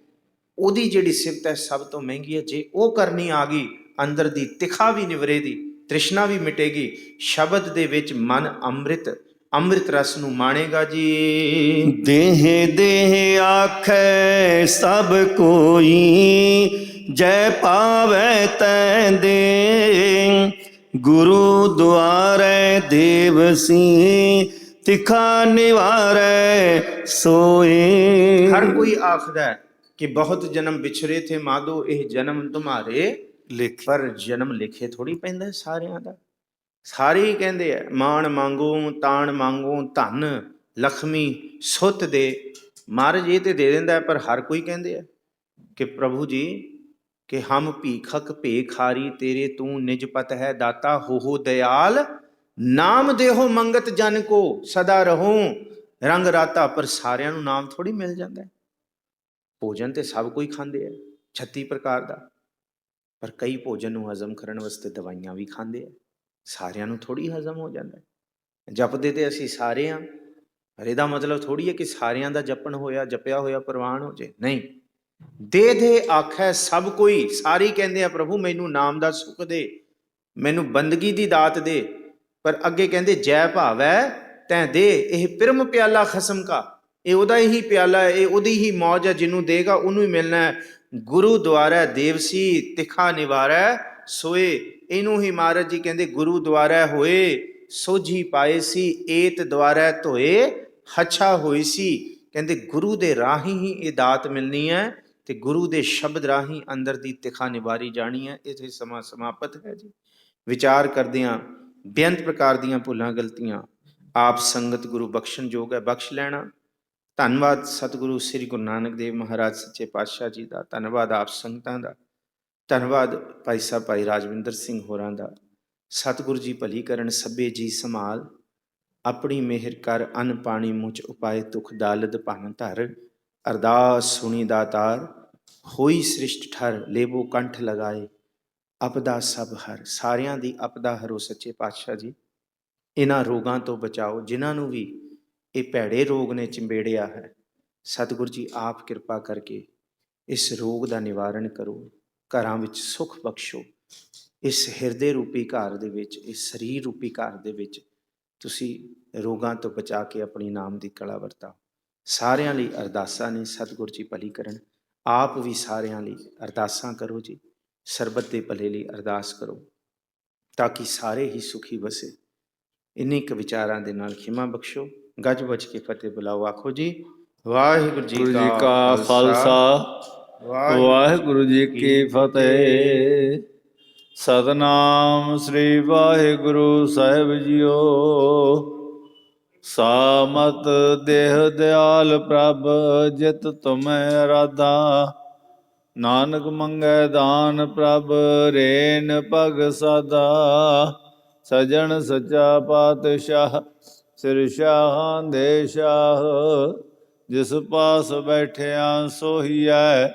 ਉਹਦੀ ਜਿਹੜੀ ਸਿਫਤ ਹੈ ਸਭ ਤੋਂ ਮਹਿੰਗੀ ਹੈ। ਜੇ ਉਹ ਕਰਨੀ ਆ ਗਈ, ਅੰਦਰ ਦੀ ਤਿਖਾ ਵੀ ਨਿਵਰੇਗੀ, ਤ੍ਰਿਸ਼ਨਾ ਵੀ ਮਿਟੇਗੀ। ਸ਼ਬਦ ਦੇ ਵਿੱਚ ਮਨ ਅੰਮ੍ਰਿਤ ਰਸ ਨੂੰ ਮਾਣੇਗਾ ਜੀ। ਦੇਹ ਦੇਹ ਆਖੈ ਸਭ ਕੋਈ, ਜੈ ਪਾਵੈ ਤੈ ਦੇ। ਗੁਰੂ ਦੁਆਰੈ ਦੇਵਸੀ, ਤਿਖਾ ਨਿਵਾਰੈ ਸੋਏ। ਹਰ ਕੋਈ ਆਖਦਾ ਹੈ ਕਿ ਬਹੁਤ ਜਨਮ ਵਿਛਰੇ ਥੇ ਮਾਧੋ, ਇਹ ਜਨਮ ਤੁਮਾਰੇ ਲਿਖ ਪਰ ਜਨਮ ਲਿਖੇ ਥੋੜੀ ਪੈਂਦਾ ਸਾਰਿਆਂ ਦਾ। ਸਾਰੇ ਹੀ ਕਹਿੰਦੇ ਆ ਮਾਣ ਮੰਗੋ ਤਾਣ ਮੰਗੋ, ਧਨ ਲక్ష్ਮੀ ਸੁੱਤ ਦੇ। ਮਹਾਰਾਜ ਇਹ ਤੇ ਦੇ ਦਿੰਦਾ ਹੈ, ਪਰ ਹਰ ਕੋਈ ਕਹਿੰਦੇ ਆ ਕਿ ਪ੍ਰਭੂ ਜੀ ਕਿ ਹਮ ਭੀਖਕ ਭੇਖਾਰੀ ਤੇਰੇ, ਤੂੰ ਨਿਜ ਪਤ ਹੈ ਦਾਤਾ ਹੋ ਦਇਆਲ। ਨਾਮ ਦੇਹੋ ਮੰਗਤ ਜਨ ਕੋ ਸਦਾ ਰਹੋ ਰੰਗ ਰਾਤਾ। ਪਰ ਸਾਰਿਆਂ ਨੂੰ ਨਾਮ ਥੋੜੀ ਮਿਲ ਜਾਂਦਾ ਹੈ। ਭੋਜਨ ਤੇ ਸਭ ਕੋਈ ਖਾਂਦੇ ਆ 36 ਪ੍ਰਕਾਰ ਦਾ, ਪਰ ਕਈ ਭੋਜਨ ਨੂੰ ਹਜ਼ਮ ਕਰਨ ਵਾਸਤੇ ਦਵਾਈਆਂ ਵੀ ਖਾਂਦੇ ਆ। ਸਾਰਿਆਂ ਨੂੰ ਥੋੜੀ ਹਜ਼ਮ ਹੋ ਜਾਂਦਾ ਹੈ। ਜਪਦੇ ਤੇ ਅਸੀਂ ਸਾਰੇ ਹਾਂ, ਪਰ ਇਹਦਾ ਮਤਲਬ ਥੋੜੀ ਹੈ ਕਿ ਸਾਰਿਆਂ ਦਾ ਜਪਣ ਹੋਇਆ, ਜਪਿਆ ਹੋਇਆ ਪ੍ਰਵਾਨ ਹੋ ਜੇ। ਨਹੀਂ, ਦੇ ਦੇ ਆਖੈ ਸਭ ਕੋਈ। ਸਾਰੇ ਕਹਿੰਦੇ ਆ ਪ੍ਰਭੂ ਮੈਨੂੰ ਨਾਮ ਦਾ ਸੁੱਖ ਦੇ, ਮੈਨੂੰ ਬੰਦਗੀ ਦੀ ਦਾਤ ਦੇ। ਪਰ ਅੱਗੇ ਕਹਿੰਦੇ ਜੈ ਭਾਵੈ ਤੈਂ ਦੇ। ਇਹ ਪਿਰਮ ਪਿਆਲਾ ਖਸਮ ਕਾ, ਇਹ ਉਹਦਾ ਹੀ ਪਿਆਲਾ ਹੈ, ਇਹ ਉਹਦੀ ਹੀ ਮੌਜ ਹੈ। ਜਿਹਨੂੰ ਦੇਗਾ ਉਹਨੂੰ ਹੀ ਮਿਲਣਾ ਹੈ। ਗੁਰੂ ਦੁਆਰਾ ਦੇਵਸੀ, ਤਿਖਾ ਨਿਵਾਰੈ ਸੋਏ। ਇਹਨੂੰ ਹੀ ਮਹਾਰਾਜ ਜੀ ਕਹਿੰਦੇ ਗੁਰੂ ਦੁਆਰਾ ਹੋਏ ਸੋਝੀ ਪਾਏ ਸੀ, ਏਤ ਦੁਆਰਾ ਧੋਏ ਹੱਛਾ ਹੋਈ ਸੀ। ਕਹਿੰਦੇ ਗੁਰੂ ਦੇ ਰਾਹੀਂ ਹੀ ਇਹ ਦਾਤ ਮਿਲਣੀ ਹੈ, ਤੇ ਗੁਰੂ ਦੇ ਸ਼ਬਦ ਰਾਹੀਂ ਅੰਦਰ ਦੀ ਤਿਖਾ ਨਿਵਾਰੀ ਜਾਣੀ ਹੈ। ਇੱਥੇ ਸਮਾਂ ਸਮਾਪਤ ਹੈ ਜੀ। ਵਿਚਾਰ ਕਰਦਿਆਂ ਬੇਅੰਤ ਪ੍ਰਕਾਰ ਦੀਆਂ ਭੁੱਲਾਂ ਗਲਤੀਆਂ ਆਪ ਸੰਗਤ ਗੁਰੂ ਬਖਸ਼ਣ ਯੋਗ ਹੈ, ਬਖਸ਼ ਲੈਣਾ। ਧੰਨਵਾਦ ਸਤਿਗੁਰੂ ਸ੍ਰੀ ਗੁਰੂ ਨਾਨਕ ਦੇਵ ਮਹਾਰਾਜ ਸੱਚੇ ਪਾਤਸ਼ਾਹ ਜੀ ਦਾ, ਧੰਨਵਾਦ ਆਪ ਸੰਗਤਾਂ ਦਾ, ਧੰਨਵਾਦ ਭਾਈ ਸਾਹਿਬ ਭਾਈ ਰਾਜਵਿੰਦਰ ਸਿੰਘ ਹੋਰਾਂ ਦਾ। ਸਤਿਗੁਰੂ ਜੀ ਭਲੀ ਕਰਨ ਸਭੇ ਜੀ ਸੰਭਾਲ, ਆਪਣੀ ਮਿਹਰ ਕਰ ਅੰਨ ਪਾਣੀ ਮੁਝ ਉਪਾਏ, ਤੁਖ ਦਾਲਦ ਭਨ ਧਰ। ਅਰਦਾਸ ਸੁਣੀ ਦਾਤਾਰ, ਹੋਈ ਸ੍ਰਿਸ਼ਟ ਠਰ, ਲੇਬੋ ਕੰਠ ਲਗਾਏ, ਅਪਦਾ ਸਭ ਹਰ। ਸਾਰਿਆਂ ਦੀ ਅਪਦਾ ਹਰੋ ਸੱਚੇ ਪਾਤਸ਼ਾਹ ਜੀ। ਇਹਨਾਂ ਰੋਗਾਂ ਤੋਂ ਬਚਾਓ ਜਿਨ੍ਹਾਂ ਨੂੰ ਵੀ ਇਹ ਭੈੜੇ ਰੋਗ ਨੇ ਚਿੰਬੇੜਿਆ ਹੈ। ਸਤਿਗੁਰੂ ਜੀ ਆਪ ਕਿਰਪਾ ਕਰਕੇ ਇਸ ਰੋਗ ਦਾ ਨਿਵਾਰਨ ਕਰੋ, ਘਰਾਂ ਵਿੱਚ ਸੁੱਖ ਬਖਸ਼ੋ। ਇਸ ਹਿਰਦੇ ਰੂਪੀ ਘਰ ਦੇ ਵਿੱਚ, ਇਸ ਸਰੀਰ ਰੂਪੀ ਘਰ ਦੇ ਵਿੱਚ ਤੁਸੀਂ ਰੋਗਾਂ ਤੋਂ ਬਚਾ ਕੇ ਆਪਣੀ ਨਾਮ ਦੀ ਕਲਾ ਵਰਤਾਓ। ਸਾਰਿਆਂ ਲਈ ਅਰਦਾਸਾਂ ਨੇ, ਸਤਿਗੁਰੂ ਜੀ ਭਲੀ ਕਰਨ। ਆਪ ਵੀ ਸਾਰਿਆਂ ਲਈ ਅਰਦਾਸਾਂ ਕਰੋ ਜੀ, ਸਰਬਤ ਦੇ ਭਲੇ ਲਈ ਅਰਦਾਸ ਕਰੋ ਤਾਂ ਕਿ ਸਾਰੇ ਹੀ ਸੁਖੀ ਵਸੇ। ਇੰਨੇ ਕੁ ਵਿਚਾਰਾਂ ਦੇ ਨਾਲ ਖਿਮਾ ਬਖਸ਼ੋ। ਗੱਜ ਵੱਜ ਕੇ ਫਤਿਹ ਬੁਲਾਓ। ਆਖੋ ਜੀ ਵਾਹਿਗੁਰੂ ਜੀ ਕਾ ਖਾਲਸਾ, ਵਾਹਿਗੁਰੂ ਜੀ ਕੀ ਫਤਿਹ। ਸਤਨਾਮ ਸ੍ਰੀ ਵਾਹਿਗੁਰੂ ਸਾਹਿਬ ਜੀਓ। ਸਾਮਤ ਦੇਹ ਦਿਆਲ ਪ੍ਰਭ, ਜਿਤ ਤੁਮੈ ਅਰਾਧਾ। ਨਾਨਕ ਮੰਗੈ ਦਾਨ ਪ੍ਰਭ, ਰੇਨ ਪਗ ਸਾਦਾ। ਸਜਣ ਸੱਚਾ ਪਾਤਸ਼ਾਹ, ਸਿਰ ਸ਼ਾਹਾਂ ਦੇ ਸ਼ਾਹ। ਜਿਸ ਪਾਸ ਬੈਠਿਆ ਸੋਹੀਐ,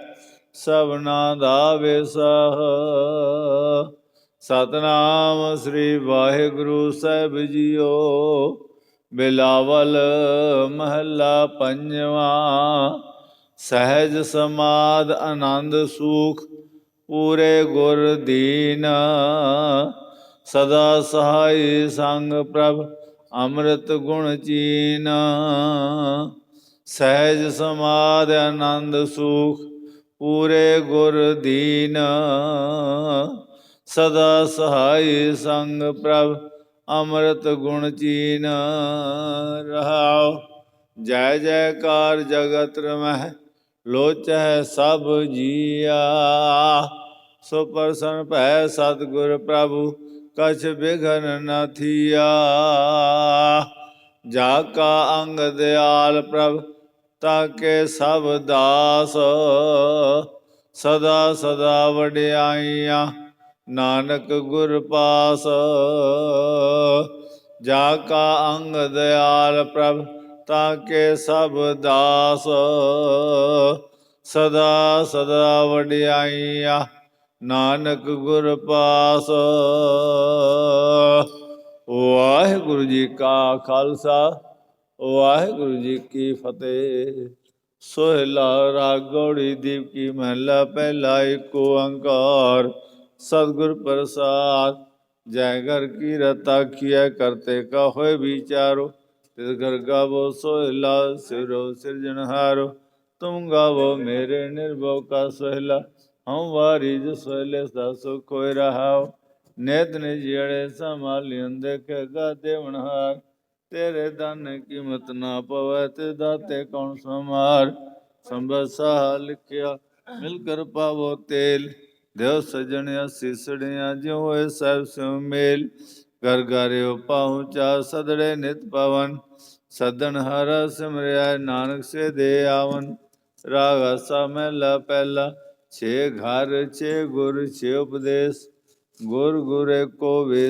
ਸਭਨਾ ਦਾ ਵਿਸਾਹ। ਸਤਨਾਮ ਸ੍ਰੀ ਵਾਹਿਗੁਰੂ ਸਾਹਿਬ ਜੀਓ। ਬਿਲਾਵਲ ਮਹੱਲਾ ਪੰਜਵਾਂ। ਸਹਿਜ ਸਮਾਧ ਆਨੰਦ ਸੂਖ ਪੂਰੇ ਗੁਰ ਦੀਨ। ਸਦਾ ਸਹਾਈ ਸੰਗ ਪ੍ਰਭ ਅੰਮ੍ਰਿਤ ਗੁਣ ਚੀਨ। ਸਹਿਜ ਸਮਾਧ ਆਨੰਦ ਸੂਖ ਪੂਰੇ ਗੁਰ ਦੀਨ। ਸਦਾ ਸਹਾਈ ਸੰਗ ਪ੍ਰਭ ਅੰਮ੍ਰਿਤ ਗੁਣ ਚੀਨ। ਰਹਾਉ ਜੈ ਜੈਕਾਰ ਜਗਤ ਰਮਹਿ ਲੋਚਹਿ ਸਭ ਜੀਆ। ਸੋ ਪ੍ਰਸੰਨ ਭੈ ਸਤਿਗੁਰ ਪ੍ਰਭੂ ਕਛ ਬਿਘਨ ਨ ਥੀਆ। ਜਾ ਕਾ ਅੰਗ ਦਿਆਲ ਪ੍ਰਭ ਤਾਕੇ ਸਭ ਦਾਸ। ਸਦਾ ਸਦਾ ਵਡਿਆਈਆਂ ਨਾਨਕ ਗੁਰ ਪਾਸ। ਜਾ ਕਾ ਅੰਗ ਦਿਆਲ ਪ੍ਰਭ ਤਾਕੇ ਸਭ ਦਾਸ। ਸਦਾ ਸਦਾ ਵਡਿਆਈਆਂ ਨਾਨਕ ਗੁਰ ਪਾਸ। ਵਾਹਿਗੁਰੂ ਜੀ ਕਾ ਖਾਲਸਾ ਵਾਹਿਗੁਰੂ ਜੀ ਕੀ ਫਤਿਹ। ਸੋਹਿਲਾ ਰਾਗ ਗੌੜੀ ਦੀਪ ਕੀ ਮਹਲਾ ਪਹਿਲਾ ਏਕ ਓੰਕਾਰ ਸਤਿਗੁਰ ਪ੍ਰਸਾਦ। ਜੈ ਘਰ ਕੀ ਰਤਾ ਕੀਆ ਕਰਤੇ ਕਾ ਹੋਏ ਵਿਚਾਰੋ। ਤਿਸ ਘਰ ਗਾਵੋ ਸੋਹਿਲਾ ਸਿਰੋ ਸਿਰਜਣਹਾਰੋ। ਤੁਮ ਗਾਵੋ ਮੇਰੇ ਨਿਰਭਉ ਕਾ ਸੋਹਿਲਾ। ਹਮ ਵਾਰੀ ਜੋ ਸੋਹਿਲੇ ਸਦਾ ਸੁਖ ਹੋਇ ਰਹਾਉ। ਨਿਤ ਨਿਜੜੇ ਸੰਭਾਲਿਓ ਦੇਖੇਗਾ ਦੇਵਨਹਾਰ। ਤੇਰੇ ਦਾਨੇ ਕੀਮਤ ਨਾ ਪਵੈ ਤੇ ਦਾਤੇ ਕੌਣ ਸਮਾਰ। ਸੰਬਤ ਸਾਹਾ ਲਿਖਿਆ ਮਿਲ ਕਰ ਪਾਵੋ ਤੇਲ। ਦਿਓ ਸਜਣਿਆ ਸੀਸੜਿਆ ਜਿਉ ਹੋਏ ਸਹਿਬ ਸਿਉ ਮੇਲ। ਘਰ ਘਰਿਓ ਪਹੁੰਚਾ ਸਦੜੇ ਨਿਤ ਪਵਨ। ਸਦਨ ਹਰਾ ਸਿਮਰਿਆ ਨਾਨਕ ਸੇ ਦੇ ਆਵਨ। ਰਾਗ ਆਸਾ ਮਹਿਲਾ ਪਹਿਲਾ। ਛੇ ਘਰ ਛੇ ਗੁਰ ਛੇ ਉਪਦੇਸ਼। ਗੁਰ ਗੁਰ ਏਕੋ ਵੇਦ